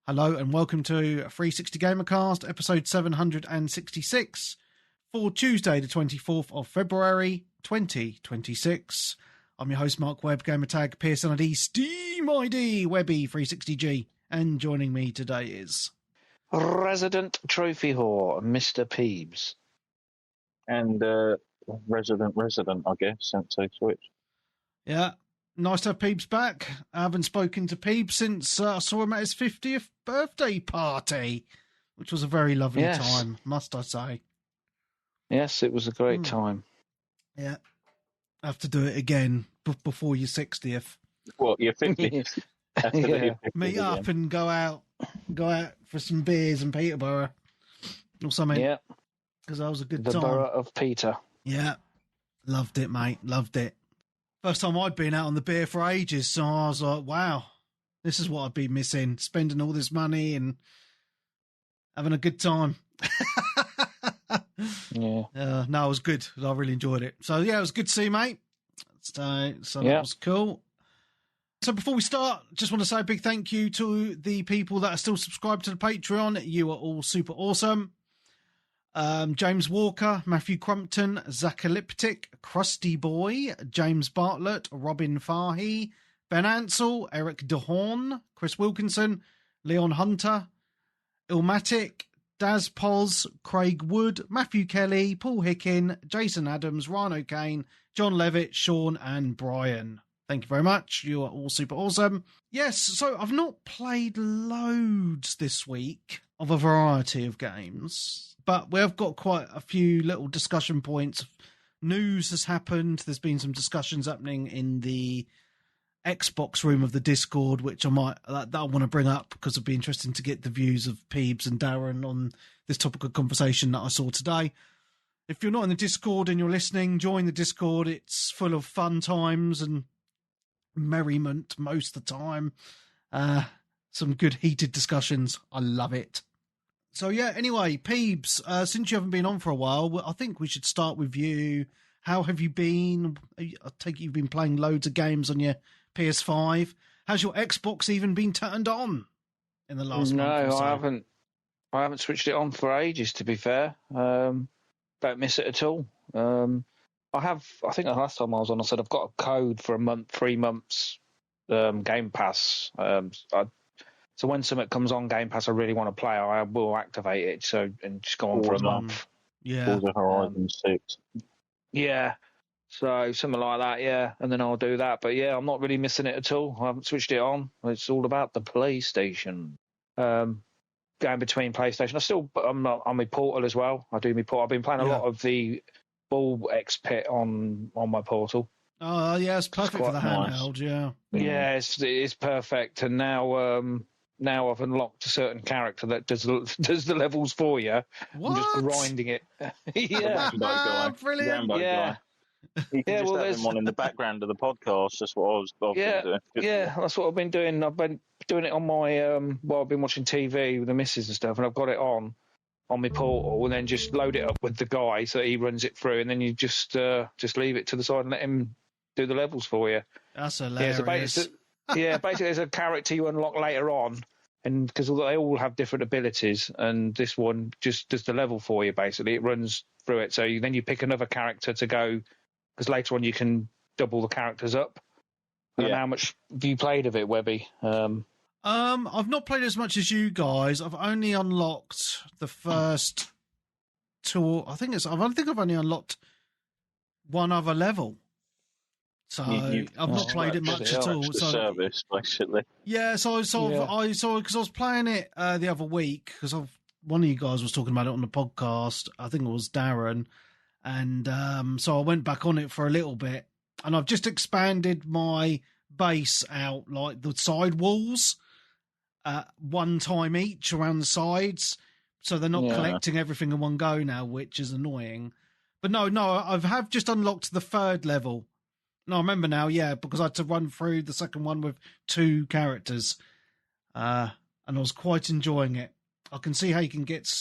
Hello and welcome to 360 Gamercast, episode 766 for Tuesday, the 24th of February, 2026. I'm your host, Mark Webb, gamertag Pearson ID, Steam ID, Webby 360G, and joining me today is... Resident Trophy Whore, Mr. Peebs. And resident, I guess, since they switched. Yeah, nice to have Peebs back. I haven't spoken to Peebs since I saw him at his 50th birthday party, which was a very lovely time, must I say. Yes, it was a great time. Yeah, have to do it again before your 60th. What, your 50th? Meet up and go out for some beers in Peterborough or something. Yeah, because that was a good time. The borough of Peter. Yeah, loved it, mate. Loved it. First time I'd been out on the beer for ages, so I was like, wow, this is what I'd be missing, spending all this money and having a good time. No, it was good. I really enjoyed it. So, yeah, it was good to see you, mate. So that was cool. So before we start, just want to say a big thank you to the people that are still subscribed to the Patreon. You are all super awesome. James Walker, Matthew Crumpton, Zacalyptic, Krusty Boy, James Bartlett, Robin Fahy, Ben Ansell, Eric DeHorn, Chris Wilkinson, Leon Hunter, Ilmatic, Daz Poz, Craig Wood, Matthew Kelly, Paul Hickin, Jason Adams, Ryan O'Kane, John Levitt, Sean and Brian. Thank you very much. You are all super awesome. Yes, so I've not played loads this week of a variety of games, but we've got quite a few little discussion points. News has happened. There's been some discussions happening in the Xbox room of the Discord, which I want to bring up because it'd be interesting to get the views of Peebs and Darren on this topic of conversation that I saw today. If you're not in the Discord and you're listening, join the Discord. It's full of fun times and merriment most of the time. Some good heated discussions. I love it. So yeah, anyway, Peebs, since you haven't been on for a while, I think we should start with you. How have you been? I take it you've been playing loads of games on your PS5. Has your Xbox even been turned on in the last month or so? No, I haven't switched it on for ages, to be fair. Don't miss it at all. I think the last time I was on, I said I've got a code for 3 months Game Pass. So when something comes on Game Pass I really want to play, I will activate it and just go on for a month. Yeah. Forza Horizon 6. Yeah. So something like that, yeah. And then I'll do that. But yeah, I'm not really missing it at all. I haven't switched it on. It's all about the PlayStation. Going between PlayStation. I'm a Portal as well. I do my Portal. I've been playing a lot of the Ball X Pit on my Portal. Oh yeah, it's perfect for the handheld. Yeah, yeah, it's perfect. And now I've unlocked a certain character that does the levels for you. What? I'm just grinding it. Yeah, brilliant. Rambo guy. You can just have him on in the background of the podcast. That's what I've been doing. Yeah, that's what I've been doing. I've been doing it on my while I've been watching TV with the missus and stuff, and I've got it on my Portal, and then just load it up with the guy so he runs it through, and then you just leave it to the side and let him do the levels for you. That's hilarious. Basically there's a character you unlock later on, and because they all have different abilities, and this one just does the level for you. Basically, it runs through it. So then you pick another character to go, because later on you can double the characters up. And how much have you played of it, Webby? I've not played as much as you guys. I've only unlocked the first two. I think I've only unlocked one other level. So I've not played it much at all. So service, basically. Yeah, so I saw because I was playing it the other week because one of you guys was talking about it on the podcast. I think it was Darren, and so I went back on it for a little bit, and I've just expanded my base out, like the side walls, one time each around the sides, so they're not collecting everything in one go now, which is annoying. But no, I have just unlocked the third level. No, I remember now, because I had to run through the second one with 2 characters, and I was quite enjoying it. I can see how you can get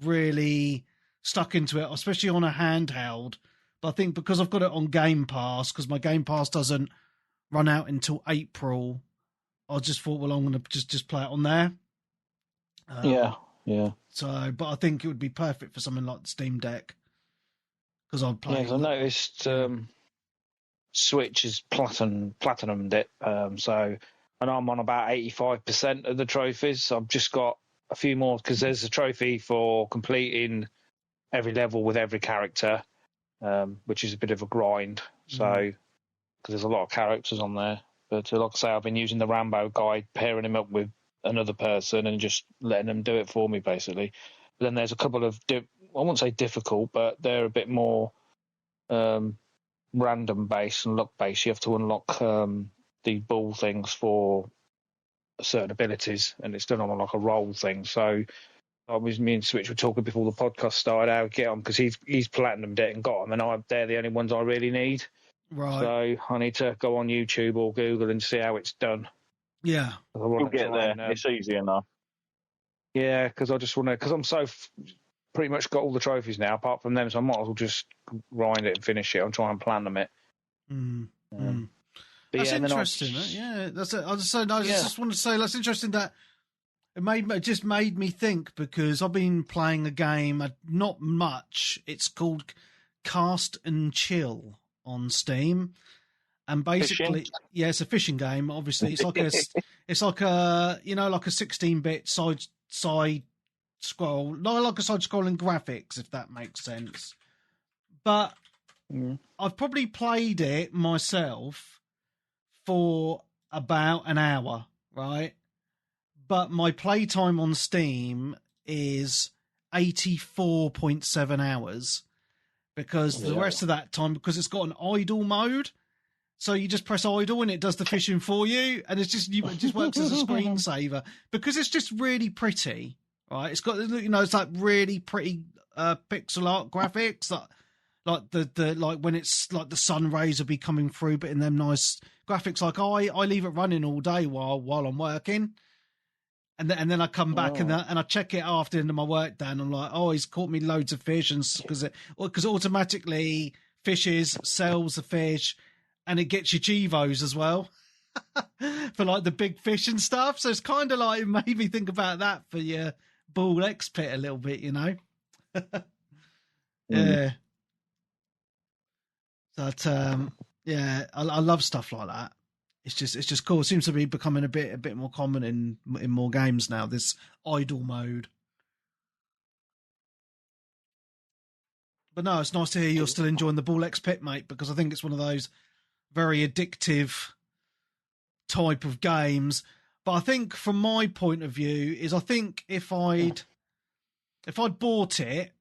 really stuck into it, especially on a handheld. But I think because I've got it on Game Pass, because my Game Pass doesn't run out until April, I just thought, well, I'm going to just play it on there. Yeah. So, but I think it would be perfect for something like the Steam Deck because I'd play. Yeah, I noticed Switch is platinumed it. So, and I'm on about 85% of the trophies. I've just got a few more because there's a trophy for completing every level with every character, which is a bit of a grind. So, because there's a lot of characters on there. But like I say, I've been using the Rambo guide, pairing him up with another person and just letting them do it for me, basically. But then there's a couple of, I won't say difficult, but they're a bit more random based and luck based. You have to unlock the ball things for certain abilities, and it's done on like a roll thing. So me and Switch were talking before the podcast started how to get on because he's platinumed it and got them, and they're the only ones I really need. Right. So I need to go on YouTube or Google and see how it's done. Yeah. You'll get there. It's easy enough. Yeah, because I just want to, because I'm so pretty much got all the trophies now apart from them, so I might as well just grind it and finish it. I'll try and plan them it. That's interesting. Yeah, that's it. I just want to say that's interesting that it just made me think because I've been playing a game, not much. It's called Cast and Chill on Steam, and basically, it's a fishing game. Obviously, it's like a 16-bit side scroll, not like a side scrolling graphics, if that makes sense. But I've probably played it myself for about an hour, right? But my playtime on Steam is 84.7 hours because the rest of that time, because it's got an idle mode, so you just press idle and it does the fishing for you, and it just works as a screensaver because it's just really pretty, right? It's got, it's like really pretty pixel art graphics, like the like when it's like the sun rays will be coming through, but in them nice graphics. Like I leave it running all day while I'm working. And then I come back and I check it after the end of my work day, and I'm like, oh, he's caught me loads of fish, and because automatically fishes, sells the fish, and it gets you Gevos as well for like the big fish and stuff. So it's kind of like it made me think about that for your Bull X Pit a little bit, Yeah. But I love stuff like that. It's just cool. It seems to be becoming a bit more common in more games now, this idle mode. But no, it's nice to hear you're still enjoying the Ball X Pit, mate, because I think it's one of those very addictive type of games. But I think from my point of view is I think if I'd bought it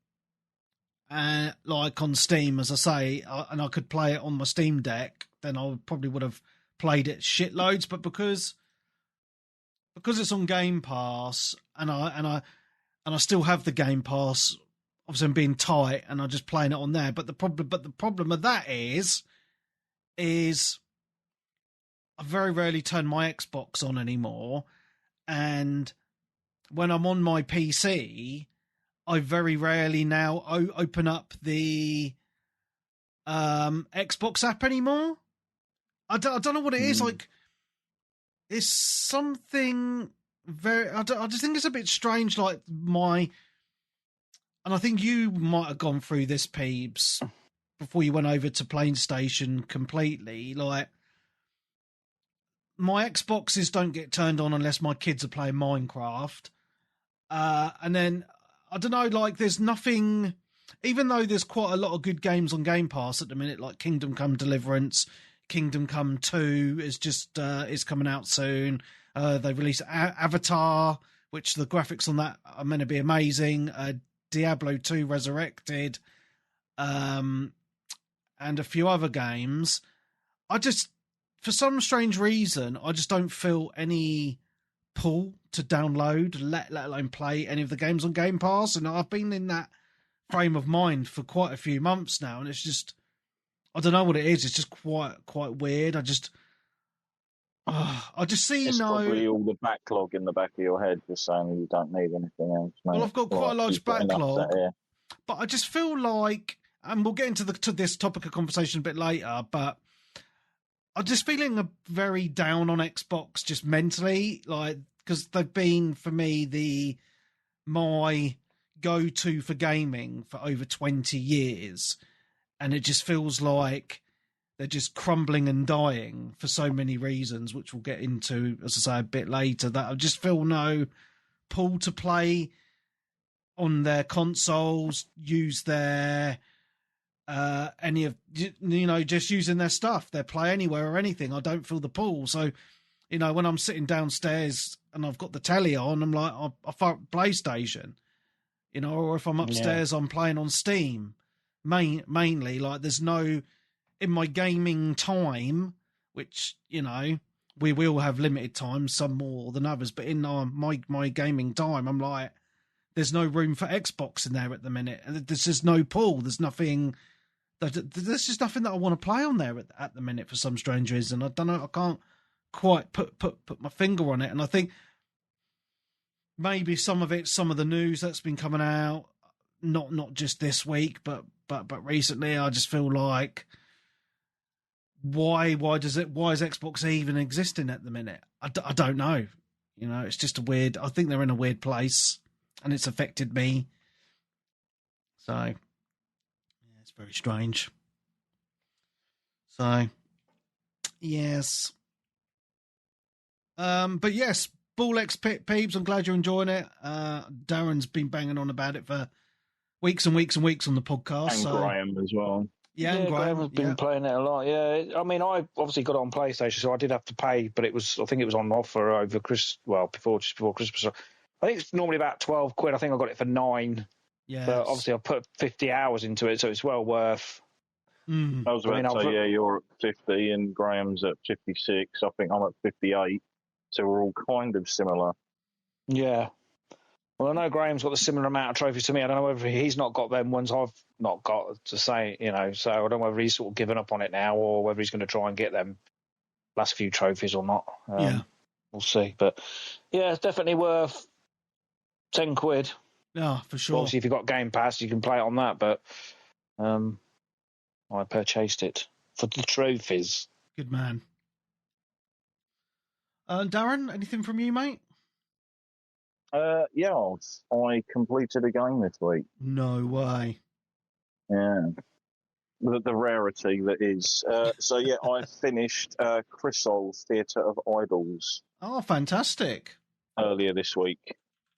like on Steam, as I say, and I could play it on my Steam Deck, then I probably would have played it shitloads. But because it's on Game Pass and I still have the Game Pass, obviously I'm being tight and I'm just playing it on there. But the problem of that is I very rarely turn my Xbox on anymore, and when I'm on my PC, I very rarely now open up the Xbox app anymore. I don't know what it is. Like, it's something very. I just think it's a bit strange. Like and I think you might have gone through this, Peebs, before you went over to PlayStation completely. Like, my Xboxes don't get turned on unless my kids are playing Minecraft, and then I don't know. Like, there's nothing. Even though there's quite a lot of good games on Game Pass at the minute, like Kingdom Come Deliverance. Kingdom Come 2 is coming out soon. They released Avatar, which the graphics on that are meant to be amazing. Diablo 2 Resurrected, and a few other games. I just, for some strange reason, I just don't feel any pull to download, let alone play any of the games on Game Pass. And I've been in that frame of mind for quite a few months now, and it's just, I don't know what it is. It's just quite weird. I just see it's probably all the backlog in the back of your head just saying you don't need anything else, mate. Well, I've got quite a large backlog, but I just feel like, and we'll get into this topic of conversation a bit later, but I'm just feeling very down on Xbox just mentally, like, because they've been, for me, the my go-to for gaming for over 20 years, and it just feels like they're just crumbling and dying for so many reasons, which we'll get into, as I say, a bit later, that I just feel no pull to play on their consoles, use their any of, just using their stuff, their Play Anywhere or anything. I don't feel the pull. So, when I'm sitting downstairs and I've got the telly on, I'm like, I fire up PlayStation, or if I'm upstairs, I'm playing on Steam. Mainly, like, there's no, in my gaming time, which, we will have limited time, some more than others, but in my gaming time, I'm like, there's no room for Xbox in there at the minute. There's just no pull. There's nothing. There's just nothing that I want to play on there at the minute for some strange reason. I don't know. I can't quite put my finger on it. And I think maybe some of the news that's been coming out, not just this week, but recently, I just feel like, why is Xbox even existing at the minute? I don't know. It's just I think they're in a weird place, and it's affected me. So, yeah, it's very strange. So, yes. But yes, Ball X Peebs, I'm glad you're enjoying it. Darren's been banging on about it for weeks and weeks and weeks on the podcast. And Graham as well. Yeah, and Graham has been playing it a lot. Yeah, I mean, I obviously got it on PlayStation, so I did have to pay, but I think it was on offer over before Christmas. I think it's normally about £12. I think I got it for £9. Yeah, but obviously I put 50 hours into it, so it's well worth. I was about to say, you're at 50 and Graham's at 56. I think I'm at 58. So we're all kind of similar. Yeah. Well, I know Graham's got a similar amount of trophies to me. I don't know whether he's not got them ones I've not got to say, so I don't know whether he's sort of given up on it now or whether he's going to try and get them last few trophies or not. We'll see. But yeah, it's definitely worth £10. Yeah, for sure. Obviously, if you've got Game Pass, you can play it on that, but I purchased it for the trophies. Good man. Darren, anything from you, mate? Yeah, I completed a game this week. No way. Yeah. The rarity that is. So, yeah, I finished Crisol Theatre of Idols. Oh, fantastic. Earlier this week.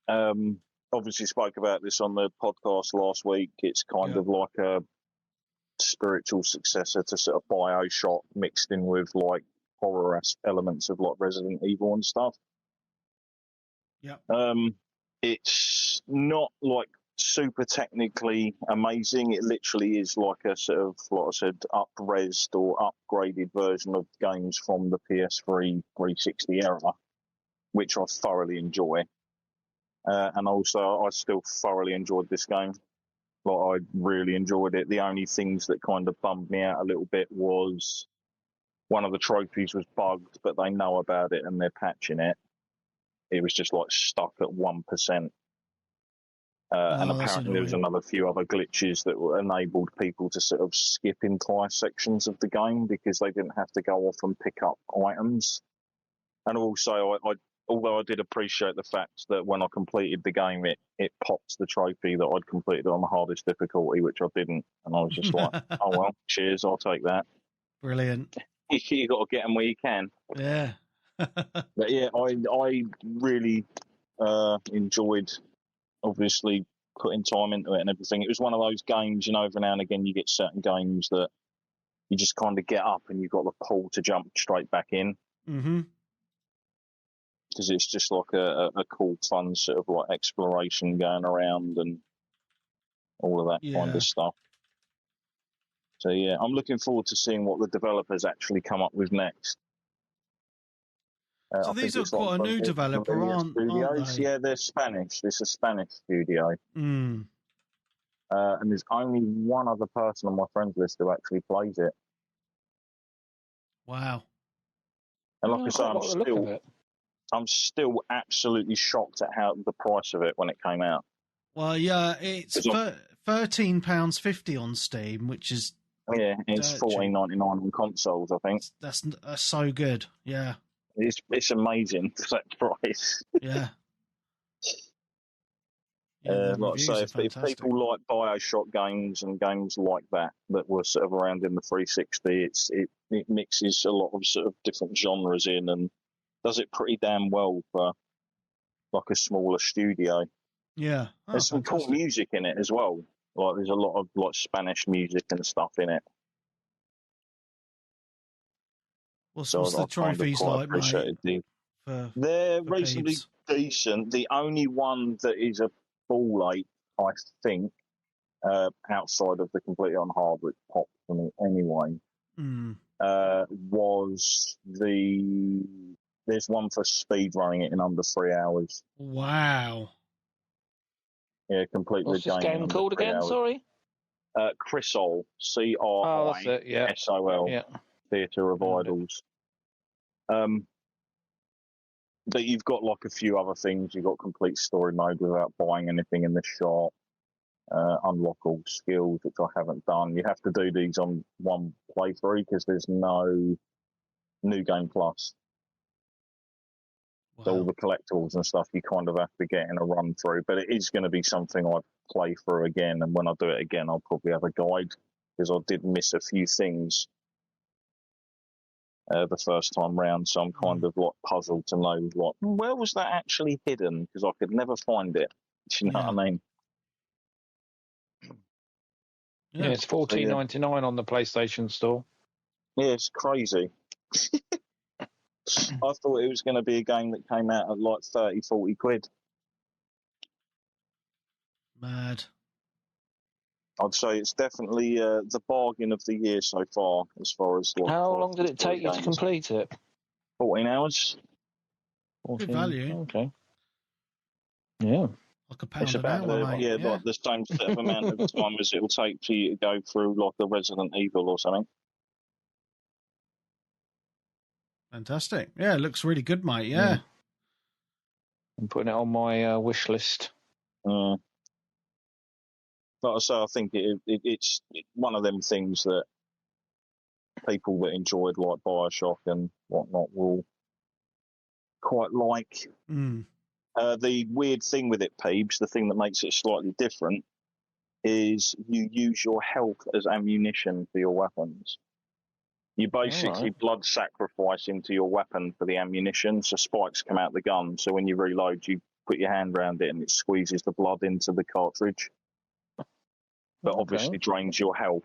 Obviously spoke about this on the podcast last week. It's kind of like a spiritual successor to sort of BioShock mixed in with, like, horror elements of, like, Resident Evil and stuff. Yeah. It's not like super technically amazing. It literally is like a sort of, like I said, up-resed or upgraded version of games from the PS3 360 era, which I thoroughly enjoy. And also, I still thoroughly enjoyed this game. Like, I really enjoyed it. The only things that kind of bummed me out a little bit was one of the trophies was bugged, but they know about it and they're patching it. It was just like stuck at 1%. And apparently there was another few other glitches that enabled people to sort of skip entire sections of the game because they didn't have to go off and pick up items. And also, although I did appreciate the fact that when I completed the game, it popped the trophy that I'd completed on the hardest difficulty, which I didn't. And I was just like, oh, well, cheers, I'll take that. Brilliant. You got to get them where you can. Yeah. But yeah, I really enjoyed, obviously, putting time into it and everything. It was one of those games, every now and again you get certain games that you just kind of get up and you've got the pull to jump straight back in. Mm-hmm. Because it's just like a cool, fun sort of like exploration going around and all of that kind of stuff. So yeah, I'm looking forward to seeing what the developers actually come up with next. So these are quite a new developer, aren't they? Yeah, they're Spanish. It's a Spanish studio. Mm. And there's only one other person on my friends list who actually plays it. Wow. And like I say, I'm still absolutely shocked at how the price of it when it came out. Well, yeah, it's £13.50 on Steam, which is it's $14.99 on consoles. I think that's so good. Yeah, it's amazing for that price. Yeah. Yeah, Like I say, if people like BioShock games and games like that were sort of around in the 360, it mixes a lot of sort of different genres in and does it pretty damn well for like a smaller studio. Yeah, there's some cool music in it as well. Like there's a lot of like Spanish music and stuff in it. What's the trophies like, mate? They're reasonably Peebs. decent. The only one that is a ball ache, I think, outside of the completely on hard, which popped for me anyway, was there's one for speed running it in under 3 hours. Wow. Yeah, completely. What's this game called again? Hours. Sorry. Crisol, CRISOL, Yeah. Theatre of Idols. But you've got like a few other things. You've got complete story mode without buying anything in the shop. Unlock all skills, which I haven't done. You have to do these on one playthrough because there's no New Game Plus. Wow. So all the collectibles and stuff you kind of have to get in a run through. But it is going to be something I play through again. And when I do it again, I'll probably have a guide because I did miss a few things the first time round, so I'm kind of like puzzled to know like where was that actually hidden because I could never find it. Do you know what I mean? Yeah, it's $14.99 on the PlayStation Store. Yeah, it's crazy. I thought it was going to be a game that came out at like 30, 40 quid. Mad. I'd say it's definitely the bargain of the year so far, as far as... How long did it take you to complete it? 14 hours. 14. Good value. Okay. Yeah. Like a pound it's an hour, mate. Yeah, like the same sort of amount of time as it will take for you to go through like a Resident Evil or something. Fantastic. Yeah, it looks really good, mate. Yeah. I'm putting it on my wish list. Like I say, I think it's one of them things that people that enjoyed like BioShock and whatnot will quite like. The weird thing with it, Peebs, the thing that makes it slightly different, is you use your health as ammunition for your weapons. You basically blood sacrifice into your weapon for the ammunition, so spikes come out the gun, so when you reload, you put your hand around it and it squeezes the blood into the cartridge. But obviously drains your health.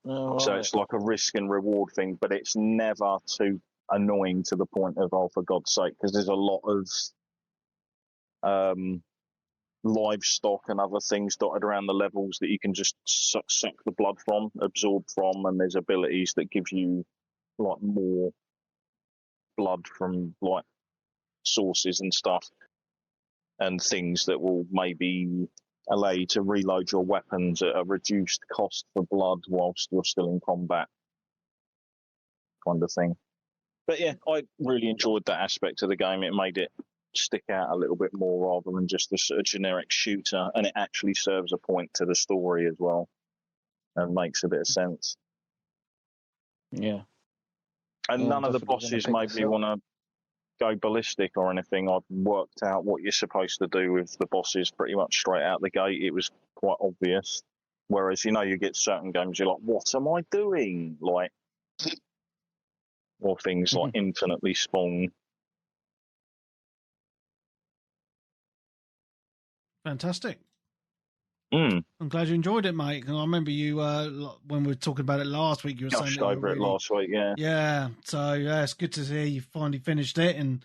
So it's like a risk and reward thing, but it's never too annoying to the point of, oh, for God's sake, because there's a lot of livestock and other things dotted around the levels that you can just suck the blood from, absorb from, and there's abilities that give you like more blood from like sources and stuff, and things that will maybe allow you to reload your weapons at a reduced cost for blood whilst you're still in combat, kind of thing. But yeah, I really enjoyed that aspect of the game. It made it stick out a little bit more rather than just a sort of generic shooter, and it actually serves a point to the story as well and makes a bit of sense. Yeah. And none of the bosses made me want to go ballistic or anything. I've worked out what you're supposed to do with the bosses pretty much straight out the gate. It was quite obvious. Whereas, you get certain games, you're like, what am I doing? Like, or things like infinitely spawn. Fantastic. I'm glad you enjoyed it, mate. I remember you when we were talking about it last week. You were saying over it last week, yeah. Yeah, so yeah, it's good to hear you finally finished it, and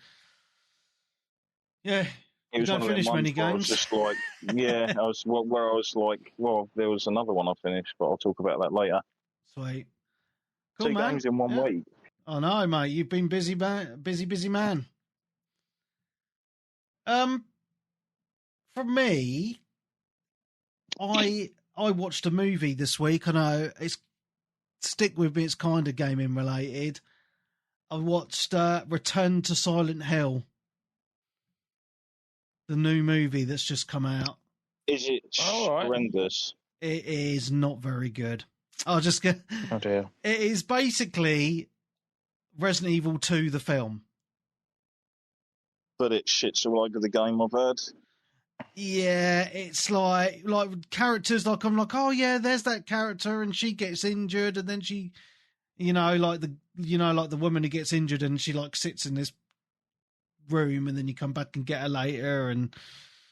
yeah, it was you don't finish many games. I was just like, yeah, I was like, well, there was another one I finished, but I'll talk about that later. Sweet, cool, 2 games in 1 week. I know, mate. You've been busy man. For me, I watched a movie this week. I know stick with me. It's kind of gaming related. I watched Return to Silent Hill, the new movie that's just come out. Is it horrendous? It is not very good. I'll just get. Oh dear. It is basically Resident Evil 2, the film. but it shits all over the game, I've heard. Yeah, it's like characters. Like I'm like, oh yeah, there's that character, and she gets injured, and then she, like the woman who gets injured, and she like sits in this room, and then you come back and get her later, and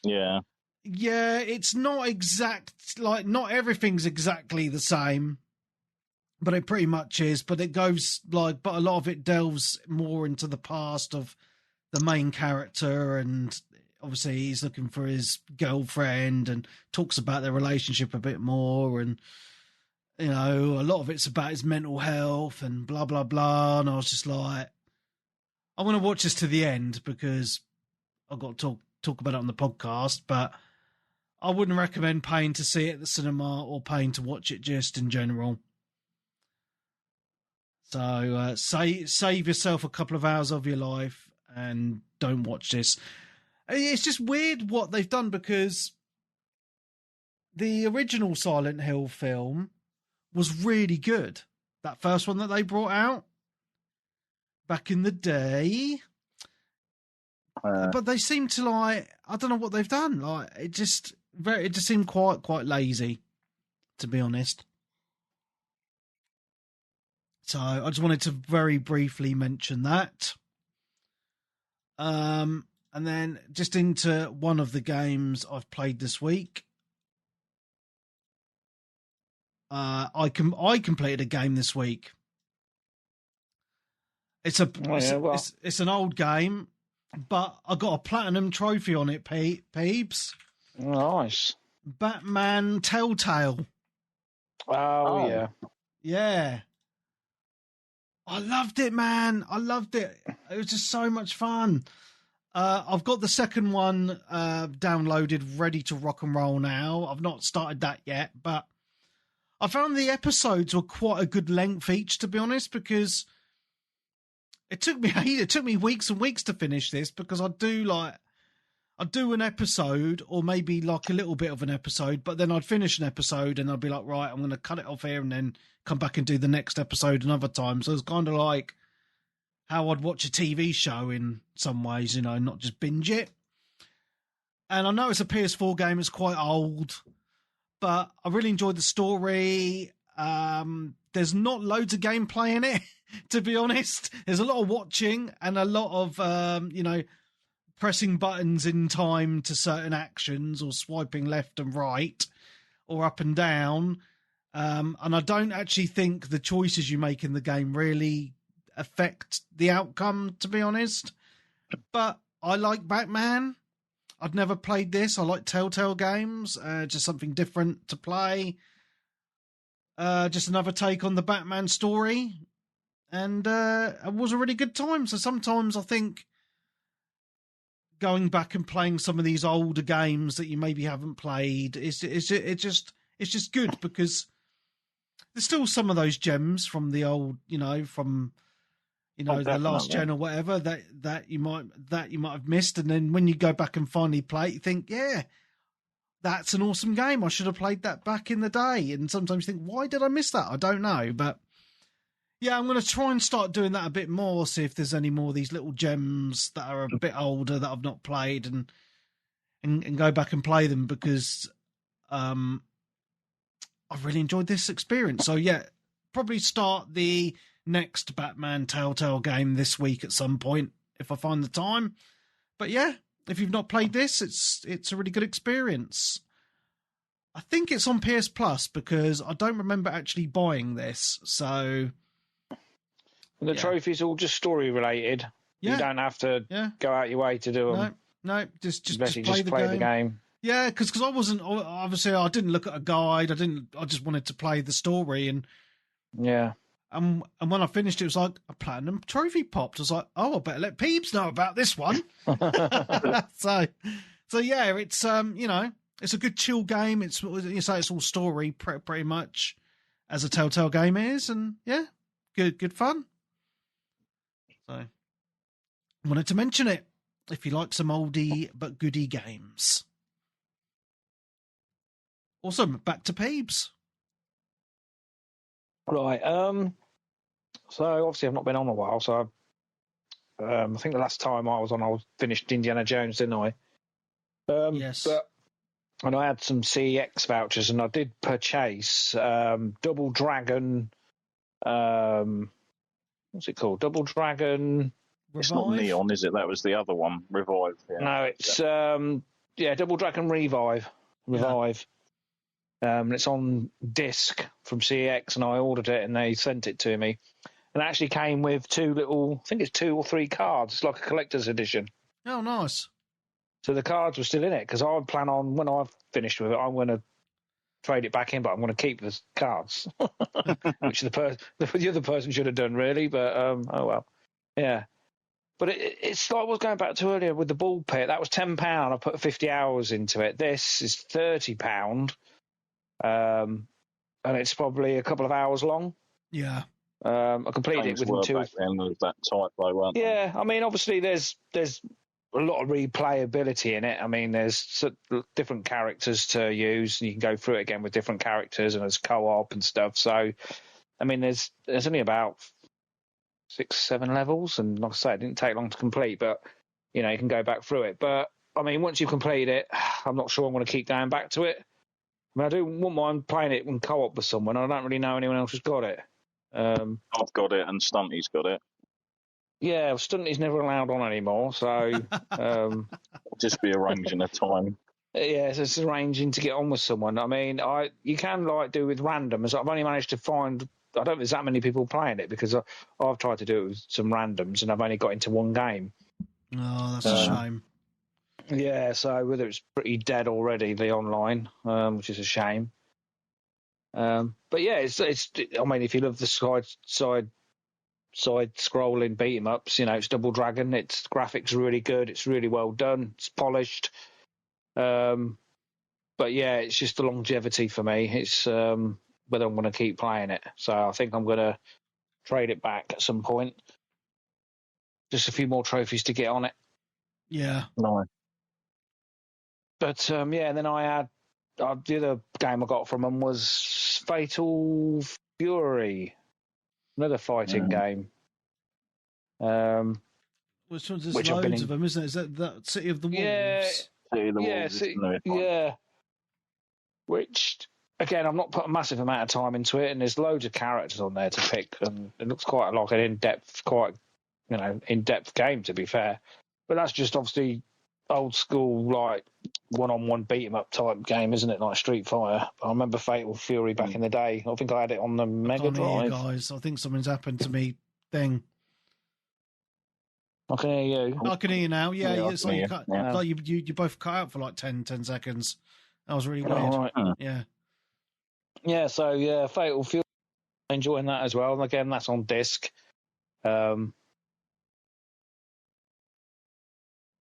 yeah, it's not exact. Like not everything's exactly the same, but it pretty much is. But it goes but a lot of it delves more into the past of the main character, and obviously he's looking for his girlfriend and talks about their relationship a bit more, and a lot of it's about his mental health and blah blah blah. And I was just like, I want to watch this to the end because I've got to talk about it on the podcast, but I wouldn't recommend paying to see it at the cinema or paying to watch it just in general. So save yourself a couple of hours of your life and don't watch this. It's just weird what they've done, because the original Silent Hill film was really good. That first one that they brought out back in the day. But they seem to I don't know what they've done. Like it just seemed quite lazy, to be honest. So I just wanted to very briefly mention that. And then just into one of the games I've played this week. I completed a game this week. It's an old game, but I got a platinum trophy on it, Peebs. Nice. Batman Telltale. Oh, yeah. Yeah. I loved it, man. I loved it. It was just so much fun. I've got the second one downloaded, ready to rock and roll now. I've not started that yet, but I found the episodes were quite a good length each, to be honest, because it took me weeks and weeks to finish this, because I'd do an episode, or maybe like a little bit of an episode, but then I'd finish an episode and I'd be like, right, I'm going to cut it off here and then come back and do the next episode another time. So it's kind of like how I'd watch a TV show in some ways, not just binge it. And I know it's a PS4 game, it's quite old, but I really enjoyed the story. There's not loads of gameplay in it, to be honest. There's a lot of watching and a lot of, pressing buttons in time to certain actions, or swiping left and right or up and down. And I don't actually think the choices you make in the game really affect the outcome, to be honest. But I like Batman. I'd never played this. I like Telltale games. Just something different to play. Just another take on the Batman story. And it was a really good time. So sometimes I think going back and playing some of these older games that you maybe haven't played, it's just good, because there's still some of those gems from the old, the last gen or whatever that you might have missed, and then when you go back and finally play it, you think, yeah, that's an awesome game. I should have played that back in the day. And sometimes you think, why did I miss that? I don't know, but yeah, I'm going to try and start doing that a bit more. See if there's any more of these little gems that are a bit older that I've not played, and go back and play them, because I've really enjoyed this experience. So yeah, probably start the next Batman Telltale game this week at some point if I find the time. But yeah, if you've not played this, it's a really good experience. I think it's on PS Plus, because I don't remember actually buying this. So and the trophies are all just story related. Yeah. You don't have to go out your way to do them. No, just play the game. Yeah, because I wasn't, obviously I didn't look at a guide. I just wanted to play the story, and yeah. And when I finished, it was like a platinum trophy popped. I was like, oh, I better let Peebs know about this one. so yeah, it's it's a good chill game. It's all story pretty much, as a Telltale game is, and yeah, good fun. So I wanted to mention it if you like some oldie but goodie games. Awesome. Back to Peebs. Right. So obviously I've not been on a while, so I think the last time I was on, I finished Indiana Jones, didn't I? Yes. And I had some CEX vouchers, and I did purchase Double Dragon. What's it called? Double Dragon. Revive? It's not Neon, is it? That was the other one. Revive. Yeah. No, it's Double Dragon Revive. It's on disc from CEX, and I ordered it, and they sent it to me. And it actually came with I think it's 2 or 3 cards. It's like a collector's edition. Oh, nice. So the cards were still in it, because I plan on, when I've finished with it, I'm going to trade it back in, but I'm going to keep the cards, which the other person should have done, really. But oh well, yeah. But it's like I was going back to earlier with the ball pit. That was £10. I put 50 hours into it. This is £30, and it's probably a couple of hours long. Yeah. I completed it within 2. Back then was that type, though, weren't yeah, I mean, obviously there's a lot of replayability in it. I mean, there's different characters to use, and you can go through it again with different characters, and there's co-op and stuff. So, I mean, there's only about 6, 7 levels, and like I say, it didn't take long to complete, but, you know, you can go back through it. But, I mean, once you've completed it, I'm not sure I'm going to keep going back to it. I mean, I wouldn't mind playing it in co-op with someone. I don't really know anyone else who's got it. I've got it, and Stunty's got it. Yeah, well, Stunty's never allowed on anymore, so... I'll just be arranging a time. Yeah, so it's arranging to get on with someone. I mean, you can, like, do with randoms. I've only managed to find... I don't think there's that many people playing it, because I've tried to do it with some randoms, and I've only got into one game. Oh, that's a shame. Yeah, so whether it's pretty dead already, the online, which is a shame. But yeah, it's. I mean, if you love the side scrolling beat 'em ups, you know, it's Double Dragon. Its graphics are really good. It's really well done. It's polished. But yeah, it's just the longevity for me. It's whether I'm going to keep playing it. So I think I'm going to trade it back at some point. Just a few more trophies to get on it. Yeah. Nice. But yeah, and then I had the other game I got from them was Fatal Fury, another fighting game. Which one's there's loads of them, isn't it? Is that City of the Wolves? Yeah, City of the Wolves. Yeah. Which again, I've not put a massive amount of time into it, and there's loads of characters on there to pick, and it looks quite like an in-depth game, to be fair. But that's just obviously old school, like one-on-one beat 'em up type game, isn't it? Like Street Fighter. I remember Fatal Fury back in the day. I think I had it on the Mega Drive. Guys, I think something's happened to me. Thing. I can hear you. I can hear you now. Yeah, it's like, yeah. like you both cut out for like 10 seconds. That was really weird. Right. Yeah. Yeah, so yeah, Fatal Fury, enjoying that as well. And again, that's on disc.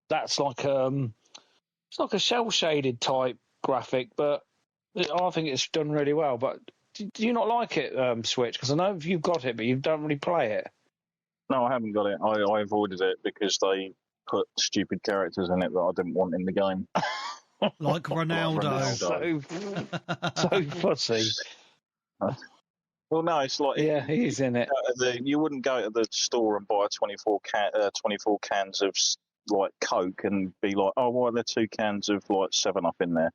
That's like it's like a cel shaded type graphic, but I think it's done really well. But do you not like it, Switch? Because I know you've got it, but you don't really play it. No, I haven't got it. I avoided it because they put stupid characters in it that I didn't want in the game. Like Ronaldo. So fussy. Well, no, it's like... Yeah, he's in it. You wouldn't go to the store and buy 24 cans of, like, Coke and be like, oh, why are there 2 cans of, like, 7-Up in there?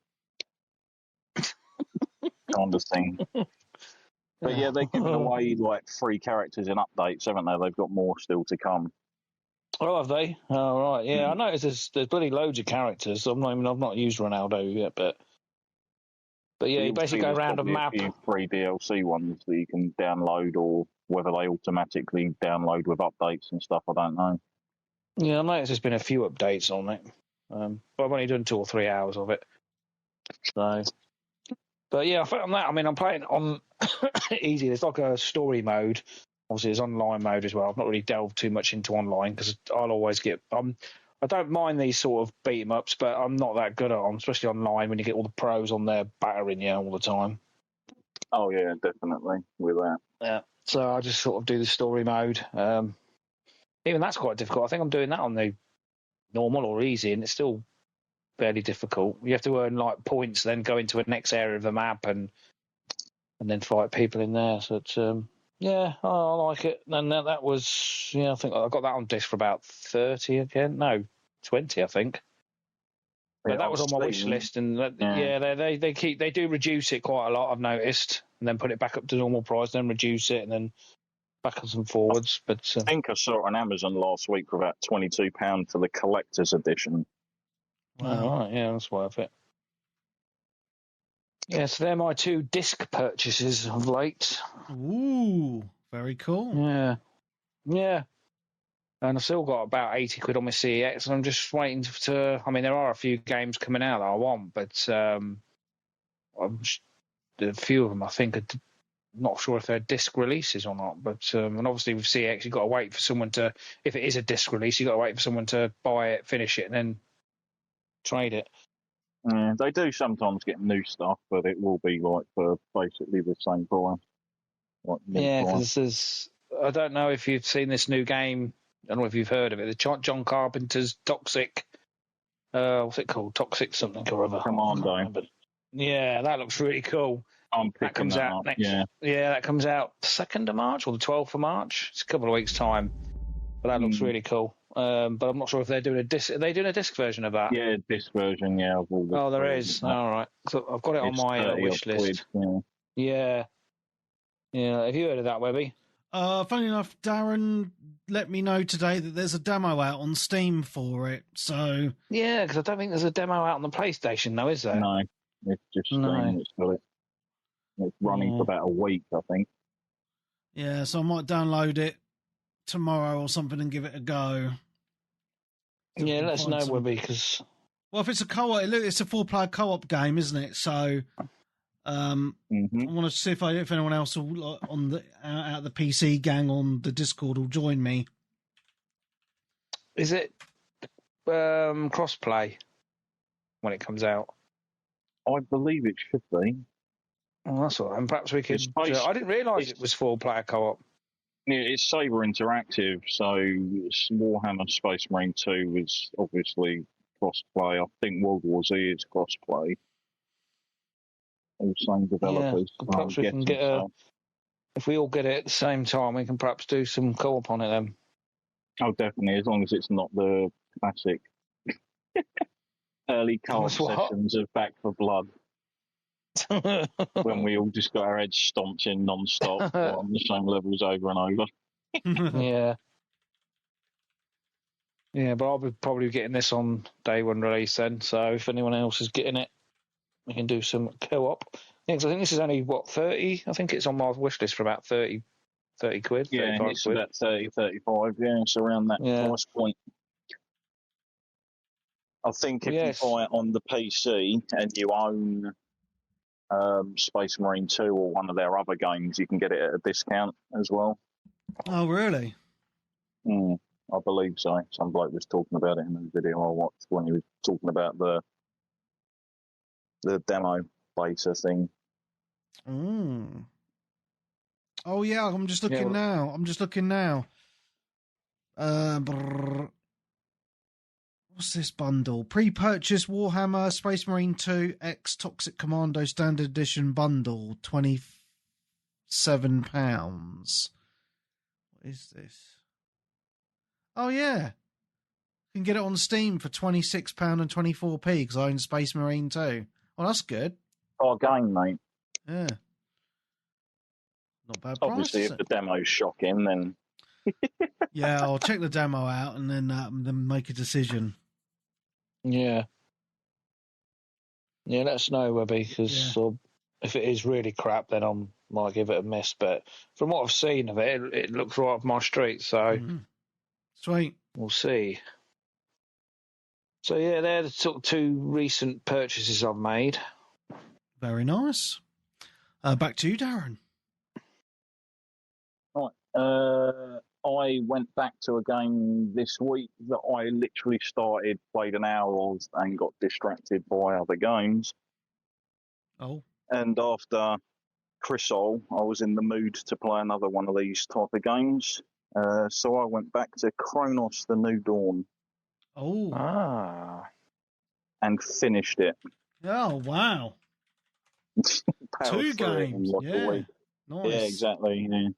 Kind of thing. But yeah, they're giving away like 3 characters in updates, haven't they? They've got more still to come. Oh, have they? Oh, right. Yeah, I noticed there's bloody loads of characters. I've not used Ronaldo yet, but yeah, you basically go around a map. A few free DLC ones that you can download, or whether they automatically download with updates and stuff, I don't know. Yeah, I noticed there's been a few updates on it, but I've only done 2 or 3 hours of it. So. But yeah, I'm playing on easy. There's like a story mode. Obviously, there's online mode as well. I've not really delved too much into online because I'll always get. I don't mind these sort of beat 'em ups, but I'm not that good at them, especially online when you get all the pros on there battering you all the time. Oh yeah, definitely with that. Yeah. So I just sort of do the story mode. Even that's quite difficult. I think I'm doing that on the normal or easy, and it's still fairly difficult. You have to earn like points, then go into a next area of the map and then fight people in there. So it's Yeah, I like it. And that was, I think I got that on disc for about 30 again. No, 20, I think. But that was on my wish list, and they do reduce it quite a lot. I've noticed, and then put it back up to normal price, then reduce it, and then backwards and forwards. But I think I saw it on Amazon last week for about £22 for the collector's edition. Wow. Right, yeah, that's worth it. Yeah, so they're my 2 disc purchases of late. Ooh, very cool. Yeah. And I've still got about 80 quid on my CEX, and I'm just waiting to. I mean, there are a few games coming out that I want, but a few of them I think are not sure if they're disc releases or not. But and obviously with CEX, you've got to wait for someone to. If it is a disc release, you've got to wait for someone to buy it, finish it, and then trade it. Yeah, they do sometimes get new stuff, but it will be like for basically the same price. Because I don't know if you've seen this new game. I don't know if you've heard of it. The John Carpenter's Toxic. What's it called? Toxic something or other. Commando. But yeah, that looks really cool. That comes out next. Yeah, that comes out 2nd of March or the 12th of March. It's a couple of weeks' time. But that looks really cool. But I'm not sure if they're doing a disc. Are they doing a disc version of that? Yeah, disc version. Yeah. There is. All right. So I've got it on my wish list. Yeah. Have you heard of that, Webby? Funny enough, Darren let me know today that there's a demo out on Steam for it. So yeah, because I don't think there's a demo out on the PlayStation, though, is there? No, it's just Steam that's got it. It's running for about a week, I think. Yeah, so I might download it tomorrow or something and give it a go. Yeah, let us know, Webby, because... Well, if it's a co-op, it's a 4-player co-op game, isn't it? So I want to see if anyone else will, out of the PC gang on the Discord will join me. Is it cross-play when it comes out? I believe it should be. Oh, that's all right. And perhaps we could... I didn't realise it was 4-player co-op. Yeah, it's Saber Interactive, so Warhammer Space Marine 2 is obviously cross-play. I think World War Z is cross-play. All same developers. Yeah, perhaps we can get if we all get it at the same time, we can perhaps do some co-op on it then. Oh, definitely, as long as it's not the classic early co-op sessions of Back for Blood. When we all just got our heads stomped in non-stop on the same levels over and over. Yeah, but I'll be probably getting this on day 1 release then, so if anyone else is getting it, we can do some co-op. Yeah, because I think this is only, 30? I think it's on my wish list for about 30 quid. Yeah, it's about 30, 35, yeah, it's around that price point. I think if you buy it on the PC and you own Space Marine 2 or one of their other games, you can get it at a discount as well. Oh, really? I believe so. Some bloke was talking about it in the video I watched when he was talking about the demo beta thing. Oh, yeah, I'm just looking now. What's this bundle? Pre-purchase Warhammer Space Marine 2 X Toxic Commando Standard Edition bundle, £27. What is this? Oh, yeah. You can get it on Steam for £26 and 24p because I own Space Marine 2. Well, that's good. Oh, game, mate. Yeah. Not bad price. Obviously, if the demo's shocking, then... Yeah, I'll check the demo out and then make a decision. Yeah. Yeah, let us know, Webby, because if it is really crap, then I might give it a miss. But from what I've seen of it, it looks right up my street, so... Sweet. We'll see. So, yeah, they're the sort of 2 recent purchases I've made. Very nice. Back to you, Darren. Right. I went back to a game this week that I literally started, played an hour of, and got distracted by other games. Oh. And after Crisol, I was in the mood to play another one of these type of games. So I went back to Cronos: The New Dawn. Oh. And finished it. Oh, wow. 2 games. Yeah. Nice. Yeah, exactly. Yeah.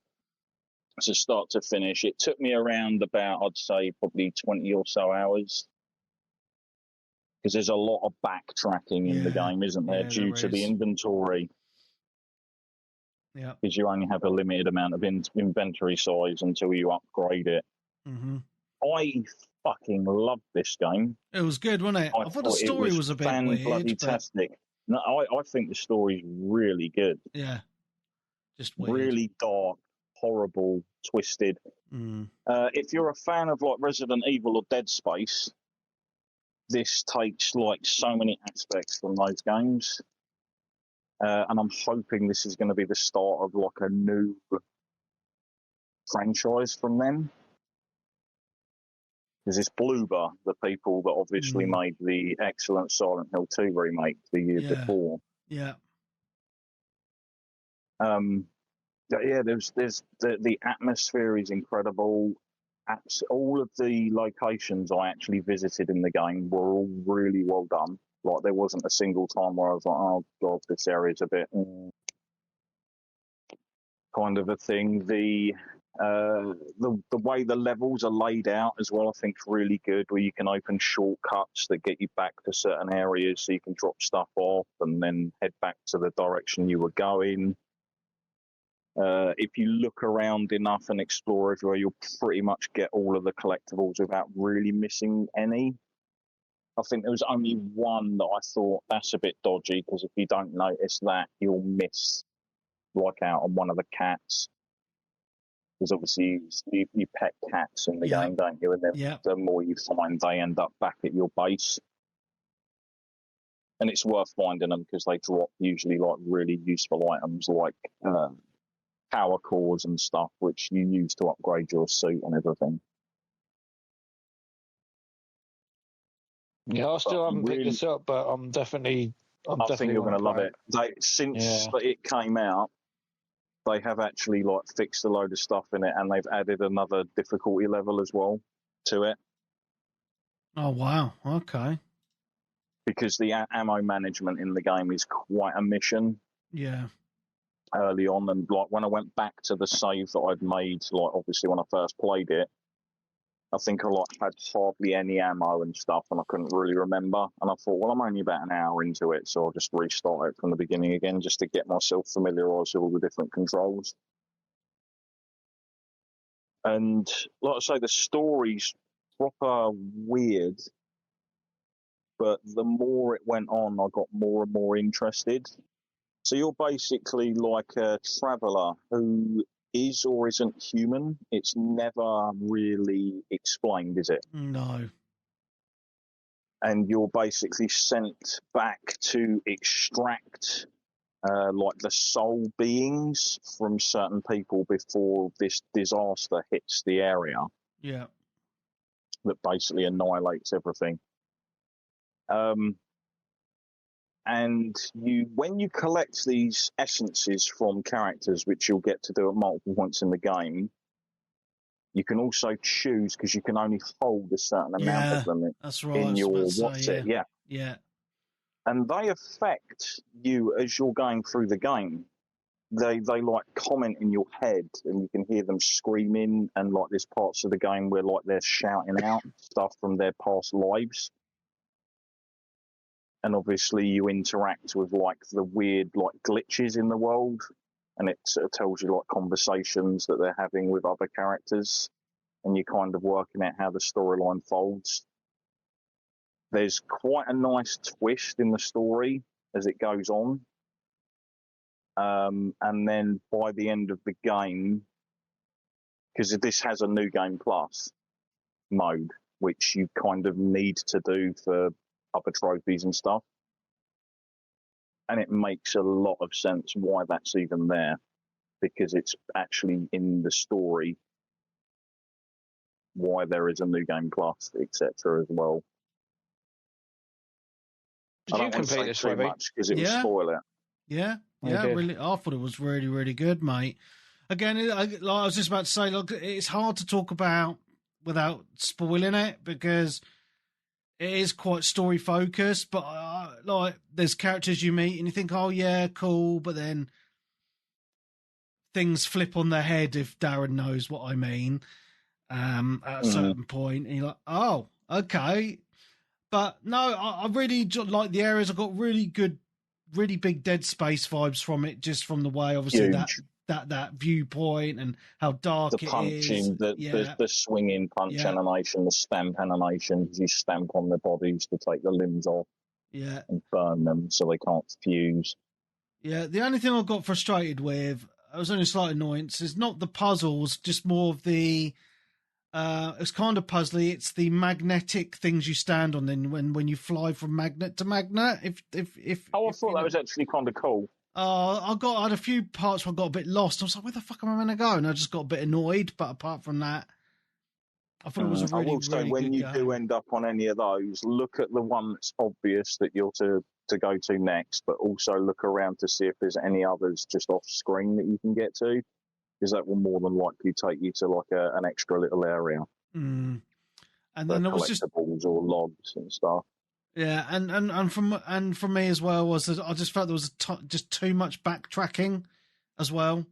So start to finish, it took me around about, I'd say, probably 20 or so hours. Because there's a lot of backtracking in the game, isn't there, due to the inventory. Yeah. Because you only have a limited amount of inventory size until you upgrade it. Mm-hmm. I fucking loved this game. It was good, wasn't it? I thought the story was a bit weird. Fan-bloody-tastic. No, I think the story's really good. Yeah. Just weird. Really dark, horrible, twisted. Mm. If you're a fan of like Resident Evil or Dead Space, this takes like so many aspects from those games. And I'm hoping this is going to be the start of like a new franchise from them. Because it's Bloober, the people that obviously made the excellent Silent Hill 2 remake the year before. Yeah. There's the atmosphere is incredible. All of the locations I actually visited in the game were all really well done. Like there wasn't a single time where I was like, oh god, this area's a bit kind of a thing. The way the levels are laid out as well, I think is really good, where you can open shortcuts that get you back to certain areas so you can drop stuff off and then head back to the direction you were going. If you look around enough and explore everywhere, you'll pretty much get all of the collectibles without really missing any. I think there was only one that I thought that's a bit dodgy, because if you don't notice that, you'll miss like out on one of the cats. Because obviously you pet cats in the game, don't you? And then the more you find, they end up back at your base. And it's worth finding them because they drop usually like really useful items like power cores and stuff, which you use to upgrade your suit and everything. Yeah, I still haven't picked this up, but I think you're going to love it. Since it came out, they have actually like fixed a load of stuff in it, and they've added another difficulty level as well to it. Oh wow! Okay. Because the ammo management in the game is quite a mission. Yeah. Early on, and like when I went back to the save that I'd made, like obviously when I first played it, I think I like had hardly any ammo and stuff, and I couldn't really remember. And I thought, well, I'm only about an hour into it, so I'll just restart it from the beginning again, just to get myself familiarised with all the different controls. And like I say, the story's proper weird, but the more it went on, I got more and more interested. So you're basically like a traveller who is or isn't human. It's never really explained, is it? No. And you're basically sent back to extract like the soul beings from certain people before this disaster hits the area. Yeah. That basically annihilates everything. And when you collect these essences from characters, which you'll get to do at multiple points in the game, you can also choose, because you can only hold a certain amount of them in your what's-it. Yeah. And they affect you as you're going through the game. They like comment in your head, and you can hear them screaming, and like there's parts of the game where like they're shouting out stuff from their past lives. And obviously you interact with like the weird like glitches in the world, and it sort of tells you like conversations that they're having with other characters, and you're kind of working out how the storyline folds. There's quite a nice twist in the story as it goes on. And then by the end of the game, because this has a New Game Plus mode, which you kind of need to do for other trophies and stuff. And it makes a lot of sense why that's even there, because it's actually in the story why there is a New Game Plus, etc. as well. Did you complete this, Webby? Much because it would spoil it. Yeah, really. I thought it was really, really good, mate. Again, I was just about to say, look, it's hard to talk about without spoiling it, because it is quite story focused. But like, there's characters you meet and you think, oh yeah, cool, but then things flip on their head, if Darren knows what I mean, at a certain point. And you're like, oh, okay. But no, I really like the areas. I got really good, really big Dead Space vibes from it, just from the way, obviously, that viewpoint and how dark the punching, the swinging punch animation, the stamp animation, because you stamp on their bodies to take the limbs off and burn them so they can't fuse. Yeah, the only thing I got frustrated with, it was only a slight annoyance, is not the puzzles, just more of the... it's kind of puzzly. It's the magnetic things you stand on. Then when you fly from magnet to magnet, I thought that was actually kind of cool. I had a few parts where I got a bit lost. I was like, where the fuck am I going to go? And I just got a bit annoyed. But apart from that, I thought it was a really, I will say, really when good you game. do end up on any of those, look at the one that's obvious that you're to go to next, but also look around to see if there's any others just off screen that you can get to, because that will more than likely take you to like an extra little area. And then there was just collectibles or logs and stuff. Yeah, and from me as well was that I just felt there was just too much backtracking as well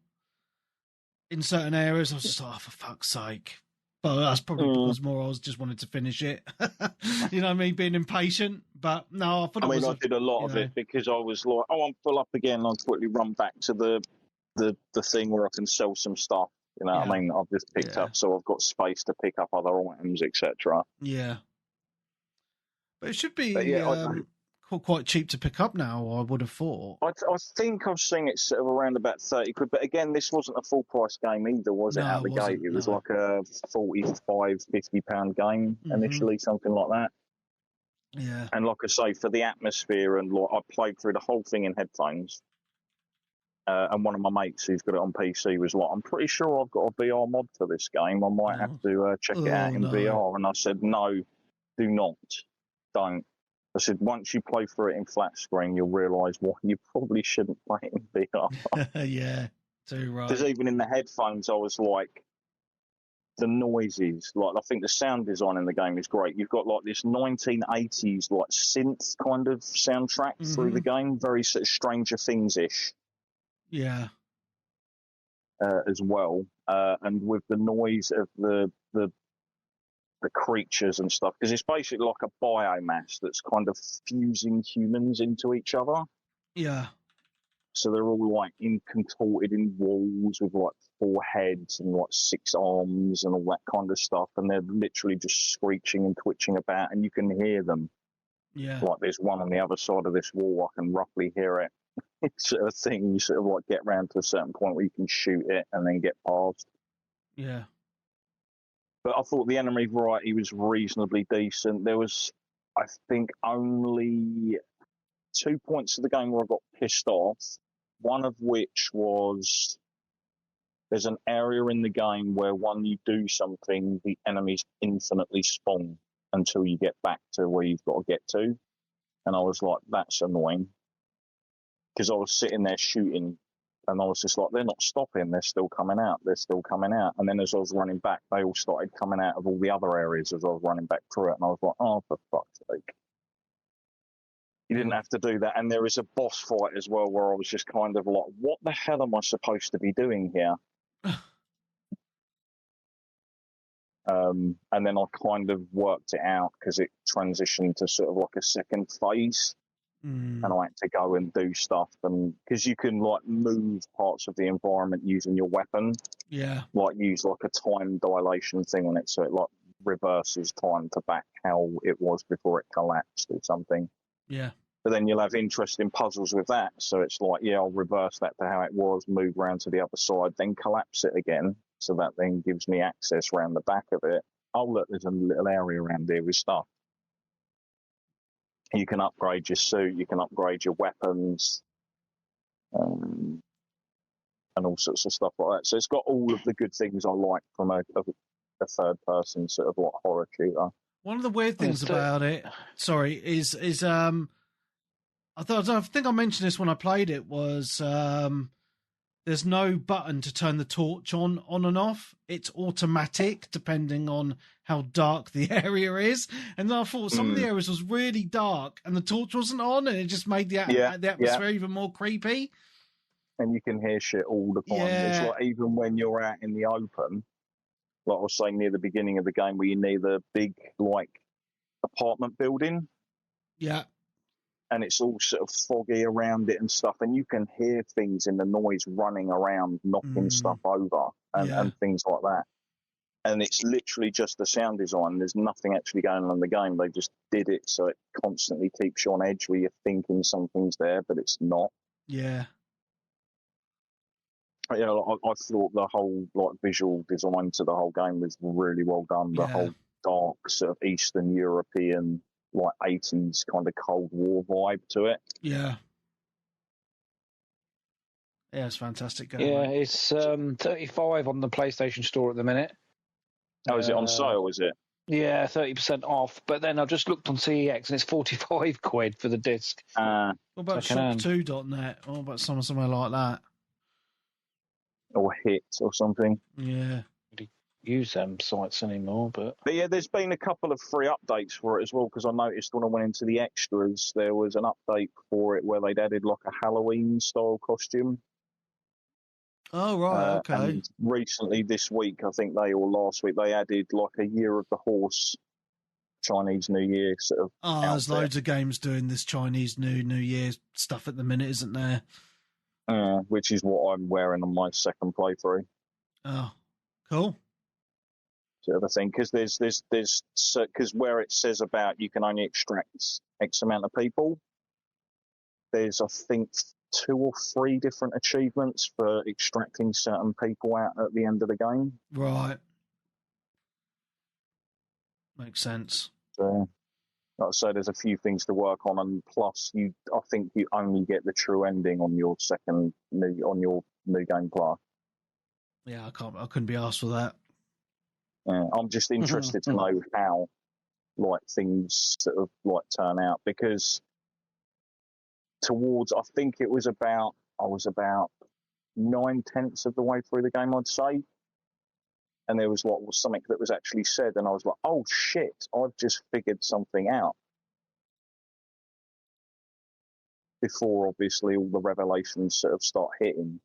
in certain areas. I was just like, oh, for fuck's sake. But that's probably because more I was just wanted to finish it. You know what I mean? Being impatient. But no, I thought I did a lot of it because I was like, oh, I'm full up again. I'll quickly run back to the thing where I can sell some stuff. You know what I mean? I've just picked up, so I've got space to pick up other items, etc. Yeah. But it should be quite cheap to pick up now, I would have thought. I think I've seen it sort of around about 30 quid. But again, this wasn't a full price game either, was it, out the gate? It was like a 45, £50 game initially, something like that. Yeah. And like I say, for the atmosphere, and like, I played through the whole thing in headphones. And one of my mates who's got it on PC was like, I'm pretty sure I've got a VR mod for this game. I might have to check it out in VR. And I said, no, do not. Don't. I said, once you play through it in flat screen, you'll realise why you probably shouldn't play it in VR. Yeah, too right. Because even in the headphones, I was like, the noises, like, I think the sound design in the game is great. You've got like this 1980s like synth kind of soundtrack through the game, very sort of Stranger Things-ish. Yeah. As well, and with the noise of the creatures and stuff, because it's basically like a biomass that's kind of fusing humans into each other. Yeah. So they're all like contorted in walls with like 4 heads and like 6 arms and all that kind of stuff, and they're literally just screeching and twitching about, and you can hear them. Yeah. Like there's one on the other side of this wall, I can roughly hear it. It's a thing you sort of like get round to a certain point where you can shoot it and then get past. Yeah. But I thought the enemy variety was reasonably decent. There was, I think, only 2 points of the game where I got pissed off. One of which was there's an area in the game where when you do something, the enemies infinitely spawn until you get back to where you've got to get to. And I was like, that's annoying. Because I was sitting there shooting, and I was just like, they're not stopping, they're still coming out. And then as I was running back, they all started coming out of all the other areas as I was running back through it, and I was like, oh, for fuck's sake. You didn't have to do that. And there is a boss fight as well where I was just kind of like, what the hell am I supposed to be doing here? And then I kind of worked it out because it transitioned to sort of like a second phase. And I had to go and do stuff, and because you can like move parts of the environment using your weapon, like use like a time dilation thing on it, so it like reverses time to back how it was before it collapsed or something. Yeah. But then you'll have interesting puzzles with that, so it's like, yeah, I'll reverse that to how it was, move around to the other side, then collapse it again, so that then gives me access around the back of it. Oh look, there's a little area around here with stuff. You can upgrade your suit, you can upgrade your weapons, and all sorts of stuff like that. So it's got all of the good things I like from a third-person sort of like horror shooter. One of the weird things about it, is I think I mentioned this when I played it, was there's no button to turn the torch on and off. It's automatic depending on how dark the area is. And I thought some of the areas was really dark and the torch wasn't on, and it just made the atmosphere even more creepy. and you can hear shit all the time. Yeah. It's like even when you're out in the open, like I was saying near the beginning of the game, where you're near the big like apartment building. Yeah. And it's all sort of foggy around it and stuff, and you can hear things in the noise running around, knocking stuff over and things like that. And it's literally just the sound design. There's nothing actually going on in the game. They just did it so it constantly keeps you on edge where you're thinking something's there, but it's not. Yeah. You know, I thought the whole like visual design to the whole game was really well done. The whole dark sort of Eastern European, like 80s kind of Cold War vibe to it. Yeah. Yeah, it's fantastic game. Yeah, mate. it's 35 on the PlayStation Store at the minute. Oh, is it on sale, is it? Yeah, 30% off. But then I've just looked on CEX and it's 45 quid for the disc. What about shop2.net? What about somewhere like that? Or Hit or something. Yeah. Use them sites anymore, but yeah, there's been a couple of free updates for it as well, because I noticed when I went into the extras there was an update for it where they'd added like a Halloween style costume. Oh right, okay. And recently this week, I think last week they added like a Year of the Horse Chinese New Year sort of outfit. There's loads of games doing this Chinese New Year stuff at the minute, isn't there? Which is what I'm wearing on my second playthrough. Oh, cool. Sort of a thing, because because where it says about you can only extract X amount of people, there's I think 2 or 3 different achievements for extracting certain people out at the end of the game. Right. Makes sense. So, like I say, there's a few things to work on, and plus, I think you only get the true ending on your new game plus. Yeah, I couldn't be asked for that. I'm just interested to know how, like, things sort of like turn out, because I think I was about 9/10 of the way through the game, I'd say. And there was something that was actually said, and I was like, oh shit, I've just figured something out. Before, obviously, all the revelations sort of start hitting.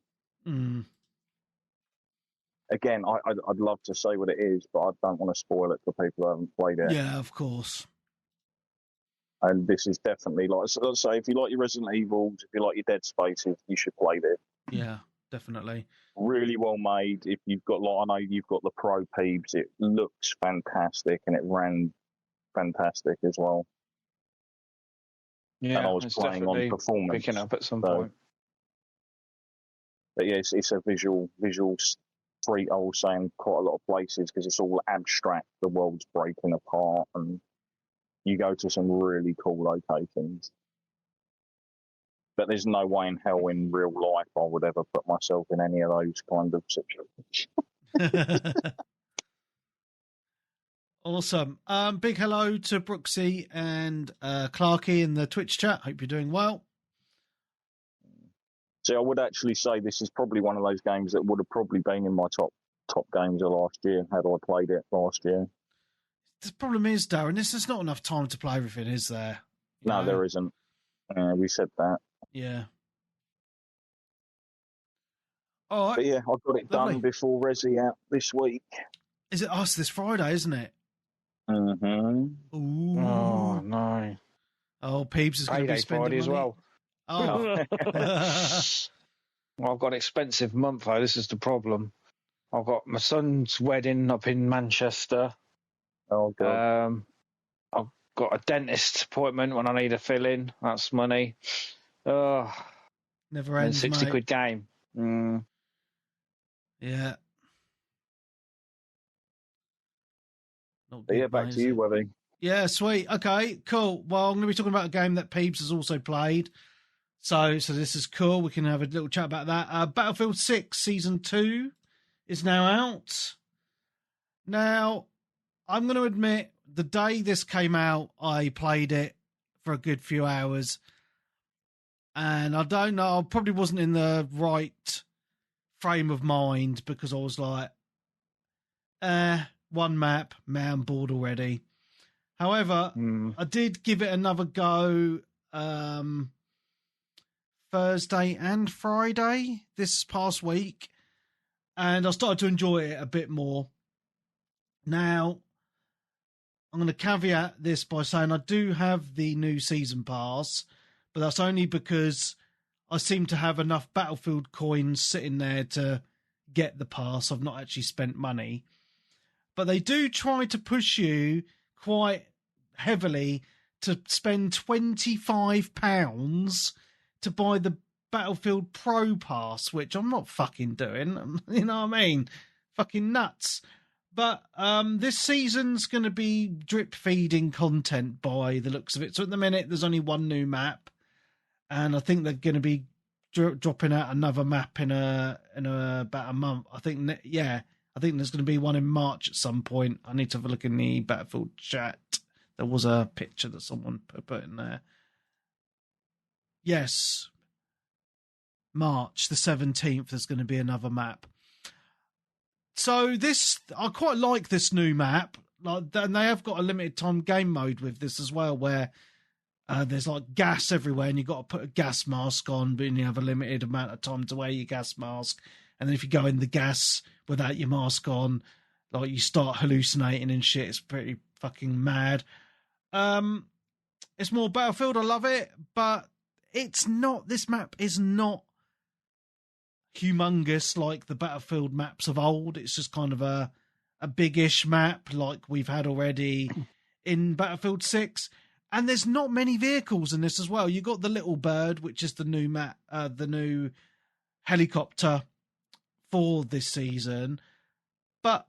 Again, I'd love to say what it is, but I don't want to spoil it for people who haven't played it. Yeah, of course. And this is definitely, like I say, if you like your Resident Evils, if you like your Dead Spaces, you should play this. Yeah, definitely. Really well made. If you've got, I know you've got the Pro Peebs, it looks fantastic, and it ran fantastic as well. Yeah, and I was playing on performance. Picking up at some point. But yeah, it's a visual treat, I was saying, quite a lot of places, because it's all abstract. The world's breaking apart, and you go to some really cool locations. But there's no way in hell in real life I would ever put myself in any of those kind of situations. Awesome. Big hello to Brooksy and Clarky in the Twitch chat. Hope you're doing well. So I would actually say this is probably one of those games that would have probably been in my top games of last year had I played it last year. The problem is, Darren, this is not enough time to play everything, is there? No, there isn't. We said that. Yeah. All right. But yeah, I got it done before Resi out this week. Is it us this Friday, isn't it? Mm-hmm. Ooh. Oh, no. Oh, Peebs is going to be spending Friday money as well. Oh. Well, I've got an expensive month, though. This is the problem. I've got my son's wedding up in Manchester. Oh, God. I've got a dentist appointment when I need a fill-in. That's money. Never ends, 60 mate. quid game. Yeah. Yeah, back to you, Webby. Yeah, sweet. Okay, cool. Well, I'm going to be talking about a game that Peebs has also played. So this is cool. We can have a little chat about that. Battlefield 6 Season 2 is now out. Now, I'm going to admit, the day this came out, I played it for a good few hours. And I don't know, I probably wasn't in the right frame of mind, because I was like, one map, man, I'm bored already. However, I did give it another go Thursday and Friday this past week, and I started to enjoy it a bit more. Now, I'm going to caveat this by saying I do have the new season pass, but that's only because I seem to have enough Battlefield coins sitting there to get the pass. I've not actually spent money. But they do try to push you quite heavily to spend £25 to buy the Battlefield Pro Pass, which I'm not fucking doing. You know what I mean? Fucking nuts. But this season's going to be drip feeding content by the looks of it. So at the minute, there's only one new map, and I think they're going to be dropping out another map in about a month. I think there's going to be one in March at some point. I need to have a look in the Battlefield chat. There was a picture that someone put in there. Yes, March the 17th. There's going to be another map. So I quite like this new map. And they have got a limited time game mode with this as well, where there's like gas everywhere, and you've got to put a gas mask on, but you have a limited amount of time to wear your gas mask. And then if you go in the gas without your mask on, like you start hallucinating and shit. It's pretty fucking mad. It's more Battlefield. I love it, but it's not. This map is not humongous like the Battlefield maps of old. It's just kind of a big-ish map like we've had already in Battlefield 6. And there's not many vehicles in this as well. You got the Little Bird, which is the new map, the new helicopter for this season. But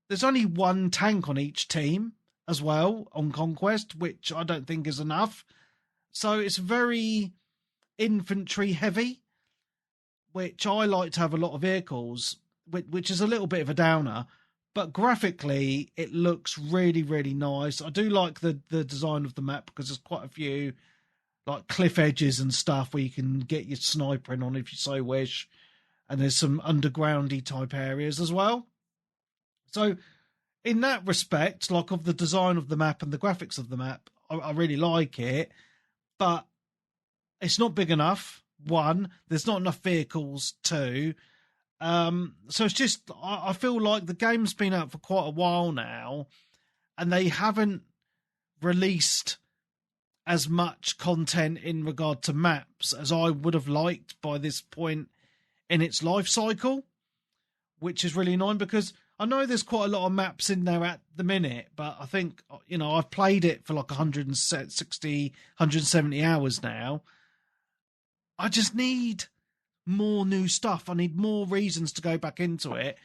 there's only one tank on each team as well on Conquest, which I don't think is enough. So it's very infantry heavy, which I like to have a lot of vehicles, which is a little bit of a downer. But graphically, it looks really, really nice. I do like the design of the map because there's quite a few like cliff edges and stuff where you can get your snipering on if you so wish. And there's some undergroundy type areas as well. So in that respect, like of the design of the map and the graphics of the map, I really like it. But it's not big enough. One, there's not enough vehicles. Two, so it's just, I feel like the game's been out for quite a while now, and they haven't released as much content in regard to maps as I would have liked by this point in its life cycle, which is really annoying because I know there's quite a lot of maps in there at the minute, but I think, you know, I've played it for like 160, 170 hours now. I just need more new stuff. I need more reasons to go back into it,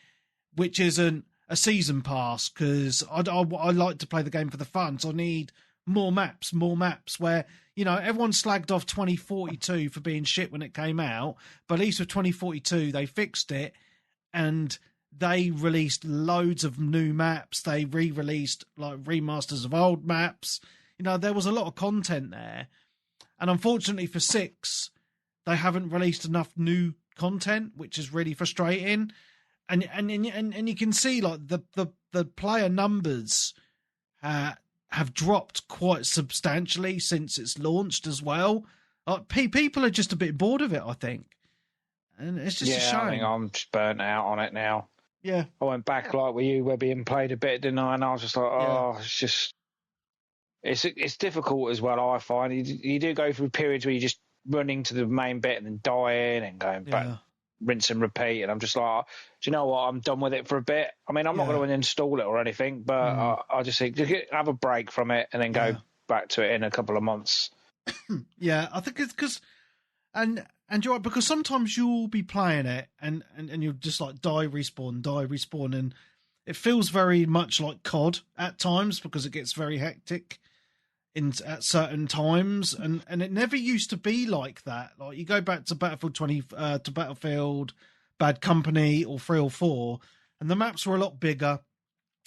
which isn't a season pass, because I like to play the game for the fun. So I need more maps where, you know, everyone slagged off 2042 for being shit when it came out, but at least with 2042 they fixed it and they released loads of new maps. They re-released like remasters of old maps. You know, there was a lot of content there, and unfortunately for 6, they haven't released enough new content, which is really frustrating. And you can see like the player numbers have dropped quite substantially since it's launched as well. Like, people are just a bit bored of it, I think, and it's just a shame. I think I'm just burnt out on it now. Yeah, I went back like with you, Webby, and played a bit, didn't I? And I was just like, it's just it's difficult as well. I find you do go through periods where you just running to the main bit and then dying and going back, rinse and repeat. And I'm just like, do you know what? I'm done with it for a bit. I mean, I'm not going to install it or anything, but I just think have a break from it and then go back to it in a couple of months. Yeah, I think it's because, and you're right, because sometimes you'll be playing it and you'll just like die, respawn, and it feels very much like COD at times because it gets very hectic at certain times, and it never used to be like that. Like you go back to Battlefield 20 to Battlefield Bad Company or 3 or 4, and the maps were a lot bigger.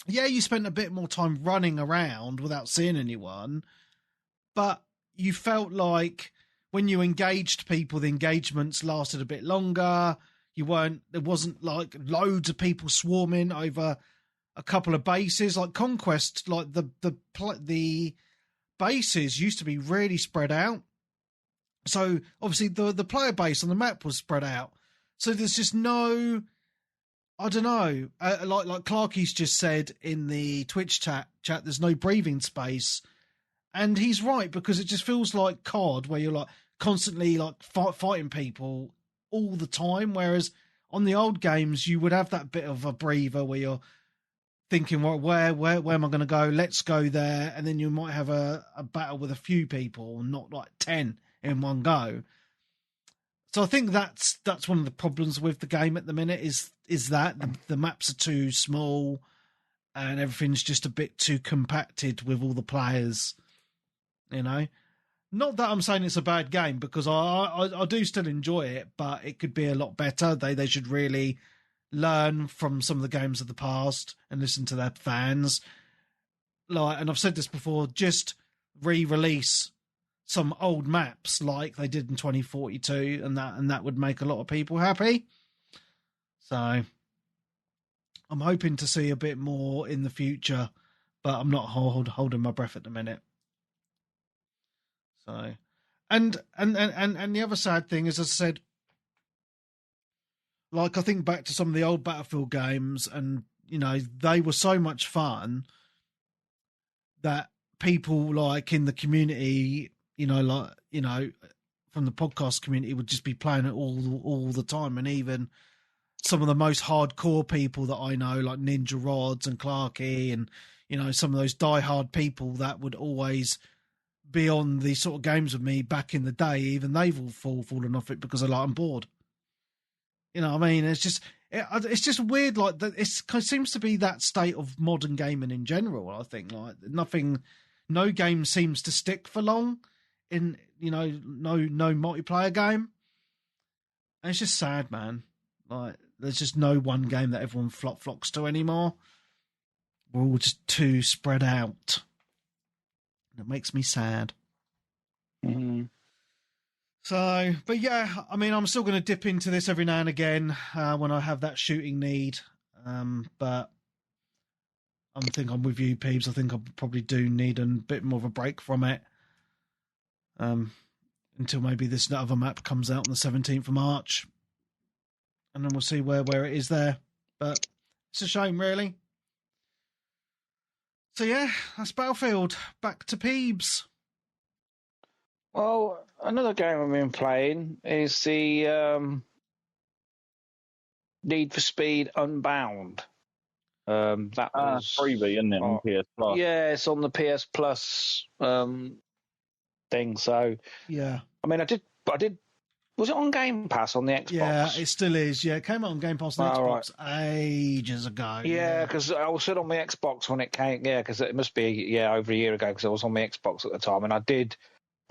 Yeah, you spent a bit more time running around without seeing anyone, but you felt like when you engaged people, the engagements lasted a bit longer. There wasn't like loads of people swarming over a couple of bases. Like Conquest, like the bases used to be really spread out, So obviously the player base on the map was spread out. So there's just no, I don't know, like Clarky's just said in the Twitch chat, there's no breathing space. And he's right, because it just feels like COD, where you're like constantly like fighting people all the time. Whereas on the old games, you would have that bit of a breather where you're thinking, well, where am I going to go? Let's go there. And then you might have a battle with a few people, not like 10 in one go. So I think that's one of the problems with the game at the minute is that the maps are too small and everything's just a bit too compacted with all the players, you know. Not that I'm saying it's a bad game, because I do still enjoy it, but it could be a lot better. They should really learn from some of the games of the past and listen to their fans. Like, and I've said this before, just re-release some old maps like they did in 2042, and that would make a lot of people happy. So I'm hoping to see a bit more in the future, but I'm not holding my breath at the minute. So, and the other sad thing is, as I said, like I think back to some of the old Battlefield games, and you know, they were so much fun that people like in the community, you know, like, you know, from the podcast community would just be playing it all the time. And even some of the most hardcore people that I know, like Ninja Rods and Clarky, and, you know, some of those diehard people that would always be on these sort of games with me back in the day, even they've all fallen off it because they're like, I'm bored. You know what I mean? It's just weird. Like, it seems to be that state of modern gaming in general. I think like no game seems to stick for long in, you know, no multiplayer game. And it's just sad, man. Like, there's just no one game that everyone flocks to anymore. We're all just too spread out. And it makes me sad. Mm-hmm. So, but yeah, I mean, I'm still going to dip into this every now and again when I have that shooting need. But I think I'm with you, Peebs. I think I probably do need a bit more of a break from it. Until maybe this other map comes out on the 17th of March. And then we'll see where it is there. But it's a shame, really. So yeah, that's Battlefield. Back to Peebs. Well, another game I've been playing is the Need for Speed Unbound. That was freebie, isn't it, on PS Plus? Yeah, it's on the PS Plus thing. So yeah, I mean, I did. Was it on Game Pass on the Xbox? Yeah, it still is. Yeah, it came out on Game Pass on the Xbox ages ago. Yeah, because I was on my Xbox when it came. Yeah, because it must be over a year ago, because I was on my Xbox at the time, and I did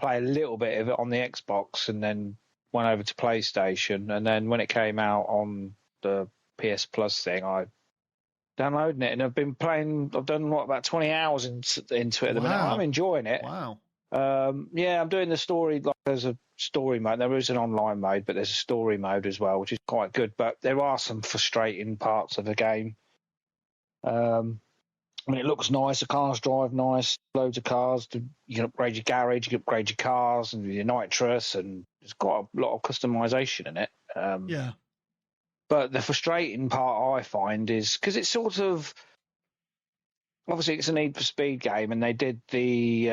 play a little bit of it on the Xbox, and then went over to PlayStation, and then when it came out on the PS Plus thing, I downloaded it, and I've been playing. I've done about 20 hours into it at the minute. I'm enjoying it. Wow. Yeah, I'm doing the story. Like, there's a story mode. There is an online mode, but there's a story mode as well, which is quite good. But there are some frustrating parts of the game. I mean, it looks nice. The cars drive nice. Loads of cars. You can upgrade your garage. You can upgrade your cars and your nitrous, and it's got a lot of customization in it. Yeah. But the frustrating part I find is because it's sort of obviously it's a Need for Speed game, and they did the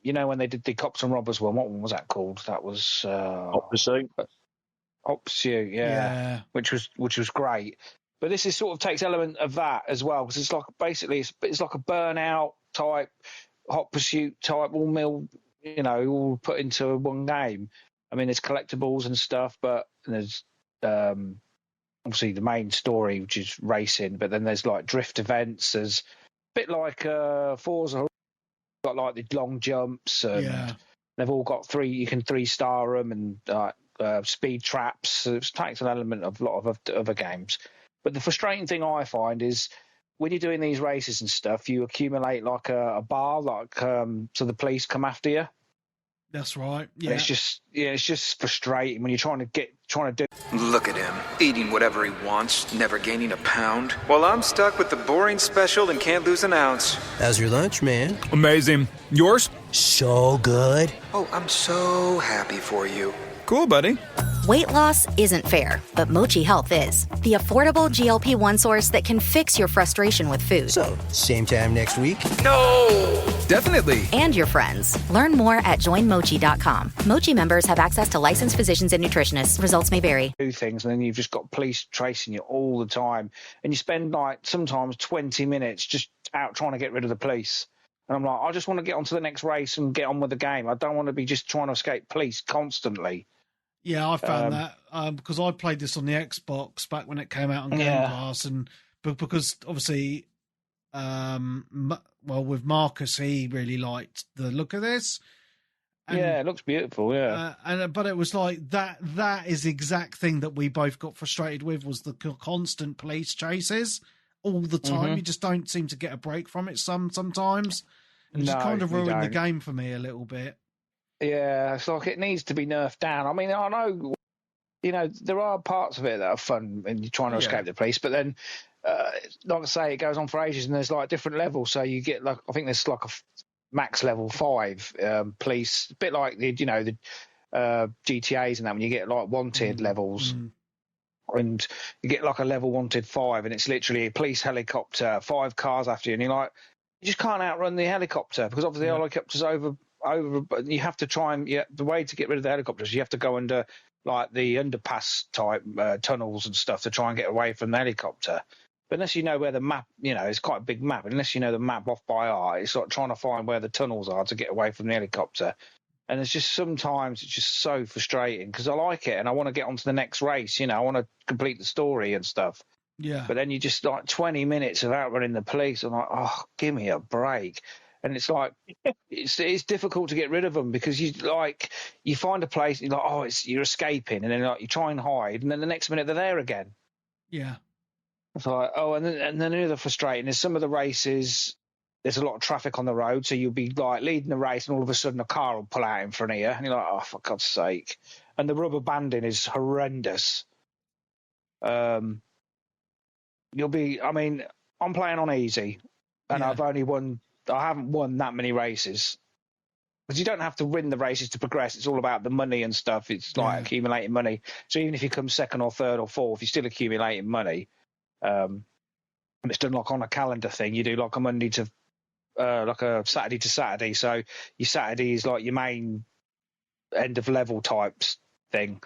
when they did the Cops and Robbers one, what one was that called? That was Hot Pursuit. Hot Pursuit, yeah, which was great. But this is sort of takes element of that as well, because it's like basically it's like a Burnout type, Hot Pursuit type, all put into one game. I mean, there's collectibles and stuff, but there's obviously the main story, which is racing. But then there's like drift events. There's a bit like Forza. Got like the long jumps, and they've all got you can 3-star them, and speed traps. So it takes an element of a lot of other games. But the frustrating thing I find is when you're doing these races and stuff, you accumulate like a bar, so the police come after you. That's right. Yeah. And it's just frustrating when you're trying to do. Look at him, eating whatever he wants, never gaining a pound. While I'm stuck with the boring special and can't lose an ounce. How's your lunch, man? Amazing. Yours? So good. Oh, I'm so happy for you. Cool, buddy. Weight loss isn't fair, but Mochi Health is. The affordable GLP-1 source that can fix your frustration with food. So, same time next week? No! Definitely. And your friends. Learn more at joinmochi.com. Mochi members have access to licensed physicians and nutritionists. Results may vary. Do things, and then you've just got police tracing you all the time. And you spend, like, sometimes 20 minutes just out trying to get rid of the police. And I'm like, I just want to get on to the next race and get on with the game. I don't want to be just trying to escape police constantly. Yeah, I found that because I played this on the Xbox back when it came out on Game Pass, and because obviously, with Marcus, he really liked the look of this. And, it looks beautiful. Yeah, but it was like that is the exact thing that we both got frustrated with, was the constant police chases all the time. Mm-hmm. You just don't seem to get a break from it sometimes, and it just kind of ruined the game for me a little bit. Yeah, it's like it needs to be nerfed down. I mean, I know, there are parts of it that are fun and you're trying to escape the police, but then, like I say, it goes on for ages and there's like different levels. So you get I think there's like a max level 5 police, a bit like the GTAs and that, when you get like wanted levels. And you get like a level wanted 5 and it's literally a police helicopter, 5 cars after you, and you're like, you just can't outrun the helicopter because obviously the helicopter's over, but you have to try and the way to get rid of the helicopters, you have to go under like the underpass type tunnels and stuff to try and get away from the helicopter. But unless you know where the map, it's quite a big map. Unless you know the map off by eye, it's like trying to find where the tunnels are to get away from the helicopter. And it's just sometimes it's just so frustrating because I like it and I want to get on to the next race. I want to complete the story and stuff. Yeah. But then you just like 20 minutes of outrunning the police. I'm like, oh, give me a break. And it's like it's difficult to get rid of them because you find a place, you're like, you're escaping, and then like you try and hide, and then the next minute they're there again. Yeah. It's like, and then the other frustrating is some of the races. There's a lot of traffic on the road, so you'll be like leading the race, and all of a sudden a car will pull out in front of you, and you're like, oh, for God's sake! And the rubber banding is horrendous. I'm playing on easy, and I haven't won that many races because you don't have to win the races to progress. It's all about the money and stuff. It's like accumulating money. So even if you come second or third or fourth, you're still accumulating money. And it's done like on a calendar thing. You do like a Monday to like a Saturday to Saturday. So your Saturday is like your main end of level types thing.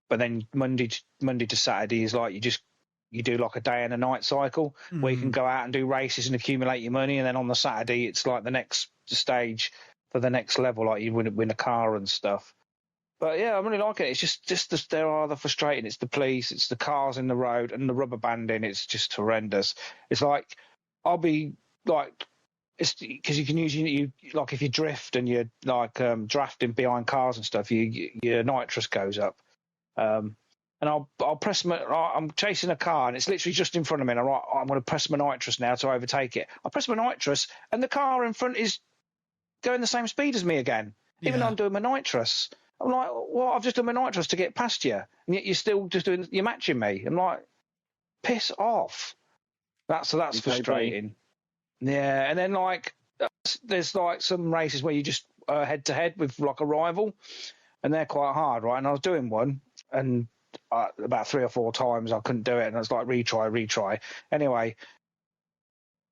But then Monday to Saturday is like you do like a day and a night cycle where you can go out and do races and accumulate your money. And then on the Saturday, it's like the next stage for the next level, like you win a car and stuff. But yeah, I really like it. It's just there are the frustrating. It's the police, it's the cars in the road and the rubber banding. It's just horrendous. It's like, I'll be like, it's because you can use, you like if you drift and you're like drafting behind cars and stuff, your nitrous goes up. And I'll press I'm chasing a car and it's literally just in front of me. And I'm going to press my nitrous now to overtake it. I press my nitrous and the car in front is going the same speed as me again, even though I'm doing my nitrous. I'm like, well, I've just done my nitrous to get past you, and yet you're still just you're matching me. I'm like, piss off. That's frustrating. Yeah, and then like there's like some races where you just head to head with like a rival, and they're quite hard, right? And I was doing one, and about 3 or 4 times I couldn't do it, and I was like, retry. Anyway,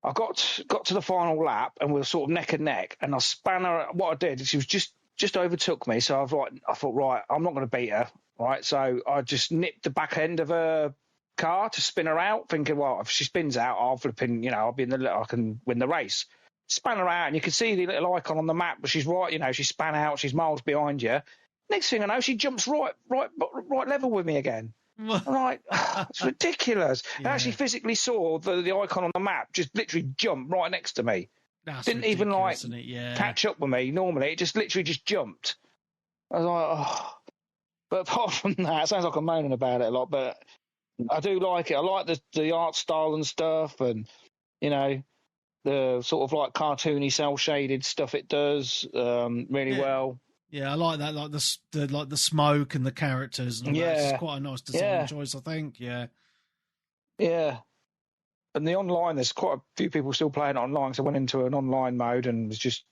I got to the final lap, and we were sort of neck and neck, and I span her. What I did is she was just overtook me, so I thought, right, I'm not going to beat her, right? So I just nipped the back end of her car to spin her out, thinking, well, if she spins out, I'll flipping, I'll be I can win the race. Span her out, and you can see the little icon on the map, but she's right, she span out, she's miles behind you. Next thing I know, she jumps right level with me again. I'm like, it's ridiculous. I actually physically saw the icon on the map just literally jump right next to me. That's didn't even like catch up with me. Normally, it just literally just jumped. I was like, oh. But apart from that, it sounds like I'm moaning about it a lot, but I do like it. I like the art style and stuff, and the sort of like cartoony, cel shaded stuff it does really well. Yeah, I like that, like the smoke and the characters. And all that. It's quite a nice design choice, I think. Yeah. Yeah. And the online, there's quite a few people still playing it online. So I went into an online mode, and it's just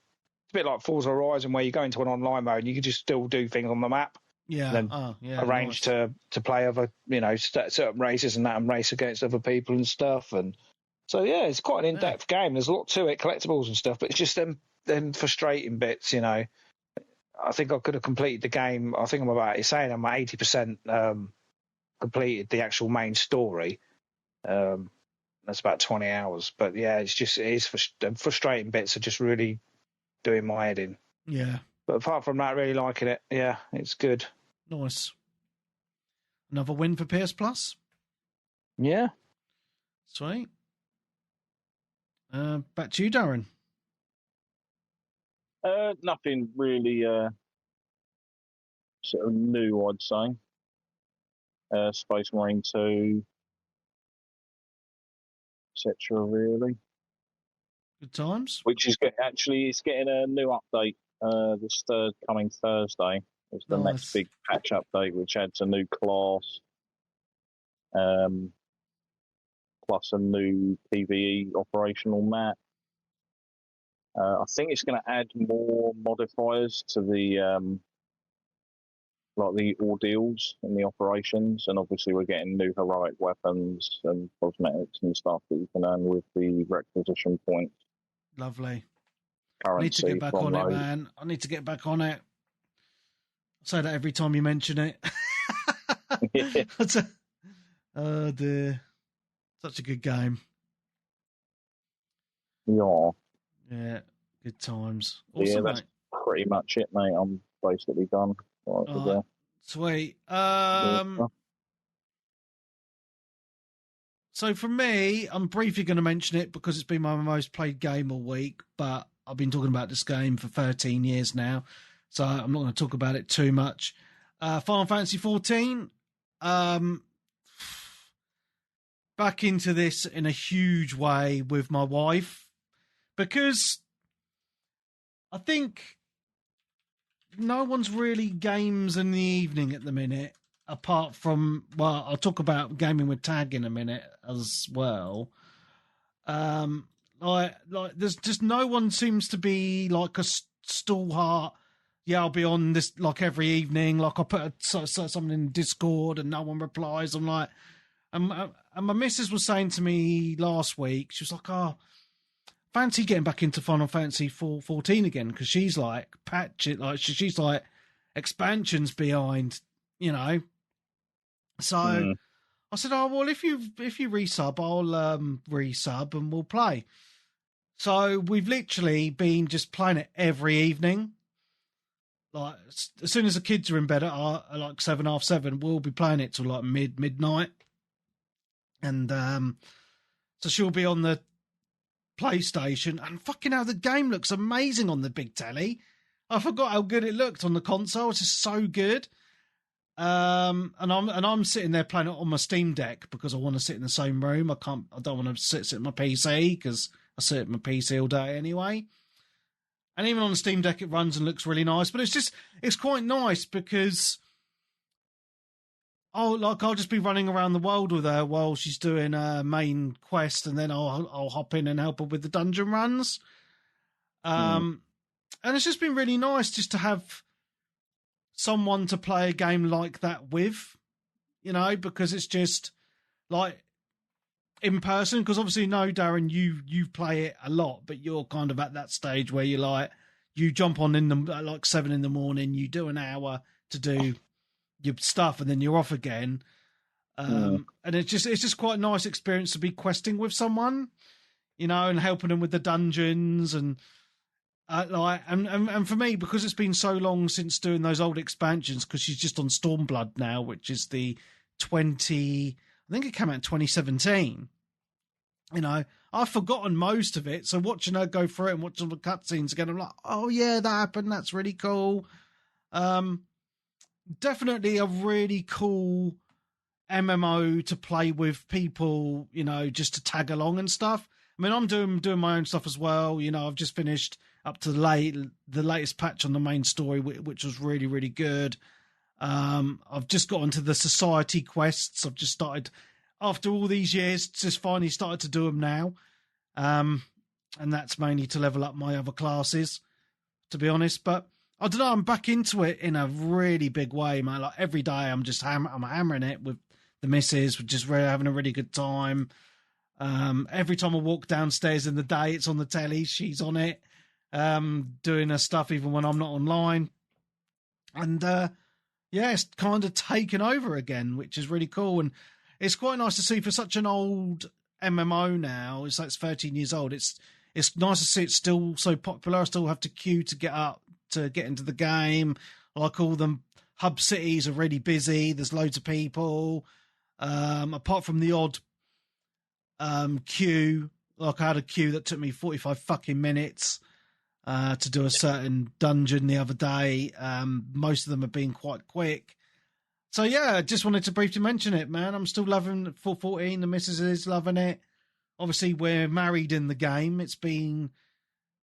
a bit like Forza Horizon, where you go into an online mode and you can just still do things on the map. Yeah. And then arrange to play other, certain races and that, and race against other people and stuff. And so, yeah, it's quite an in-depth game. There's a lot to it, collectibles and stuff, but it's just them frustrating bits, I think I could have completed the game. I think I'm 80% completed the actual main story. That's about 20 hours. But yeah, it is frustrating bits are just really doing my head in. Yeah. But apart from that, really liking it. Yeah, it's good. Nice. Another win for PS Plus? Yeah. Sweet. Back to you, Darren. Nothing really sort of new, I'd say. Space Marine 2, etc. Really. Good times. Which is it's getting a new update this coming Thursday. It's the next big patch update, which adds a new class, plus a new PvE operational map. I think it's going to add more modifiers to the like the ordeals and the operations, and obviously we're getting new heroic weapons and cosmetics and stuff that you can earn with the requisition points. Lovely. Currency I need to get back on it, man. I need to get back on it. I say that every time you mention it. Oh dear. Such a good game. Yeah. Yeah, good times. Awesome, yeah, that's pretty much it, mate. I'm basically done. Right, sweet. So for me, I'm briefly going to mention it because it's been my most played game all week, but I've been talking about this game for 13 years now, so I'm not going to talk about it too much. Final Fantasy XIV. Back into this in a huge way with my wife, because I think no one's really games in the evening at the minute, apart from, well, I'll talk about gaming with Tag in a minute as well. Like there's just no one seems to be like a stalwart. Yeah, I'll be on this like every evening. Like I put something in Discord and no one replies. I'm like, and my missus was saying to me last week, she was like, "Oh, fancy getting back into Final Fantasy 14 again," because she's like she's like expansions behind, So I said, "Oh well, if you resub, I'll resub and we'll play." So we've literally been just playing it every evening. Like as soon as the kids are in bed at like 7:30, we'll be playing it till like midnight. And so she'll be on the PlayStation, and fucking hell, the game looks amazing on the big telly. I forgot how good it looked on the console. It's just so good. And I'm sitting there playing it on my Steam Deck because I want to sit in the same room. I don't want to sit at my PC because I sit at my PC all day anyway. And even on the Steam Deck, it runs and looks really nice. But it's quite nice because I'll just be running around the world with her while she's doing a main quest, and then I'll hop in and help her with the dungeon runs. And it's just been really nice just to have someone to play a game like that with, because it's just like in person. Because obviously, Darren, you play it a lot, but you're kind of at that stage where you're like, you jump on at like 7 a.m, you do an hour to do your stuff, and then you're off again. And it's just quite a nice experience to be questing with someone, and helping them with the dungeons and and for me, because it's been so long since doing those old expansions, because she's just on Stormblood now, which is the I think it came out in 2017. I've forgotten most of it, so watching her go through it and watching the cutscenes again, I'm like, oh yeah, that happened. That's really cool. Definitely a really cool MMO to play with people, just to tag along and stuff. I mean, I'm doing my own stuff as well. You know, I've just finished up to the latest patch on the main story, which was really, really good. I've just got onto the society quests. I've just started, after all these years, just finally started to do them now. And that's mainly to level up my other classes, to be honest. But I don't know, I'm back into it in a really big way, man. Like every day I'm just I'm hammering it with the missus. We're just really having a really good time. Every time I walk downstairs in the day, it's on the telly. She's on it, doing her stuff even when I'm not online. And yeah, it's kind of taken over again, which is really cool. And it's quite nice to see for such an old MMO now. It's like it's 13 years old. It's nice to see it's still so popular. I still have to queue to get up to get into the game. Like all the hub cities are really busy. There's loads of people. Apart from the odd queue, like I had a queue that took me 45 fucking minutes to do a certain dungeon the other day. Most of them have been quite quick. So yeah, I just wanted to briefly mention it, man. I'm still loving 414. The missus is loving it. Obviously, we're married in the game. It's been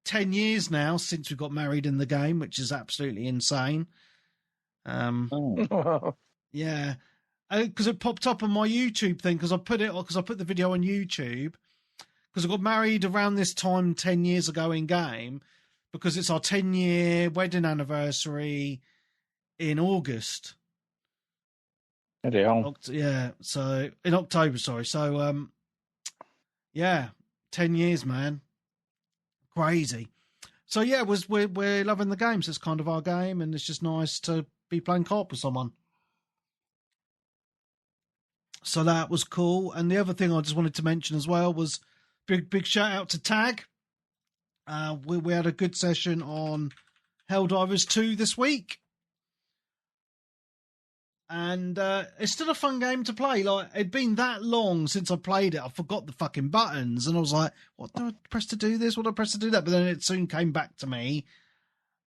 10 years now since we got married in the game, which is absolutely insane. Yeah. Because it popped up on my YouTube thing, because I put the video on YouTube, because I got married around this time 10 years ago in game, because it's our 10-year wedding anniversary in August. Yeah, so in October, sorry. So, yeah, 10 years, man. Crazy. So, yeah, we're loving the games. It's kind of our game, and it's just nice to be playing co-op with someone. So that was cool. And the other thing I just wanted to mention as well was big shout out to Tag. We had a good session on Helldivers 2 this week. And it's still a fun game to play. Like, it'd been that long since I played it, I forgot the fucking buttons. And I was like, what do I press to do this? What do I press to do that? But then it soon came back to me.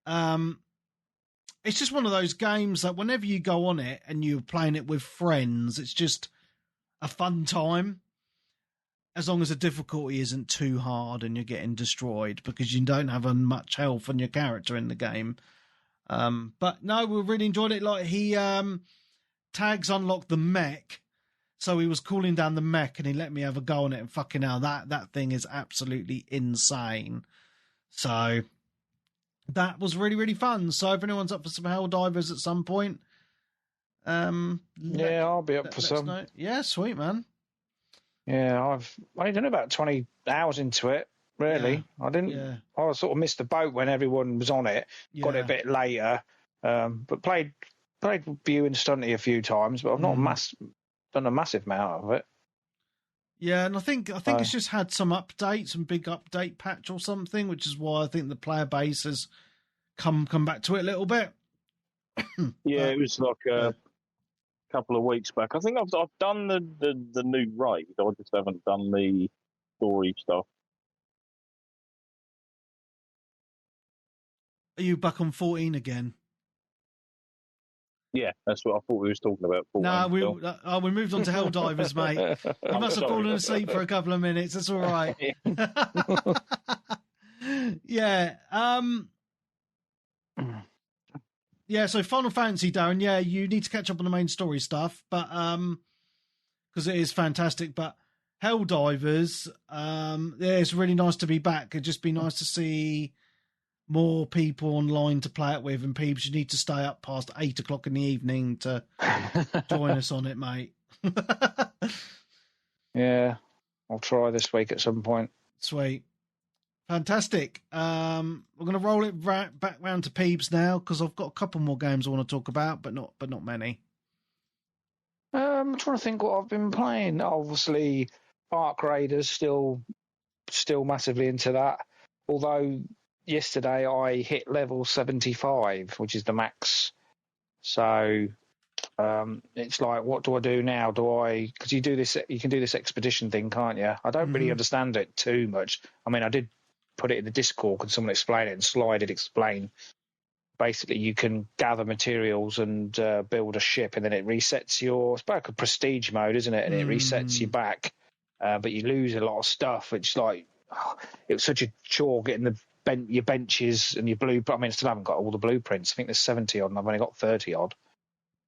It's just one of those games that whenever you go on it and you're playing it with friends, it's just a fun time. As long as the difficulty isn't too hard and you're getting destroyed, because you don't have much health on your character in the game. But no, we really enjoyed it. Like Tags unlocked the mech, so he was cooling down the mech and he let me have a go on it, and fucking hell, that thing is absolutely insane. So that was really, really fun. So if anyone's up for some Helldivers at some point, yeah, I'll be up for some. Yeah, sweet, man. Yeah, I've only done about 20 hours into it, really. Yeah. I sort of missed the boat when everyone was on it. Got it a bit later, but played View and Stunty a few times, but I've not done a massive amount of it. Yeah, and I think it's just had some updates, some big update patch or something, which is why I think the player base has come back to it a little bit. Yeah, it was like a couple of weeks back. I think I've done the new raid. I just haven't done the story stuff. Are you back on 14 again? Yeah, that's what I thought we was talking about. No, we moved on to Helldivers, mate. You must have fallen asleep for a couple of minutes. That's all right. Yeah. Yeah, so Final Fantasy, Darren, yeah, you need to catch up on the main story stuff, but because it is fantastic. But Helldivers, yeah, it's really nice to be back. It'd just be nice to see more people online to play it with. And Peebs, you need to stay up past 8 o'clock in the evening to join us on it, mate. Yeah, I'll try this week at some point. Sweet. Fantastic. We're going to roll it back round to Peebs now, because I've got a couple more games I want to talk about, but not many. I'm trying to think what I've been playing. Obviously, Ark Raiders still massively into that. Although yesterday I hit level 75, which is the max. So it's like, what do I do now? Because you can do this expedition thing, can't you? I don't really understand it too much. I mean, I did put it in the Discord, and someone explained it, and Sly did explain. Basically, you can gather materials and build a ship, and then it resets it's like a prestige mode, isn't it? And it resets you back, but you lose a lot of stuff. It's like it was such a chore getting your benches and your blueprint. I mean, I still haven't got all the blueprints. I think there's 70 odd, and I've only got 30 odd.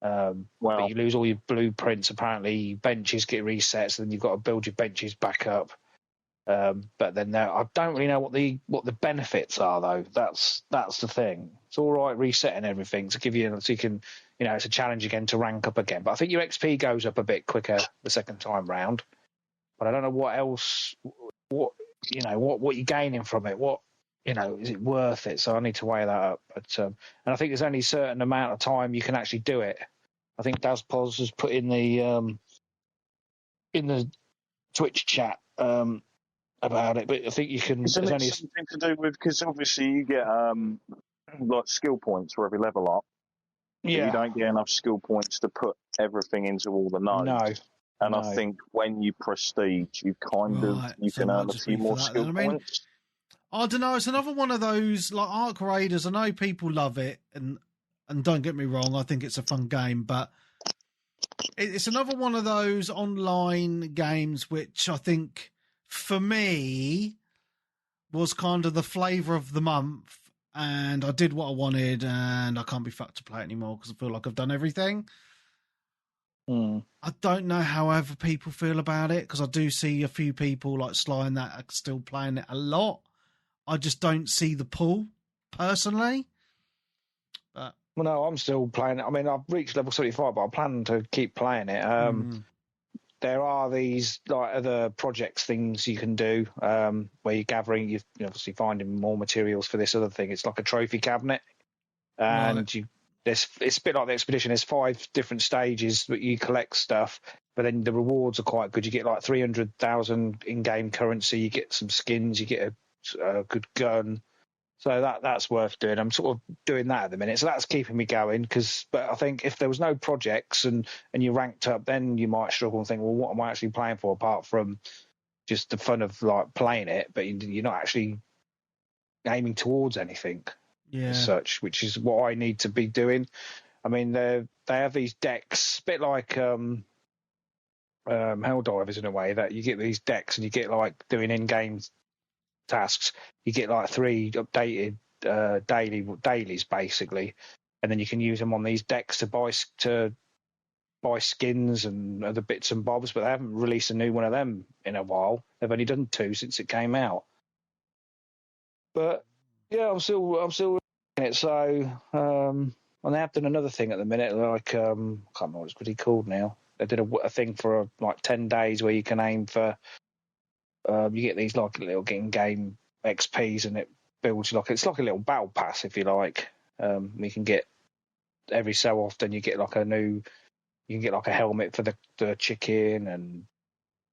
But you lose all your blueprints. Apparently, benches get reset, so then you've got to build your benches back up. But then I don't really know what the benefits are, though. That's the thing. It's all right resetting everything to give you, so you can, it's a challenge again to rank up again. But I think your XP goes up a bit quicker the second time round. But I don't know what else. What you're gaining from it. What is it worth it? So I need to weigh that up. But and I think there's only a certain amount of time you can actually do it. I think Daz Poz has put in the Twitch chat about it, but I think you can. It's only something to do with, because obviously you get like skill points for every level up. Yeah, you don't get enough skill points to put everything into all the nodes. No. And I think when you prestige, you can earn a few more skill points. I don't know. It's another one of those, like Ark Raiders. I know people love it, and don't get me wrong, I think it's a fun game, but it's another one of those online games which I think, for me, was kind of the flavour of the month, and I did what I wanted, and I can't be fucked to play it anymore because I feel like I've done everything. I don't know how other people feel about it, because I do see a few people like Sly and that are still playing it a lot. I just don't see the pull, personally. But well, no, I'm still playing it. I mean, I've reached level 75, but I'm planning to keep playing it. There are these like other projects things you can do where you're gathering, you're obviously finding more materials for this other thing. It's like a trophy cabinet, and it's a bit like the expedition. There's 5 different stages that you collect stuff, but then the rewards are quite good. You get like 300,000 in-game currency, you get some skins, you get a good gun. So that's worth doing. I'm sort of doing that at the minute. So that's keeping me going. But I think if there was no projects and you ranked up, then you might struggle and think, well, what am I actually playing for apart from just the fun of like playing it? But you're not actually aiming towards anything as such, which is what I need to be doing. I mean, they have these decks, a bit like Helldivers in a way, that you get these decks and you get like doing in-game tasks. You get like 3 updated dailies basically, and then you can use them on these decks to buy skins and other bits and bobs. But they haven't released a new one of them in a while. They've only done 2 since it came out. But yeah, I'm still in it. So and they have done another thing at the minute. Like I can't remember what it's really called now. They did a thing for like 10 days where you can aim for. You get these like little in-game XPs, and it builds it's like a little battle pass, if you like. You can get every so often you get like you can get like a helmet for the chicken and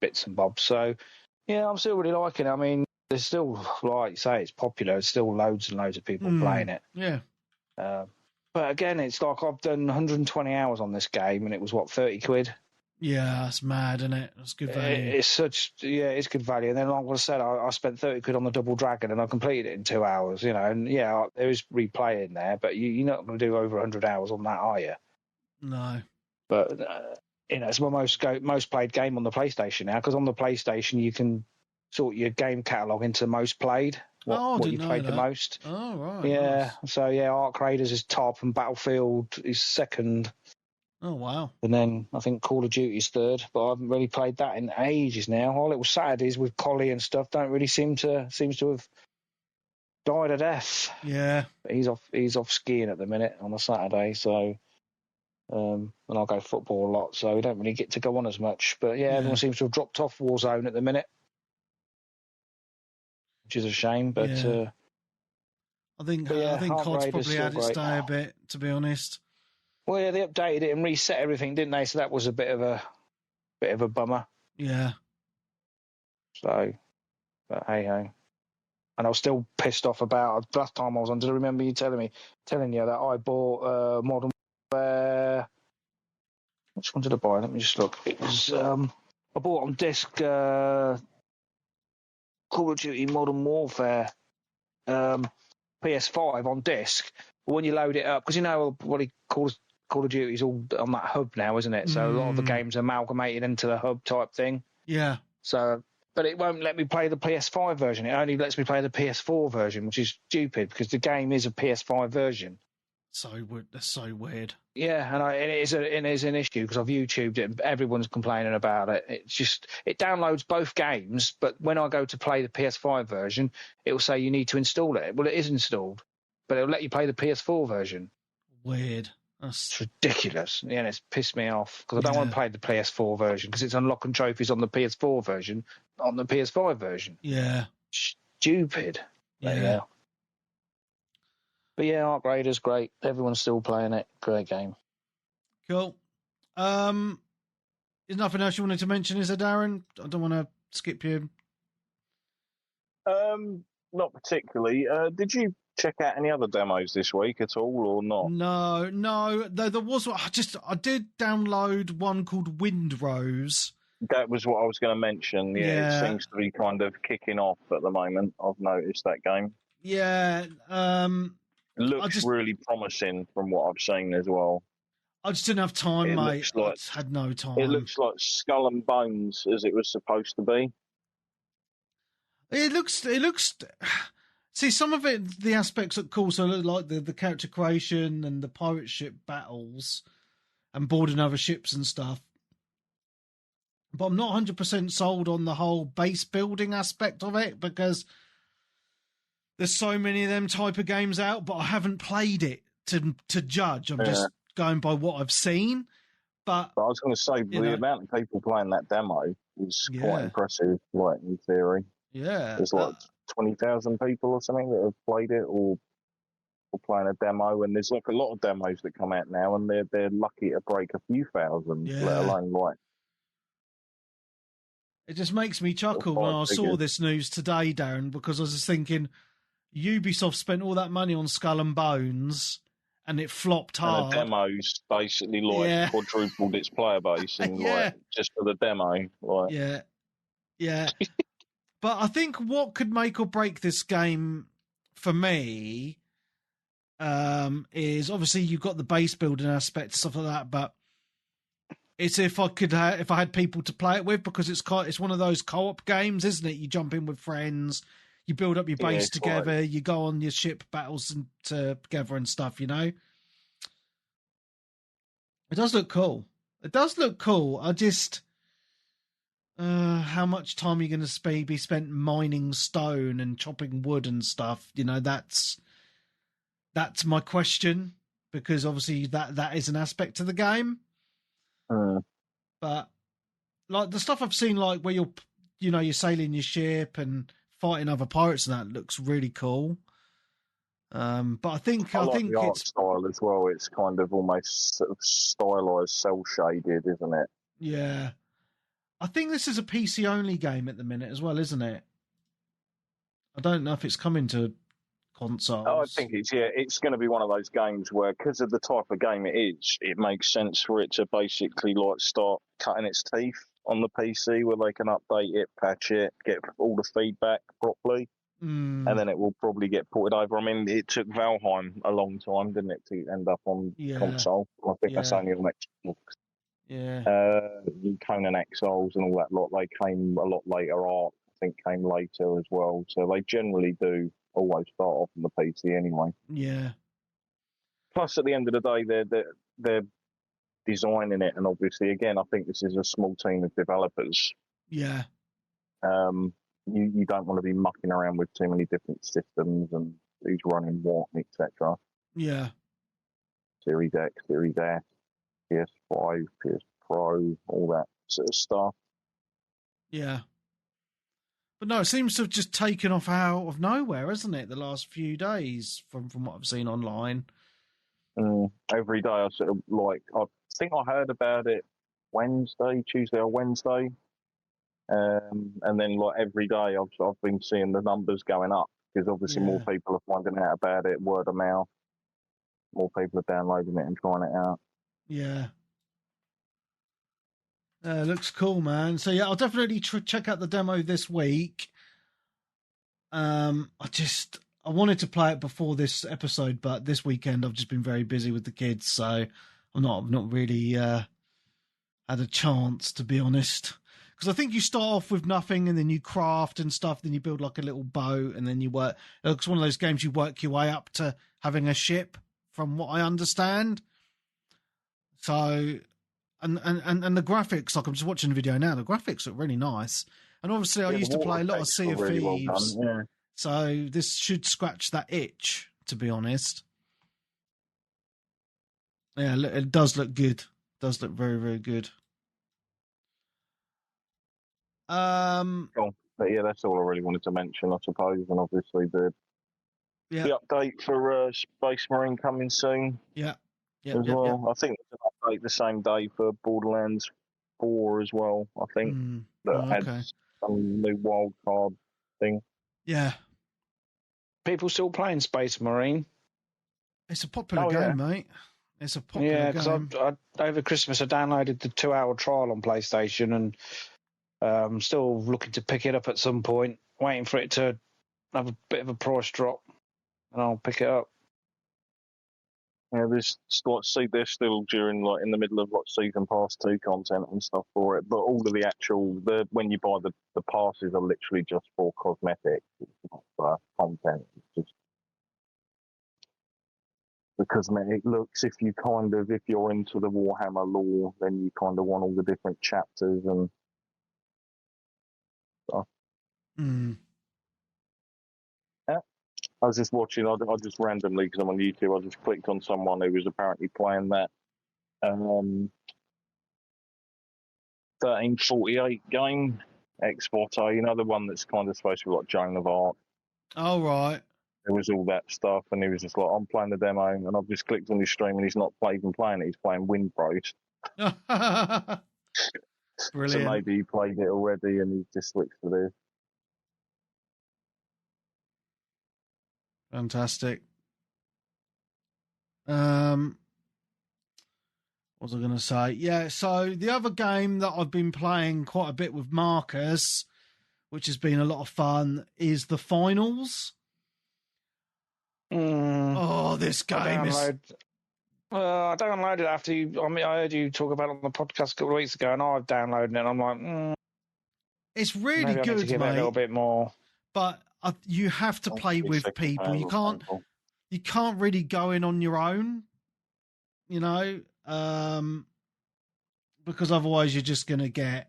bits and bobs. So yeah, I'm still really liking it. I mean, there's still, like you say, it's popular. There's still loads and loads of people playing it. Yeah. But again, it's like I've done 120 hours on this game, and it was what, 30 quid. Yeah, that's mad, isn't it? That's good value. It's good value. And then, like I said, I spent 30 quid on the Double Dragon, and I completed it in 2 hours. And there is replay in there, but you're not going to do over 100 hours on that, are you? No. But it's my most played game on the PlayStation now, because on the PlayStation you can sort your game catalogue into most played. What you played the most. Oh, right. Yeah. Nice. So Ark Raiders is top, and Battlefield is second. Oh, wow. And then I think Call of Duty's third, but I haven't really played that in ages now. Our little Saturdays with Collie and stuff don't really seems to have died a death. Yeah. But he's off skiing at the minute on a Saturday, so and I'll go football a lot, so we don't really get to go on as much. But everyone seems to have dropped off Warzone at the minute, which is a shame. But I think COD's probably had its day a bit, to be honest. Well, yeah, they updated it and reset everything, didn't they? So that was a bit of a bummer. Yeah. So, but hey ho. And I was still pissed off about last time I was on. Did I remember you telling you that I bought Modern Warfare? Which one did I buy? Let me just look. It was I bought on disc Call of Duty Modern Warfare PS5 on disc. But when you load it up, because what he calls Call of Duty is all on that hub now, isn't it? So a lot of the games are amalgamated into the hub type thing. Yeah. So but it won't let me play the PS5 version. It only lets me play the PS4 version, which is stupid because the game is a PS5 version. That's so weird. Yeah, and it is an issue because I've YouTubed it and everyone's complaining about it. It downloads both games, but when I go to play the PS5 version, it will say you need to install it. Well, it is installed, but it'll let you play the PS4 version. Weird. It's ridiculous. Yeah, and it's pissed me off because I don't want to play the PS4 version because it's unlocking trophies on the PS4 version, on the PS5 version. Yeah. Stupid. Yeah. But yeah, Arc Raider's great. Everyone's still playing it. Great game. Cool. Is nothing else you wanted to mention, is there, Darren? I don't want to skip you. Not particularly. Did you check out any other demos this week at all, or not? No. There was. I did download one called Windrose. That was what I was going to mention. Yeah, it seems to be kind of kicking off at the moment. I've noticed that game. Yeah. Looks really promising from what I've seen as well. I just didn't have time, mate. I had no time. It looks like Skull and Bones as it was supposed to be. It looks. See, some of it, the aspects look cool. So, like the character creation and the pirate ship battles and boarding other ships and stuff. But I'm not 100% sold on the whole base building aspect of it because there's so many of them type of games out, but I haven't played it to judge. I'm just going by what I've seen. But I was going to say, the amount of people playing that demo is quite impressive, like, in theory. Yeah. There's like 20,000 people or something that have played it or playing a demo, and there's like a lot of demos that come out now, and they're lucky to break a few thousand, let alone like. It just makes me chuckle when I saw this news today, Darren, because I was just thinking, Ubisoft spent all that money on Skull and Bones, and it flopped hard. And the demo's basically like quadrupled its player base, and like just for the demo, like yeah. But I think what could make or break this game for me is obviously you've got the base building aspect, stuff like that, but it's if I had people to play it with, because it's one of those co-op games, isn't it? You jump in with friends, you build up your base together, you go on your ship battles together and stuff, you know? It does look cool. I just... how much time are you going to be spent mining stone and chopping wood and stuff? You know, that's my question, because obviously that is an aspect to the game. But like the stuff I've seen, like where you're sailing your ship and fighting other pirates, and that looks really cool. But I think the art it's style as well. It's kind of almost sort of stylized, cell shaded, isn't it? Yeah. I think this is a PC only game at the minute as well, isn't it? I don't know if it's coming to consoles. Oh, I think it's going to be one of those games where, because of the type of game it is, it makes sense for it to basically like start cutting its teeth on the PC, where they can update it, patch it, get all the feedback properly, and then it will probably get ported over. I mean, it took Valheim a long time, didn't it, to end up on console? I think that's only on Xbox. Yeah. Conan Exiles and all that lot, they came a lot later. Art, I think, came later as well. So they generally do always start off on the PC anyway. Yeah. Plus, at the end of the day, they're designing it, and obviously, again, I think this is a small team of developers. Yeah. You don't want to be mucking around with too many different systems and who's running what, etc. Yeah. Series X, Series S, PS5, PS Pro, all that sort of stuff. Yeah. But no, it seems to have just taken off out of nowhere, hasn't it, the last few days, from what I've seen online. Every day I sort of I think I heard about it Tuesday or Wednesday. And then like every day I've been seeing the numbers going up, because obviously more people are finding out about it, word of mouth. More people are downloading it and trying it out. Yeah. Looks cool, man. So yeah, I'll definitely check out the demo this week. I wanted to play it before this episode, but this weekend I've just been very busy with the kids, so I've not really had a chance, to be honest. Because I think you start off with nothing and then you craft and stuff, then you build like a little boat and then you work. It's one of those games you work your way up to having a ship, from what I understand. So, and the graphics, like I'm just watching the video now, the graphics look really nice. And obviously I used to play a lot of Sea of Thieves. Well done, so this should scratch that itch, to be honest. Yeah, it does look good. It does look very, very good. Cool. But yeah, that's all I really wanted to mention, I suppose. And obviously the update for Space Marine coming soon. Yeah. As well. I think it's an update the same day for Borderlands 4 as well. I think that had some new wild card thing. Yeah. People still playing Space Marine? It's a popular game, mate. It's a popular game. Yeah, because over Christmas I downloaded the 2-hour trial on PlayStation and I'm still looking to pick it up at some point, waiting for it to have a bit of a price drop, and I'll pick it up. Yeah, they're still in the middle of season pass 2 content and stuff for it, but all of the when you buy the passes are literally just for cosmetics. It's not for content. It's just the cosmetic looks. If you're into the Warhammer lore, then you kind of want all the different chapters and stuff. Yeah. I was just watching, I just randomly, because I'm on YouTube, I just clicked on someone who was apparently playing that 1348 game, X-Forte, the one that's kind of supposed to be like Joan of Arc. Oh, right. There was all that stuff, and he was just like, I'm playing the demo, and I've just clicked on his stream, and he's not even playing it, he's playing Windrose. Brilliant. So maybe he played it already, and he just switched to this. Fantastic. What was I going to say? Yeah, so the other game that I've been playing quite a bit with Marcus, which has been a lot of fun, is the Finals. Oh, this game is... I downloaded it after you... I heard you talk about it on the podcast a couple of weeks ago, and I've downloaded it, and I'm like... It's really maybe good, I need to give it a little bit more. But you have to play with people. You can't really go in on your own, because otherwise you're just going to get...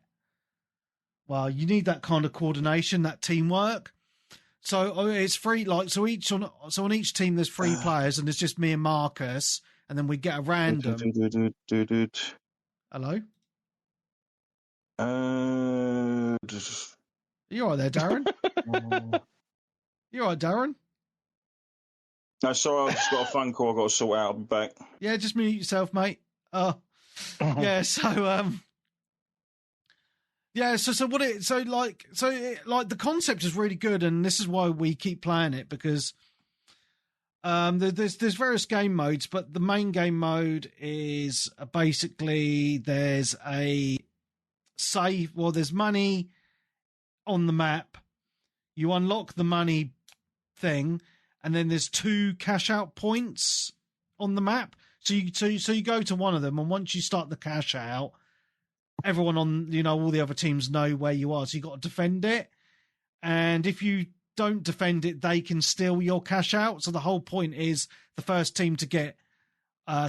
Well, you need that kind of coordination, that teamwork. So it's free, so on each team there's 3 players, and it's just me and Marcus, and then we get a random. Hello. You all right there, Darren? You all right, Darren? No, sorry, I've just got a phone call I've got to sort out. I'll be back. Yeah, just mute yourself, mate. Yeah. So yeah. So the concept is really good, and this is why we keep playing it, because there's various game modes, but the main game mode is basically there's a save. Well, there's money on the map. You unlock the money thing, and then there's 2 cash out points on the map. So you go to one of them, and once you start the cash out, everyone on all the other teams know where you are. So you got to defend it, and if you don't defend it, they can steal your cash out. So the whole point is the first team to get,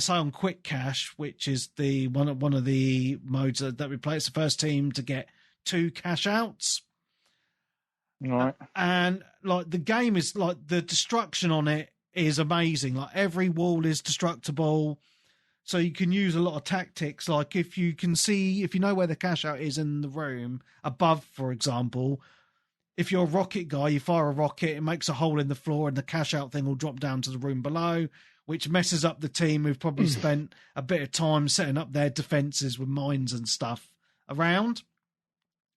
say on Quick Cash, which is the one of the modes that we play. It's the first team to get 2 cash outs. Right. And the game is the destruction on it is amazing. Every wall is destructible, so you can use a lot of tactics. If you know where the cash out is in the room above, for example, if you're a rocket guy, you fire a rocket, it makes a hole in the floor, and the cash out thing will drop down to the room below, which messes up the team who've probably spent a bit of time setting up their defenses with mines and stuff around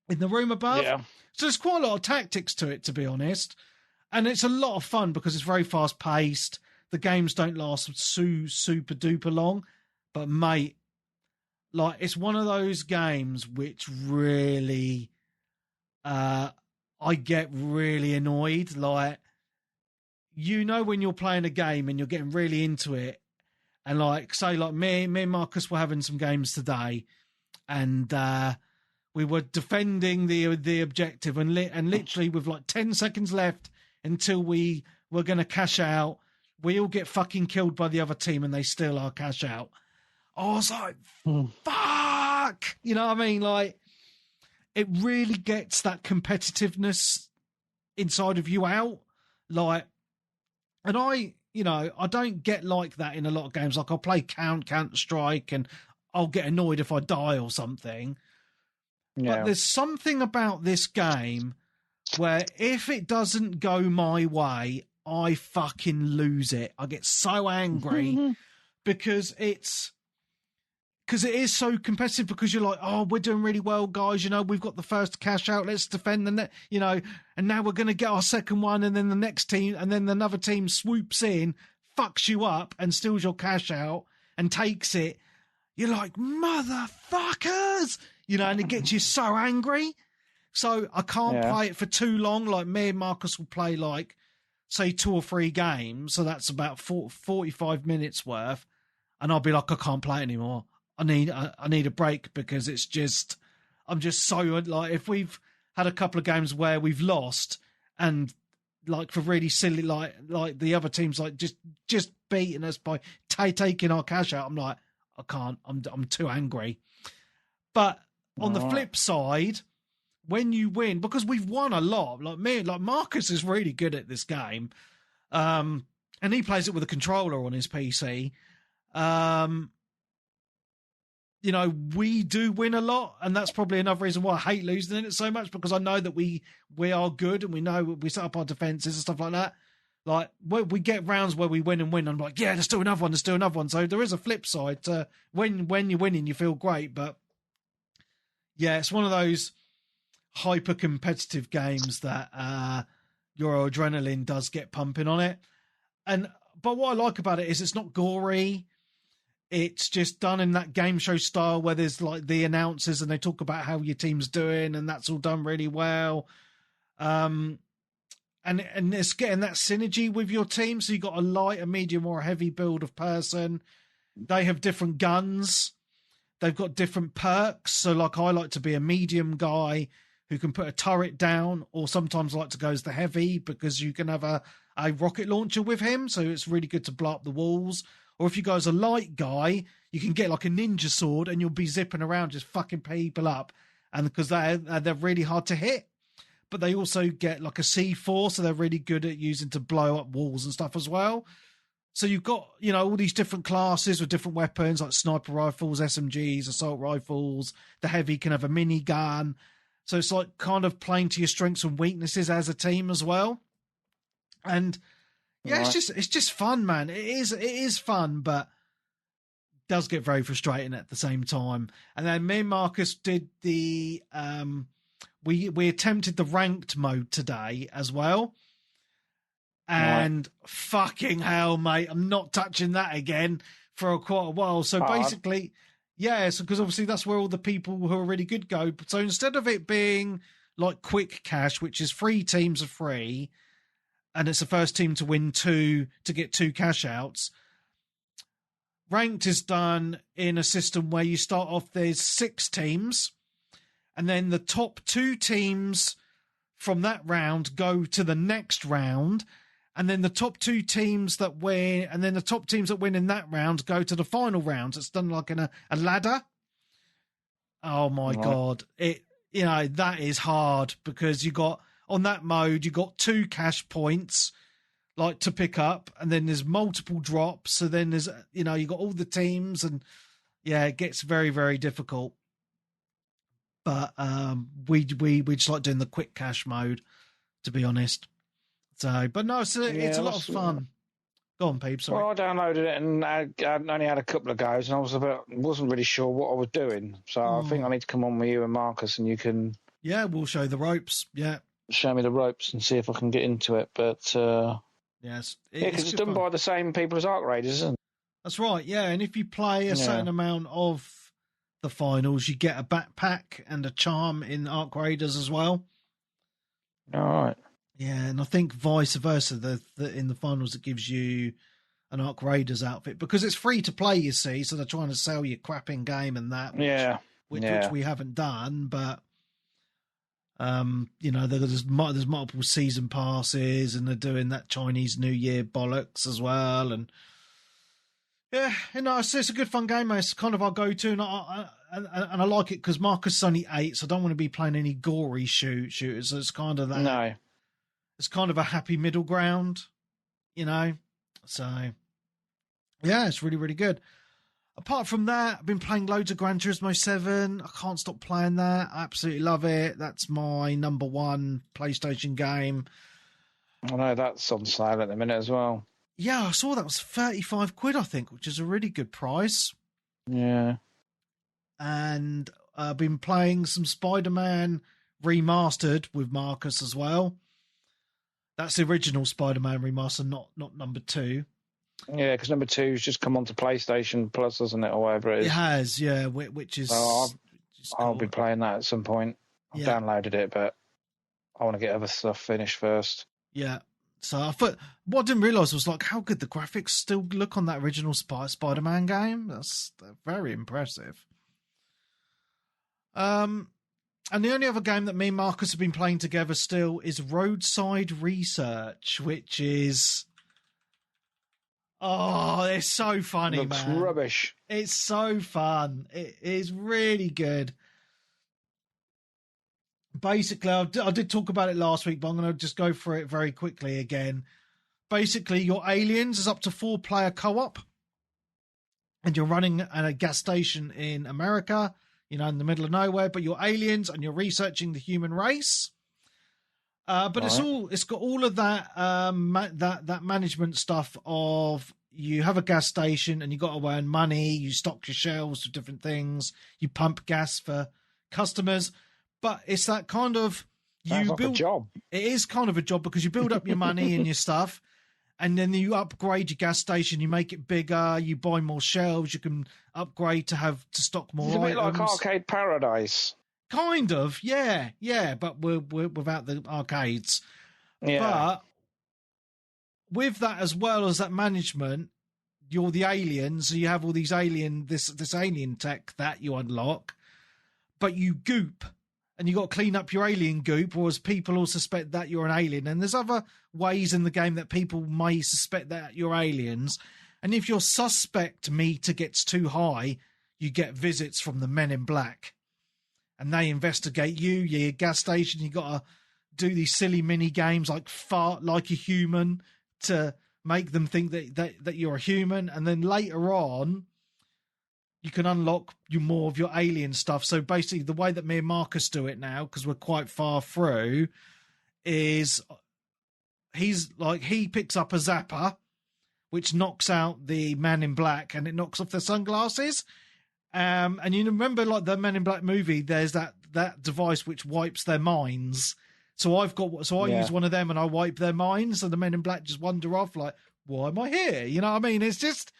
in the room above. Yeah. So there's quite a lot of tactics to it, to be honest. And it's a lot of fun because it's very fast paced. The games don't last super duper long. But mate, it's one of those games which really, I get really annoyed. When you're playing a game and you're getting really into it, and say me and Marcus were having some games today, and We were defending the objective, and literally with like 10 seconds left until we were going to cash out, we all get fucking killed by the other team, and they steal our cash out. I was like, fuck! You know what I mean? Like, it really gets that competitiveness inside of you out. Like, and I don't get like that in a lot of games. Like, I'll play Counter-Strike, and I'll get annoyed if I die or something. Yeah. But there's something about this game where if it doesn't go my way, I fucking lose it. I get so angry because it is so competitive, because you're like, oh, we're doing really well, guys. You know, we've got the first cash out. Let's defend the net, you know, and now we're going to get our second one. And then the next team, and then another team swoops in, fucks you up and steals your cash out and takes it. You're like, motherfuckers, you know, and it gets you so angry. So I can't play it for too long. Like, me and Marcus will play, like, say 2 or 3 games. So that's about 45 minutes worth. And I'll be like, I can't play anymore. I need a break, because I'm just so, like, if we've had a couple of games where we've lost, and like for really silly, like the other team's like just beating us by taking our cash out, I'm like, I can't, I'm too angry. But on the flip side, when you win, because we've won a lot, like Marcus is really good at this game, and he plays it with a controller on his PC. You know, we do win a lot, and that's probably another reason why I hate losing in it so much, because I know that we are good, and we know we set up our defenses and stuff like that. Like, we get rounds where we win and win, and I'm like, yeah, let's do another one. So there is a flip side to when you're winning, you feel great. But yeah, it's one of those hyper competitive games that your adrenaline does get pumping on it. But what I like about it is it's not gory. It's just done in that game show style where there's like the announcers and they talk about how your team's doing, and that's all done really well. And it's getting that synergy with your team. So you got a light, a medium, or a heavy build of person. They have different guns. They've got different perks. So like, I like to be a medium guy who can put a turret down, or sometimes I like to go as the heavy, because you can have a rocket launcher with him. So it's really good to blow up the walls. Or if you go as a light guy, you can get like a ninja sword, and you'll be zipping around just fucking people up. And because they're really hard to hit. But they also get like a C4, so they're really good at using to blow up walls and stuff as well. So you've got, you know, all these different classes with different weapons, like sniper rifles, SMGs, assault rifles. The heavy can have a minigun. So it's like kind of playing to your strengths and weaknesses as a team as well. And yeah, right. It's just fun, man. It is fun, but does get very frustrating at the same time. And then me and Marcus did the we attempted the ranked mode today as well. And fucking hell, mate, I'm not touching that again for quite a while. So basically, because obviously that's where all the people who are really good go. So instead of it being like quick cash, which is 3 teams are free, and it's the first team to win 2 to get 2 cash outs, ranked is done in a system where you start off, there's 6 teams, and then the top 2 teams from that round go to the next round, and then the top 2 teams that win, and then the top teams that win in that round go to the final round. It's done like in a ladder. Oh my God. That is hard, because you got, on that mode, you got 2 cash points like to pick up, and then there's multiple drops. So then there's, you got all the teams, and it gets very, very difficult. But we just like doing the quick cash mode, to be honest. So, but no, it's a lot of fun. Go on, Peebs. Well, I downloaded it, and I only had a couple of goes, and I wasn't really sure what I was doing. So I think I need to come on with you and Marcus, and you can. Yeah, we'll show the ropes. Yeah, show me the ropes and see if I can get into it. But yes, because it's done by the same people as Arc Raiders, isn't it? That's right. Yeah, and if you play a certain amount of the finals, you get a backpack and a charm in Arc Raiders as well. All right. Yeah, and I think vice versa. In the finals, it gives you an Arc Raiders outfit, because it's free to play. You see, so they're trying to sell you crap in game and that. which we haven't done, but there's multiple season passes, and they're doing that Chinese New Year bollocks as well, and it's a good fun game, mate. It's kind of our go-to, and I like it because Marcus is only 8, so I don't want to be playing any gory shooters. So it's kind of that. No, it's kind of a happy middle ground, So yeah, it's really, really good. Apart from that, I've been playing loads of Gran Turismo 7. I can't stop playing that. I absolutely love it. That's my number one PlayStation game. I know that's on sale at the minute as well. Yeah, I saw that was £35, I think, which is a really good price. Yeah. And I've been playing some Spiderman Remastered with Marcus as well. That's the original Spider-Man remaster, not number 2. Yeah, because number 2's just come onto PlayStation Plus, hasn't it, or whatever it is? It has, yeah, which is... So I'll be playing that at some point. I've downloaded it, but I want to get other stuff finished first. Yeah. So I thought, what I didn't realise was how good the graphics still look on that original Spider-Man game. That's very impressive. And the only other game that me and Marcus have been playing together still is Roadside Research, which is... Oh, it's so funny, Looks man. Rubbish. It's so fun. It is really good. Basically, I did talk about it last week, but I'm going to just go for it very quickly again. Basically, your Aliens is up to 4-player co-op, and you're running at a gas station in America, in the middle of nowhere, but you're aliens and you're researching the human race. But right. It's got all of that that management stuff of you have a gas station and you got to earn money, you stock your shelves with different things, you pump gas for customers. But it's that kind of Sounds like a job. It is kind of a job because you build up your money and your stuff, and then you upgrade your gas station, you make it bigger, you buy more shelves, you can upgrade to stock more items. It's a bit like Arcade Paradise. Kind of, yeah, but we're without the arcades. Yeah. But with that, as well as that management, you're the aliens, so you have all these this alien tech that you unlock, but you goop. And you got to clean up your alien goop, whereas people all suspect that you're an alien. And there's other ways in the game that people may suspect that you're aliens. And if your suspect meter gets too high, you get visits from the Men in Black. And they investigate you, your gas station. You got to do these silly mini games like fart like a human to make them think that you're a human. And then later on, you can unlock more of your alien stuff. So basically the way that me and Marcus do it now, because we're quite far through, is he picks up a zapper, which knocks out the Man in Black and it knocks off their sunglasses. And you remember the Men in Black movie, there's that device which wipes their minds. So I use one of them and I wipe their minds, and the Men in Black just wander off like, why am I here? You know what I mean? It's just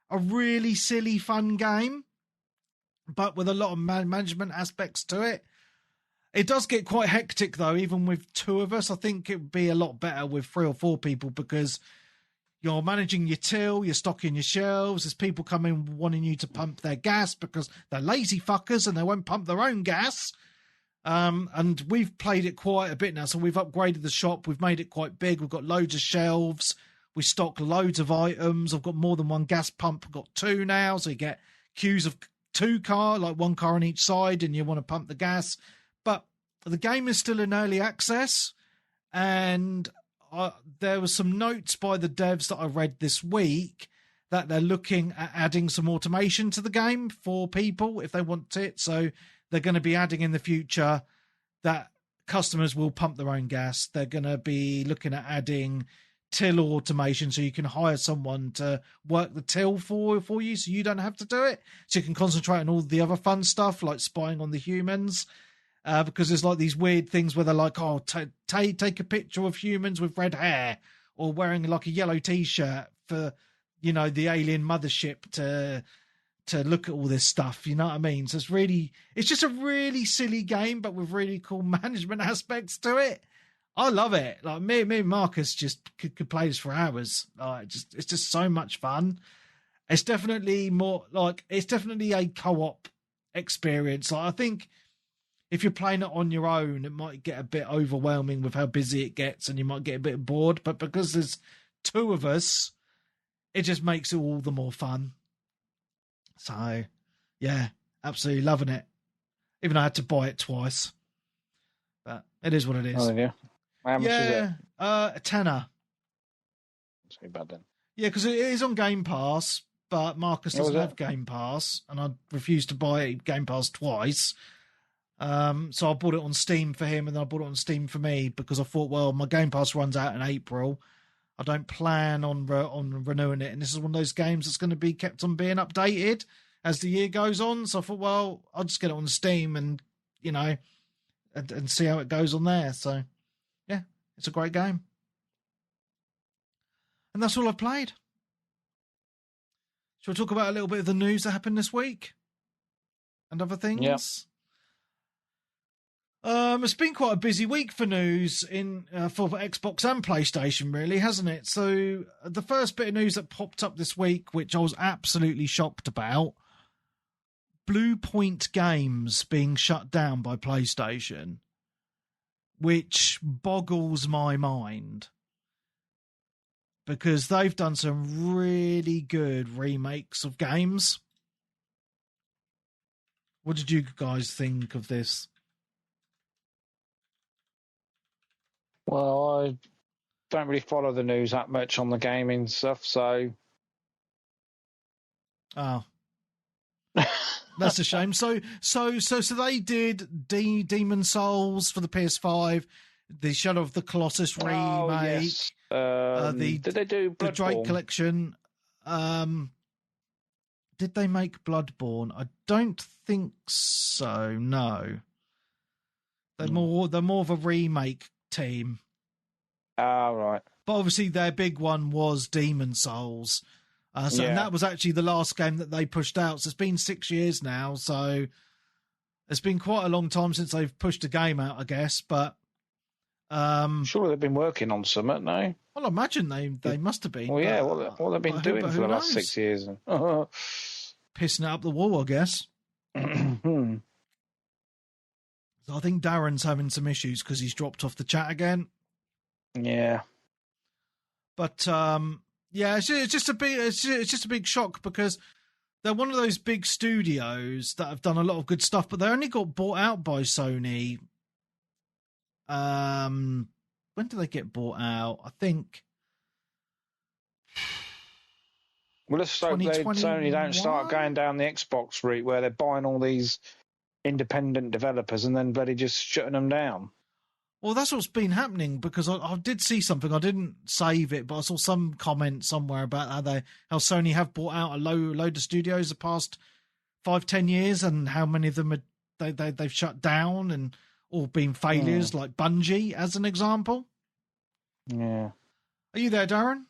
a really silly, fun game, but with a lot of management aspects to it. It does get quite hectic, though, even with 2 of us. I think it would be a lot better with 3 or 4 people because you're managing your till, you're stocking your shelves. There's people coming wanting you to pump their gas because they're lazy fuckers and they won't pump their own gas. And we've played it quite a bit now, so we've upgraded the shop. We've made it quite big. We've got loads of shelves. We stock loads of items. I've got more than one gas pump. I've got 2 now, so you get queues of 2 cars, like 1 car on each side, and you want to pump the gas. But the game is still in early access, and there were some notes by the devs that I read this week that they're looking at adding some automation to the game for people if they want it. So they're going to be adding in the future that customers will pump their own gas. They're going to be looking at adding till automation, so you can hire someone to work the till for you, so you don't have to do it, so you can concentrate on all the other fun stuff like spying on the humans, because there's these weird things where they're like, oh, take a picture of humans with red hair or wearing a yellow t-shirt for the alien mothership to look at all this stuff, you know what I mean? So it's just a really silly game, but with really cool management aspects to it. I love it. Me and Marcus just could play this for hours. It's just so much fun. It's definitely it's definitely a co-op experience. Like, I think if you're playing it on your own, it might get a bit overwhelming with how busy it gets, and you might get a bit bored. But because there's two of us, it just makes it all the more fun. So, yeah, absolutely loving it. Even though I had to buy it twice. But it is what it is. Oh, yeah. How much is it? A tenner. It's not bad then. Yeah, because it is on Game Pass, but Marcus doesn't have Game Pass, and I refused to buy Game Pass twice. So I bought it on Steam for him, and then I bought it on Steam for me, because I thought, well, my Game Pass runs out in April. I don't plan on renewing it, and this is one of those games that's going to be kept on being updated as the year goes on. So I thought, well, I'll just get it on Steam and, you know, and see how it goes on there. So, yeah, it's a great game. And that's all I've played. Shall we talk about a little bit of the news that happened this week? And other things? Yeah. It's been quite a busy week for news for Xbox and PlayStation, really, hasn't it? So the first bit of news that popped up this week, which I was absolutely shocked about, Bluepoint Games being shut down by PlayStation, which boggles my mind, because they've done some really good remakes of games. What did you guys think of this? Well, I don't really follow the news that much on the gaming stuff, so... Oh. That's a shame. So they did Demon Souls for the PS5, the Shadow of the Colossus remake, yes. Did they do Bloodborne? The Drake Collection. Did they make Bloodborne? I don't think so. No, they're more of a remake team. Right. But obviously their big one was Demon Souls. And that was actually the last game that they pushed out. So it's been 6 years now. So it's been quite a long time since they've pushed a game out, I guess. But surely they've been working on some, haven't they? Well, I imagine they must have been. Well, yeah, what they've been doing for the last 6 years. Pissing it up the wall, I guess. So I think Darren's having some issues because he's dropped off the chat again. Yeah. But yeah, it's just a big shock, because they're one of those big studios that have done a lot of good stuff, but they only got bought out by Sony. When did they get bought out? I think. Well, let's hope Sony don't start going down the Xbox route where they're buying all these independent developers and then bloody just shutting them down. Well, that's what's been happening, because I did see something. I didn't save it, but I saw some comment somewhere about how Sony have bought out a load of studios the past 5-10 years, and how many of them they've shut down and all been failures, like Bungie as an example. Yeah. Are you there, Darren?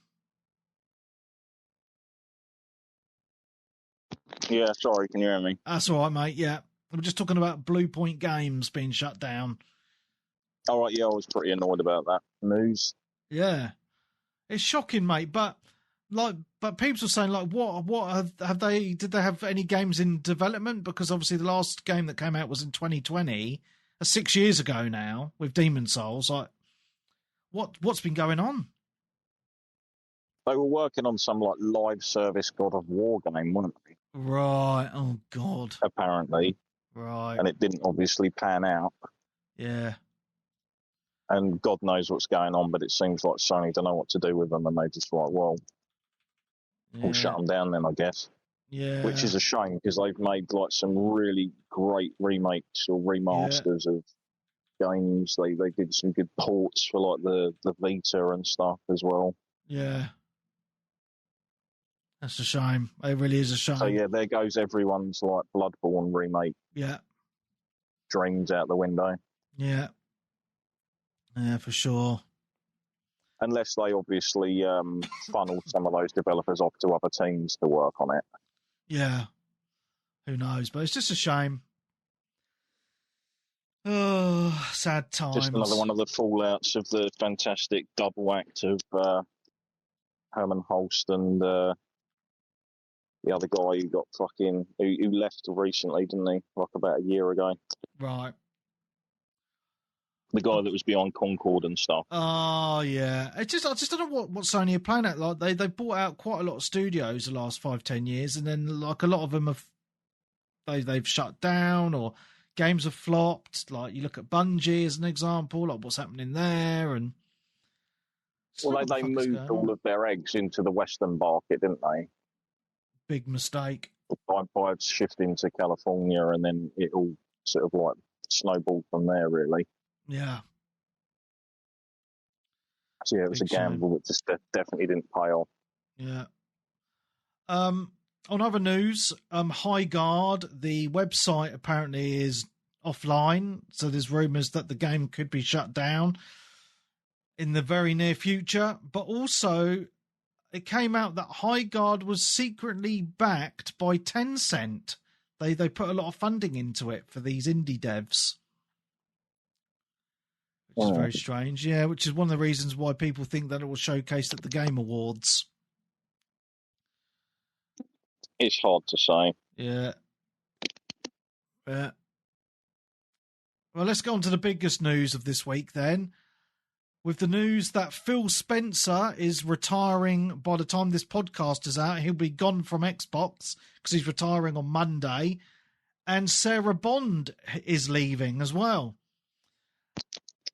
Yeah, sorry, can you hear me? That's all right, mate. Yeah, we're just talking about Bluepoint Games being shut down. All right, yeah, I was pretty annoyed about that news. Yeah, it's shocking, mate. But Peebs was saying, like, what have they? Did they have any games in development? Because obviously the last game that came out was in 2020, 6 years ago now, with Demon Souls. Like, what's been going on? They were working on some like live service God of War game, weren't they? Right. Oh God. Apparently. Right. And it didn't obviously pan out. Yeah. And God knows what's going on, but it seems like Sony don't know what to do with them, and they just like, well, we'll shut them down then, I guess. Yeah. Which is a shame, because they've made like some really great remakes or remasters of games. They did some good ports for like the Vita and stuff as well. Yeah. That's a shame. It really is a shame. So yeah, there goes everyone's like Bloodborne remake. Yeah. Dreams out the window. Yeah. Yeah, for sure. Unless they obviously funnel some of those developers off to other teams to work on it. Yeah. Who knows? But it's just a shame. Oh, sad times. Just another one of the fallouts of the fantastic double act of Herman Holst and the other guy who got who left recently, didn't he? Like about a year ago. Right. The guy that was behind Concord and stuff. Oh yeah, I just don't know what Sony are playing at. Like they bought out quite a lot of studios the last 5-10 years, and then like a lot of them they've shut down or games have flopped. Like you look at Bungie as an example, like what's happening there, and well, they moved all of their eggs into the Western market, didn't they? Big mistake. By shifting to California, and then it all sort of like snowballed from there, really. Yeah. So yeah, it was Big a gamble that just definitely didn't pay off. Yeah. On other news, High Guard, the website apparently is offline, so there's rumours that the game could be shut down in the very near future. But also, it came out that High Guard was secretly backed by Tencent. They put a lot of funding into it for these indie devs. Which is very strange, yeah, which is one of the reasons why people think that it will showcase at the Game Awards. It's hard to say. Yeah. Yeah. Well, let's go on to the biggest news of this week then. With the news that Phil Spencer is retiring by the time this podcast is out. He'll be gone from Xbox because he's retiring on Monday. And Sarah Bond is leaving as well.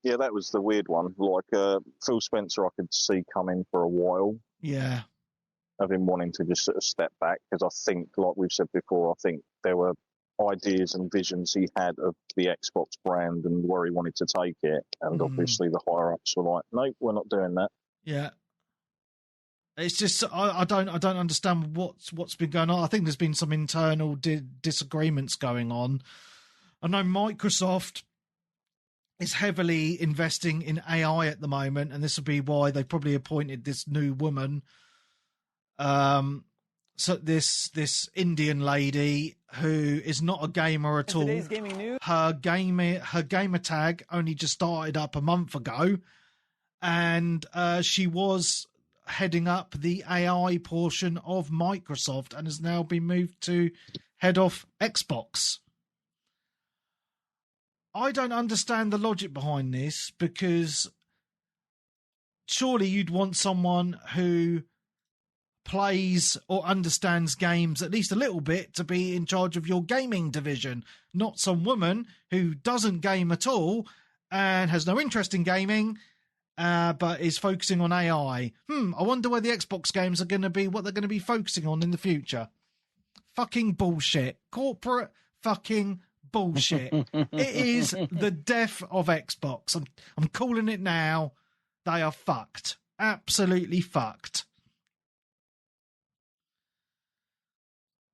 Yeah, that was the weird one. Like Phil Spencer, I could see coming for a while. Yeah. Of him wanting to just sort of step back, because I think, like we've said before, I think there were ideas and visions he had of the Xbox brand and where he wanted to take it. And obviously the higher-ups were like, nope, we're not doing that. Yeah. It's just, I don't understand what's been going on. I think there's been some internal disagreements going on. I know Microsoft is heavily investing in AI at the moment, and this will be why they probably appointed this new woman. So this Indian lady who is not a gamer at all. Today's gaming news. Her gamer tag only just started up a month ago, and she was heading up the AI portion of Microsoft and has now been moved to head of Xbox. I don't understand the logic behind this, because surely you'd want someone who plays or understands games at least a little bit to be in charge of your gaming division, not some woman who doesn't game at all and has no interest in gaming, but is focusing on AI. I wonder where the Xbox games are going to be, what they're going to be focusing on in the future. Fucking bullshit. Corporate fucking bullshit. It is the death of Xbox. I'm calling it now. They are fucked. Absolutely fucked.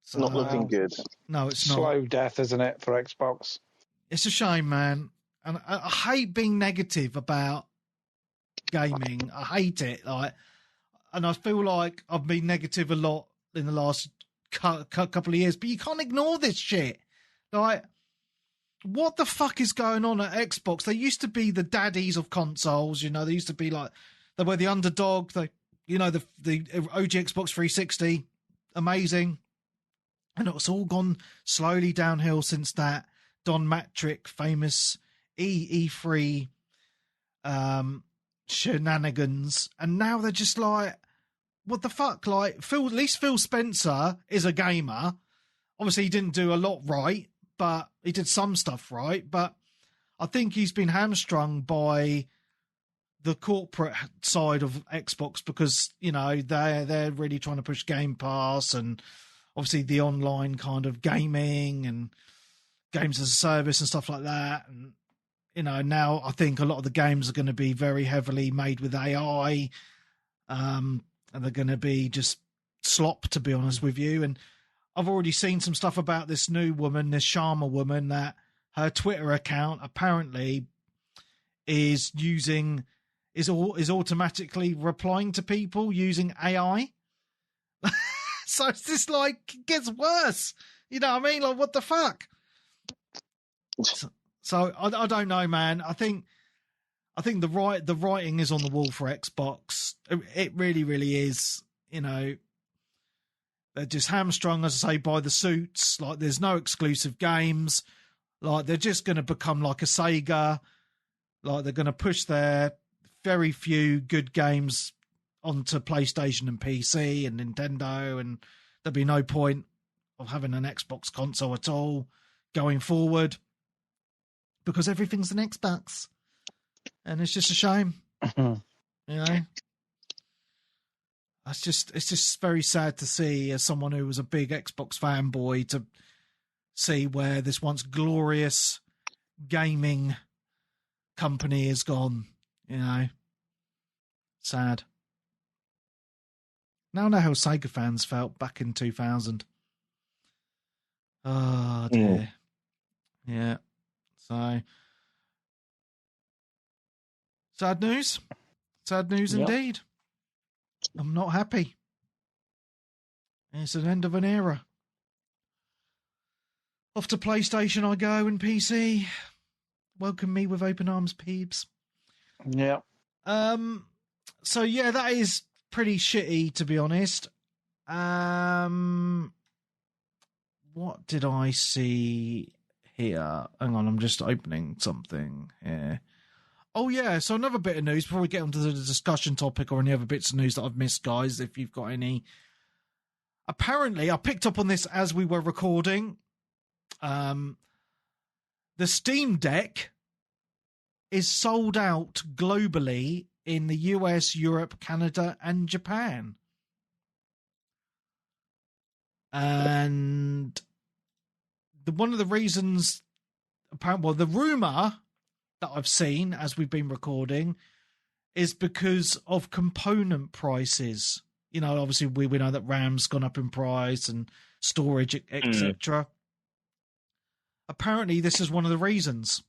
It's not looking good. No, it's not. Slow death, isn't it, for Xbox? It's a shame, man. And I hate being negative about gaming. I hate it. And I feel like I've been negative a lot in the last couple of years, but you can't ignore this shit. Like, what the fuck is going on at Xbox? They used to be the daddies of consoles, you know. They used to be like, they were the underdog. The OG Xbox 360, amazing. And it's all gone slowly downhill since that Don Matrick famous E3 shenanigans. And now they're just like, what the fuck? Like, at least Phil Spencer is a gamer. Obviously, he didn't do a lot right, but he did some stuff right. But I think he's been hamstrung by the corporate side of Xbox, because, you know, they're really trying to push Game Pass and obviously the online kind of gaming and games as a service and stuff like that. And, you know, now I think a lot of the games are going to be very heavily made with AI, and they're going to be just slop, to be honest with you. And I've already seen some stuff about this new woman, this Sharma woman, that her Twitter account apparently is automatically replying to people using AI. So it's just like, it gets worse. You know what I mean? Like, what the fuck? So I don't know, man. I think the writing is on the wall for Xbox. It really, really is. You know, They're just hamstrung, as I say, by the suits. Like, there's no exclusive games. Like, they're just going to become like a Sega. Like, they're going to push their very few good games onto PlayStation and PC and Nintendo, and there'll be no point of having an Xbox console at all going forward because everything's an Xbox. And it's just a shame. You know? It's just very sad to see, as someone who was a big Xbox fanboy, to see where this once glorious gaming company is gone. You know, sad. Now I know how Sega fans felt back in 2000. Oh dear. Yeah. So sad news. Sad news indeed. I'm not happy. It's an end of an era. Off to PlayStation I go and PC. Welcome me with open arms, Peebs. Yeah. So yeah, that is pretty shitty, to be honest. What did I see here? Hang on, I'm just opening something here. Oh, yeah, so another bit of news before we get onto the discussion topic or any other bits of news that I've missed, guys, if you've got any. Apparently, I picked up on this as we were recording. The Steam Deck is sold out globally in the US, Europe, Canada, and Japan. And one of the reasons, apparently, the rumour that I've seen as we've been recording is because of component prices. You know, obviously we know that RAM's gone up in price and storage, etc. Apparently this is one of the reasons.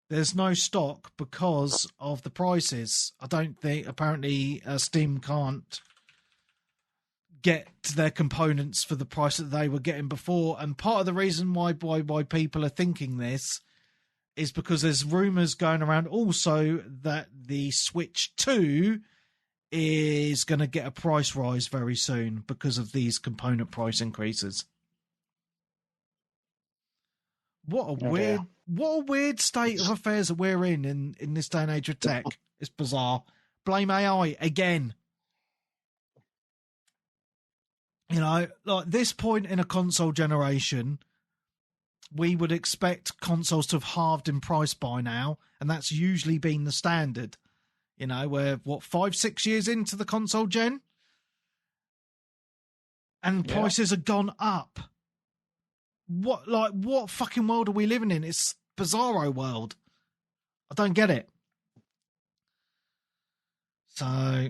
There's no stock because of the prices. I don't think, apparently Steam can't get their components for the price that they were getting before. And part of the reason why people are thinking this is because there's rumours going around also that the Switch 2 is going to get a price rise very soon because of these component price increases. What a weird state of affairs that we're in this day and age of tech. It's bizarre. Blame AI again. You know, like this point in a console generation, we would expect consoles to have halved in price by now, and that's usually been the standard. You know, we're 5-6 years into the console gen, and prices have gone up. What fucking world are we living in? It's bizarro world. I don't get it. So,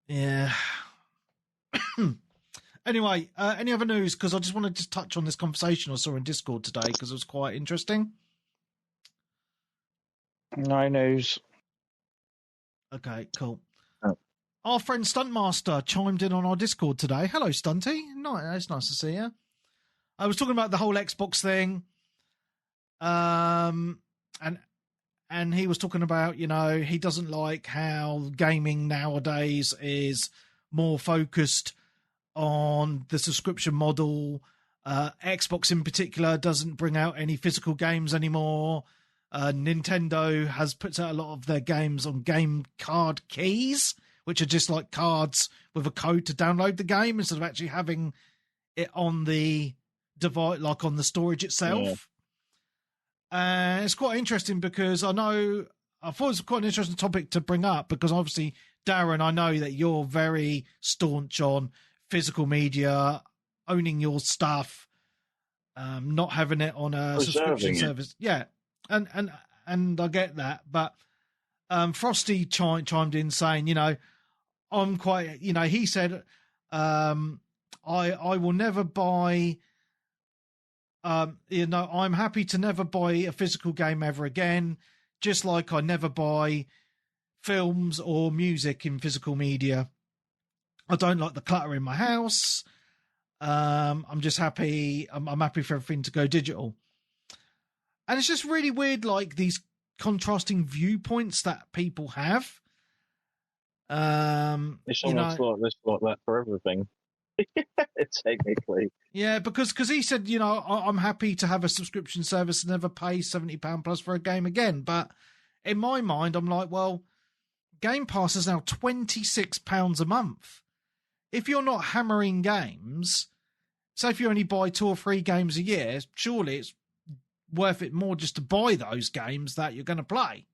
yeah. Anyway, any other news? Because I just want to just touch on this conversation I saw in Discord today because it was quite interesting. No news. Okay, cool. Our friend Stuntmaster chimed in on our Discord today. Hello, Stunty. No, it's nice to see you. I was talking about the whole Xbox thing, and he was talking about, you know, he doesn't like how gaming nowadays is more focused on the subscription model. Xbox in particular doesn't bring out any physical games anymore. Nintendo has put out a lot of their games on game card keys, which are just like cards with a code to download the game instead of actually having it on the device, like on the storage itself. And it's quite interesting because I thought it was quite an interesting topic to bring up because obviously, Darren, I know that you're very staunch on physical media, owning your stuff, not having it on a subscription service. Yeah. And I get that, but Frosty chimed in saying, you know, I'm quite, you know, he said, I will never buy, you know, I'm happy to never buy a physical game ever again, just like I never buy films or music in physical media. I don't like the clutter in my house. I'm just happy. I'm happy for everything to go digital. And it's just really weird, like these contrasting viewpoints that people have. It's almost like this, like that for everything. Technically. Yeah, because he said, I'm happy to have a subscription service and never pay £70 plus for a game again. But in my mind, I'm like, well, Game Pass is now £26 a month. If you're not hammering games, so if you only buy 2 or 3 games a year, surely it's worth it more just to buy those games that you're going to play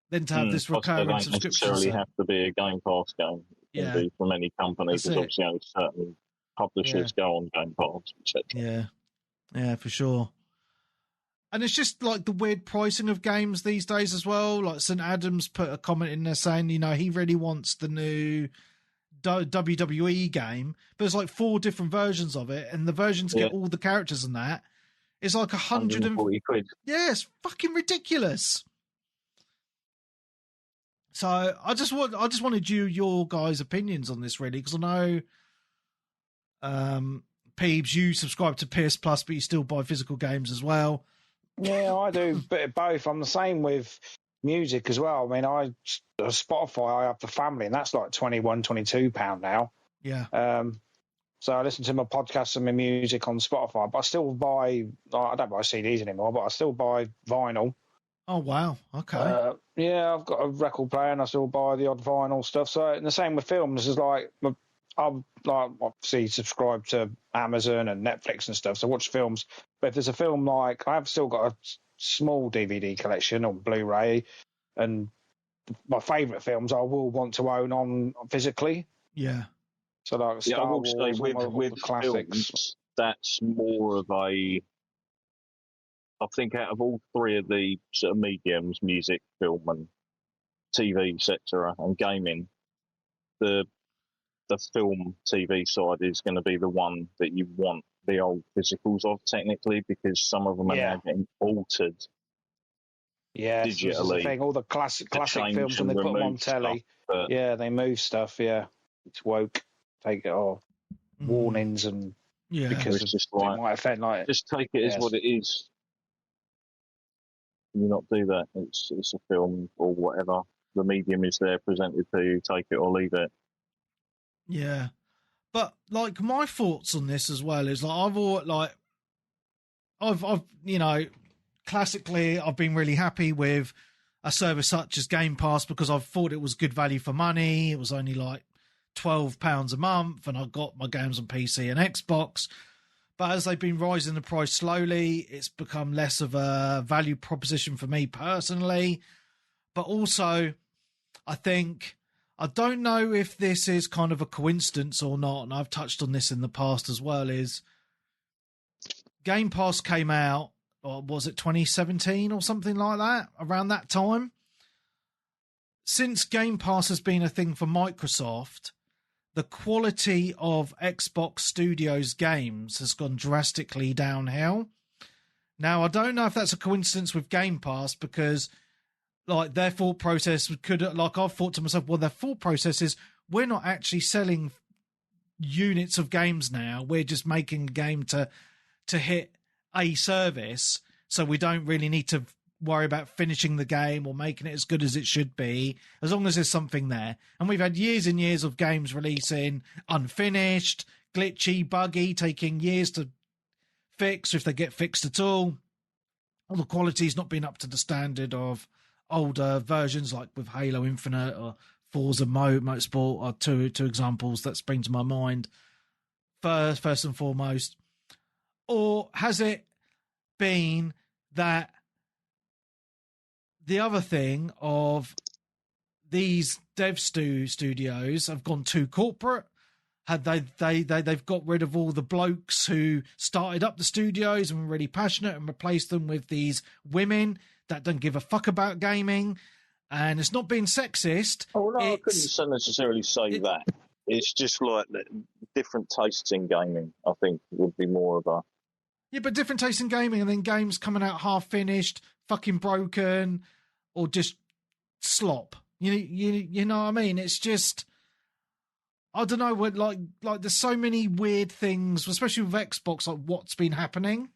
than to have this recurring subscription. It doesn't necessarily have to be a Game Pass game. It can be from any company, because obviously only certain publishers go on Game Pass, etc. Yeah, for sure. And it's just like the weird pricing of games these days as well. Like St. Adams put a comment in there saying, he really wants the new WWE game, but there's like 4 different versions of it, and the version to get all the characters and that is like 140 quid. Yeah, it's fucking ridiculous. So I just wanted your guys' opinions on this, really, because I know Peebs, you subscribe to PS Plus, but you still buy physical games as well. Yeah, I do a bit of both. I'm the same with music as well. I mean, Spotify, I have the family, and that's like £21, £22 now. Yeah. So I listen to my podcasts and my music on Spotify, but I still buy. I don't buy CDs anymore, but I still buy vinyl. Oh wow! Okay. Yeah, I've got a record player, and I still buy the odd vinyl stuff. So, and the same with films. Is like I'm like obviously subscribed to Amazon and Netflix and stuff, so I watch films. But if there's a film like I've still got a small DVD collection on Blu-ray, and my favourite films I will want to own on physically. Yeah. So like Star I will Wars, say with classics. Films, that's more of a. I think out of all 3 of the sort of mediums, music, film, and TV, etc., and gaming, the film TV side is going to be the one that you want the old physicals of, technically, because some of them are now getting altered. Yeah, digitally. This is the thing. All the classic films, when they put them on telly, they move stuff. Yeah, it's woke. Take it off. Warnings and because it's just it might offend. Like, just take it as what it is. You not do that. It's a film or whatever. The medium is there presented to you. Take it or leave it. Yeah, but like my thoughts on this as well is like I've classically I've been really happy with a service such as Game Pass because I've thought it was good value for money. It was only like £12 a month, and I got my games on PC and Xbox. But as they've been rising the price slowly, it's become less of a value proposition for me personally. But also, I don't know if this is kind of a coincidence or not, and I've touched on this in the past as well, is Game Pass came out, or was it 2017 or something like that, around that time? Since Game Pass has been a thing for Microsoft, the quality of Xbox Studios games has gone drastically downhill. Now, I don't know if that's a coincidence with Game Pass because, like, their thought process I've thought to myself, well, their thought process is we're not actually selling units of games now. We're just making a game to hit a service, so we don't really need to worry about finishing the game or making it as good as it should be, as long as there's something there. And we've had years and years of games releasing unfinished, glitchy, buggy, taking years to fix, if they get fixed at all. All the quality's not been up to the standard of older versions, like with Halo Infinite or Forza Motorsport are two examples that spring to my mind first and foremost. Or has it been that the other thing of these dev studios have gone too corporate? They've got rid of all the blokes who started up the studios and were really passionate and replaced them with these women that don't give a fuck about gaming. And it's not being sexist. Oh, no, I couldn't necessarily say that. It's just like different tastes in gaming, I think, would be more of a... Yeah, but different tastes in gaming, and then games coming out half-finished, fucking broken, or just slop. You know what I mean? It's just... I don't know, what like there's so many weird things, especially with Xbox, like what's been happening.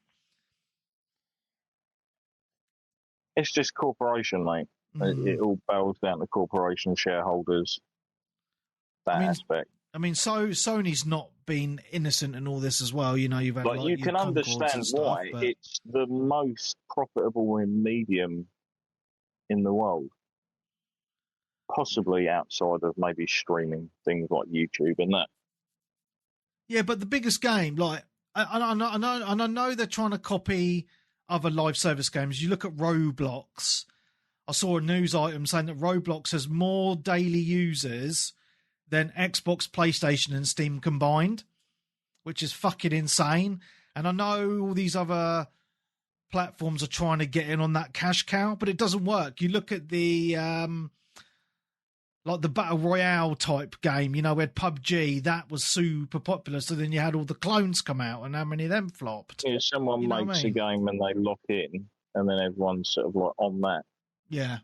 It's just corporation, mate. It all boils down to corporation shareholders. Aspect. I mean, so Sony's not been innocent in all this as well. You know, you've had like you can understand why it's the most profitable medium in the world, possibly outside of maybe streaming things like YouTube and that. Yeah, but the biggest game, like, I know they're trying to copy other live service games. You look at Roblox. I saw a news item saying that Roblox has more daily users than Xbox, PlayStation, and Steam combined, which is fucking insane. And I know all these other platforms are trying to get in on that cash cow, but it doesn't work. You look at the like the Battle Royale type game, you know, where PUBG, that was super popular. So then you had all the clones come out, and how many of them flopped? Yeah, someone makes a game and they lock in, and then everyone's sort of like on that. Yeah.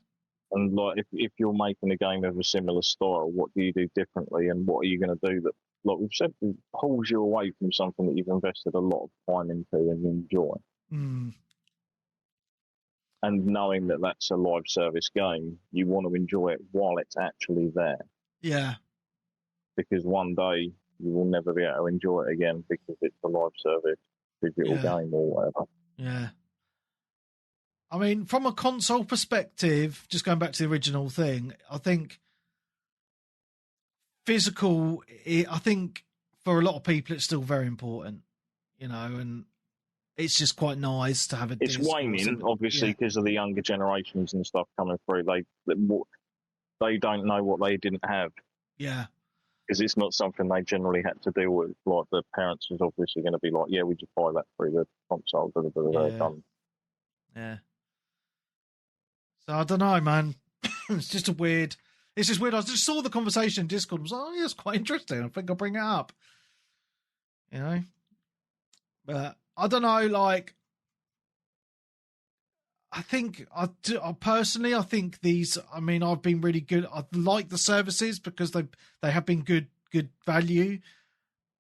And like, if you're making a game of a similar style, what do you do differently, and what are you going to do that, like we've said, pulls you away from something that you've invested a lot of time into and you enjoy? Mm. And knowing that that's a live service game, you want to enjoy it while it's actually there. Yeah. Because one day you will never be able to enjoy it again because it's a live service digital game or whatever. Yeah. I mean, from a console perspective, just going back to the original thing, I think physical, I think for a lot of people it's still very important, you know, and it's just quite nice to have a It's waning, obviously, because of the younger generations and stuff coming through. They don't know what they didn't have. Yeah. Because it's not something they generally had to deal with. Like, the parents is obviously going to be like, yeah, we just buy that through the console. Done. Yeah. So I don't know, man. It's just weird. I just saw the conversation in Discord. I was like, oh, yeah, it's quite interesting. I think I'll bring it up. You know? But I don't know, like, I think personally, I think these, I mean, I've been really good. I like the services because they have been good value,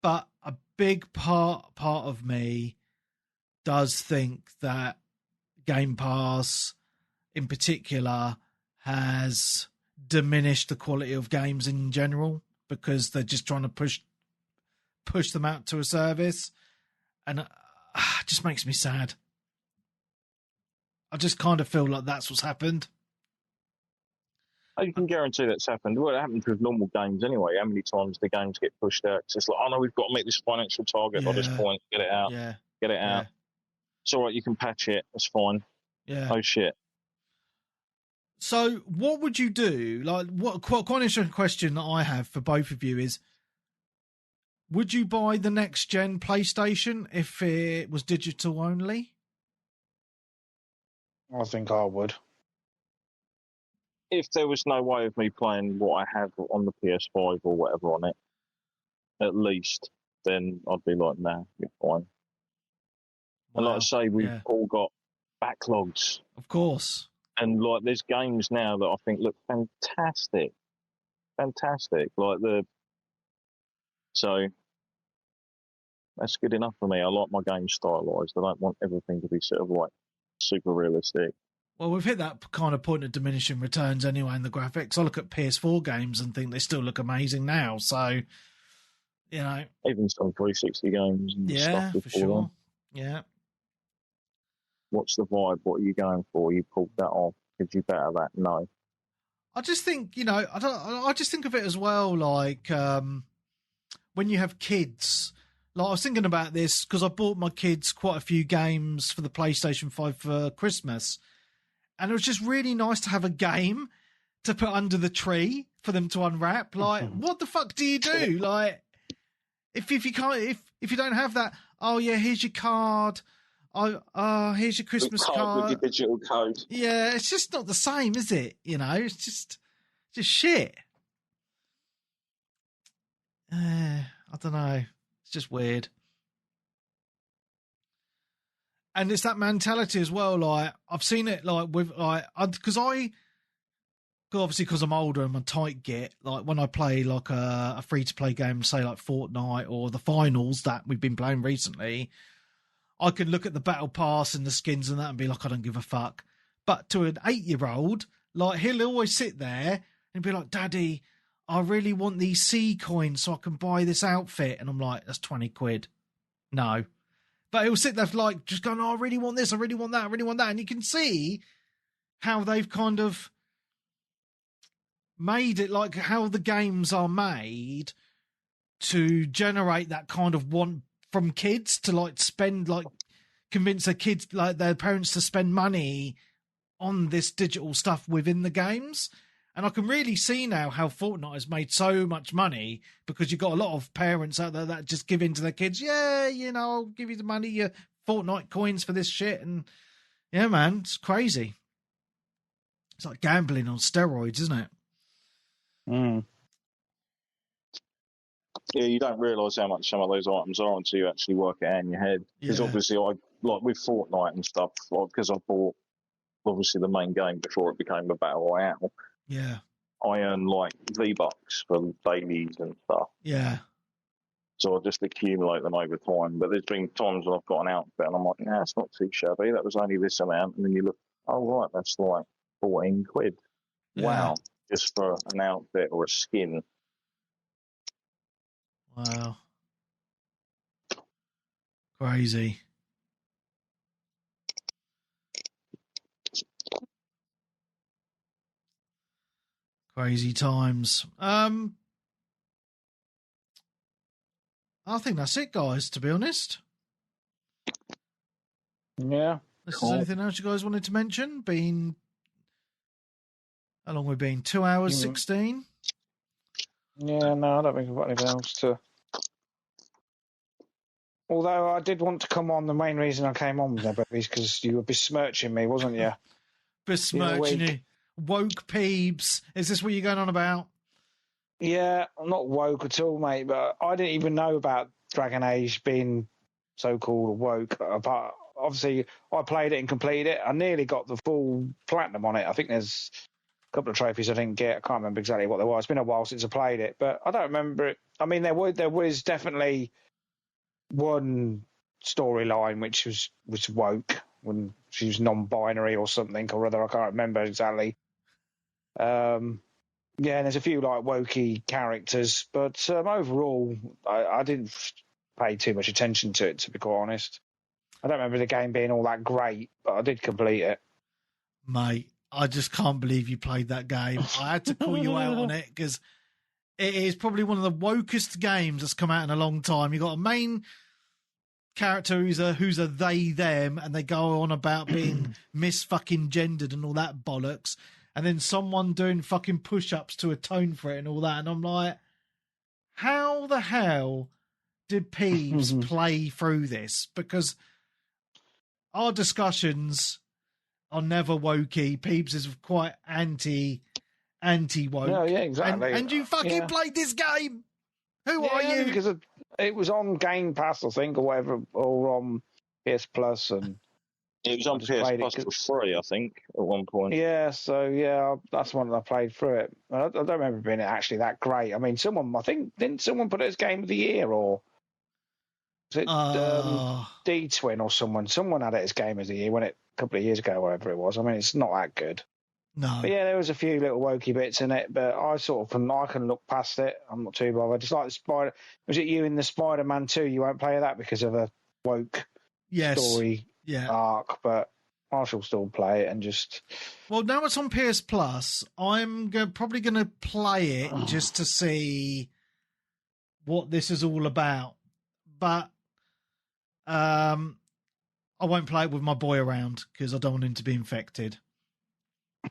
but a big part of me does think that Game Pass in particular has diminished the quality of games in general because they're just trying to push them out to a service, and it just makes me sad. I just kind of feel like that's what's happened. You can guarantee that's happened. Well, it happens with normal games anyway. How many times the games get pushed out? It's like, oh no, we've got to meet this financial target by this point. Get it out. Yeah. Get it out. It's all right, you can patch it. It's fine. Yeah. Oh shit. So what would you do? Like, quite an interesting question that I have for both of you is, would you buy the next gen PlayStation if it was digital only? I think I would. If there was no way of me playing what I have on the PS5 or whatever on it, at least, then I'd be like, nah, you're fine. Wow. And like I say, we've all got backlogs. Of course. And like, there's games now that I think look fantastic. Fantastic. So that's good enough for me. I like my games stylized. I don't want everything to be sort of like super realistic. Well, we've hit that kind of point of diminishing returns anyway in the graphics. I look at PS4 games and think they still look amazing now. So, you know, even some 360 games and stuff before for sure. them. Yeah. What's the vibe? What are you going for? You pulled that off. Could you better that? No. I just think, you know, I just think of it as well, like when you have kids. Like, I was thinking about this because I bought my kids quite a few games for the PlayStation 5 for Christmas. And it was just really nice to have a game to put under the tree for them to unwrap. Like, what the fuck do you do? Like, if you can't, if you don't have that, oh yeah, here's your card. Oh, here's your Christmas card with your digital code. Yeah, it's just not the same, is it? You know, it's just shit. I don't know. It's just weird. And it's that mentality as well. Like, I've seen it like with because I'm older and I'm a tight git. Like, when I play like a free to play game, say like Fortnite or the finals that we've been playing recently, I can look at the battle pass and the skins and that and be like, I don't give a fuck. But to an 8-year-old, Like, he'll always sit there and be like, Daddy, I really want these C coins so I can buy this outfit. And I'm like, that's 20 quid. No. But he'll sit there like, just going, oh, I really want this, I really want that, I really want that. And you can see how they've kind of made it, like how the games are made to generate that kind of want from kids to like spend, like convince their kids, like their parents to spend money on this digital stuff within the games. And I can really see now how Fortnite has made so much money because you've got a lot of parents out there that just give in to their kids. Yeah, you know, I'll give you the money, your Fortnite coins for this shit. And yeah, man, it's crazy. It's like gambling on steroids, isn't it? Mm. Yeah, you don't realise how much some of those items are until you actually work it out in your head. Because obviously, I like with Fortnite and stuff, like because I bought obviously the main game before it became a battle royale. Yeah. I earn like V-Bucks for dailies and stuff. Yeah. So I just accumulate them over time. But there's been times when I've got an outfit and I'm like, nah, it's not too shabby. That was only this amount. And then you look, oh, right, that's like 14 quid. Yeah. Wow. Just for an outfit or a skin. Wow. Crazy. Crazy times. I think that's it, guys, to be honest. Yeah. Is there anything else you guys wanted to mention? How long we've been? 2 hours, 16? Yeah, no, I don't think I've got anything else to... Although I did want to come on, the main reason I came on with that, Webby, is because you were besmirching me, wasn't you? Besmirching you. Woke Peebs. Is this what you're going on about? Yeah, I'm not woke at all, mate, but I didn't even know about Dragon Age being so-called woke. But obviously, I played it and completed it. I nearly got the full platinum on it. I think there's a couple of trophies I didn't get. I can't remember exactly what they were. It's been a while since I played it, but I don't remember it. I mean, there was definitely one storyline which was woke, when she was non-binary or something or other. I can't remember exactly. Yeah, and there's a few like wokey characters, but overall, I didn't pay too much attention to it, to be quite honest. I don't remember the game being all that great, but I did complete it. Mate, I just can't believe you played that game. I had to call you out on it because it is probably one of the wokest games that's come out in a long time. You've got a main character who's a they, them, and they go on about being mis-fucking gendered and all that bollocks. And then someone doing fucking push-ups to atone for it and all that. And I'm like, how the hell did Peebs play through this? Because our discussions are never wokey. Peebs is quite anti-woke. No, yeah, exactly. And you fucking played this game. Who are you? Because it was on Game Pass, I think, or whatever, or on PS Plus, and it was on PS Plus for free, I think, at one point. Yeah, so that's one that I played through it. I don't remember being actually that great. I mean, didn't someone put it as Game of the Year, or was it D-Twin or someone? Someone had it as Game of the Year a couple of years ago, whatever it was. I mean, it's not that good. No. But yeah, there was a few little wokey bits in it, but I can look past it. I'm not too bothered. Just like the Spider. Was it you in the Spider-Man 2? You won't play that because of a woke story arc, but I shall still play it and just. Well, now it's on PS Plus. I'm probably going to play it just to see what this is all about. But I won't play it with my boy around because I don't want him to be infected.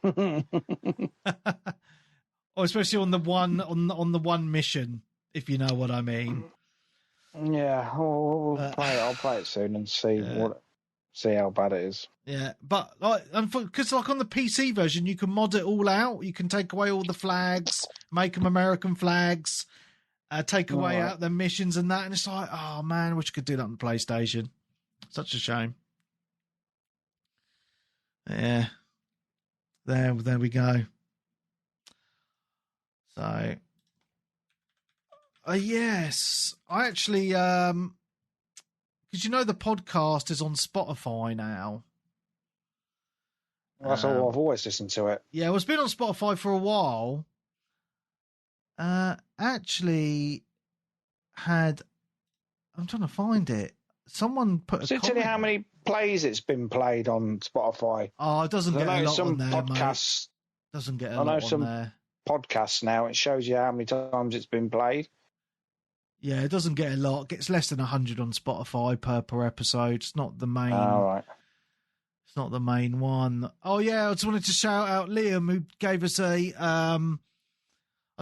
Or especially on the one mission, if you know what I mean. Yeah, we'll play it. I'll play it soon and see how bad it is. Yeah, but because like on the PC version, you can mod it all out. You can take away all the flags, make them American flags, take away out the missions and that. And it's like, oh man, I wish you could do that on the PlayStation. Such a shame. Yeah. There we go. So, yes, I actually, because you know the podcast is on Spotify now. That's all. I've always listened to it. Yeah, well, it's been on Spotify for a while. Actually, I'm trying to find it. Someone put Does it tell you how many plays it's been played on Spotify? Oh, it doesn't get a lot on there, podcasts, mate. Doesn't get a lot on there. Podcasts now, it shows you how many times it's been played. Yeah, it doesn't get a lot. It gets less than 100 on Spotify per episode. It's not the main. All right. It's not the main one. Oh yeah, I just wanted to shout out Liam, who gave us a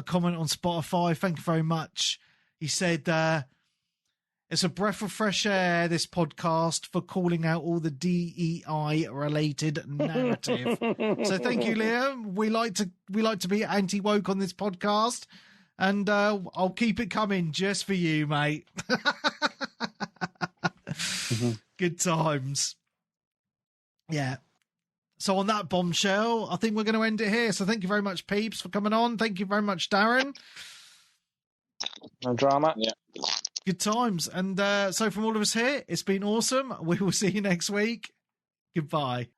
comment on Spotify. Thank you very much. He said it's a breath of fresh air, this podcast, for calling out all the DEI related narrative. So thank you, Liam. We like to be anti woke on this podcast, and I'll keep it coming just for you, mate. Good times. Yeah. So on that bombshell, I think we're going to end it here. So thank you very much, Peebs, for coming on. Thank you very much, Darren. No drama. Yeah. Good times. And so from all of us here, it's been awesome. We will see you next week. Goodbye.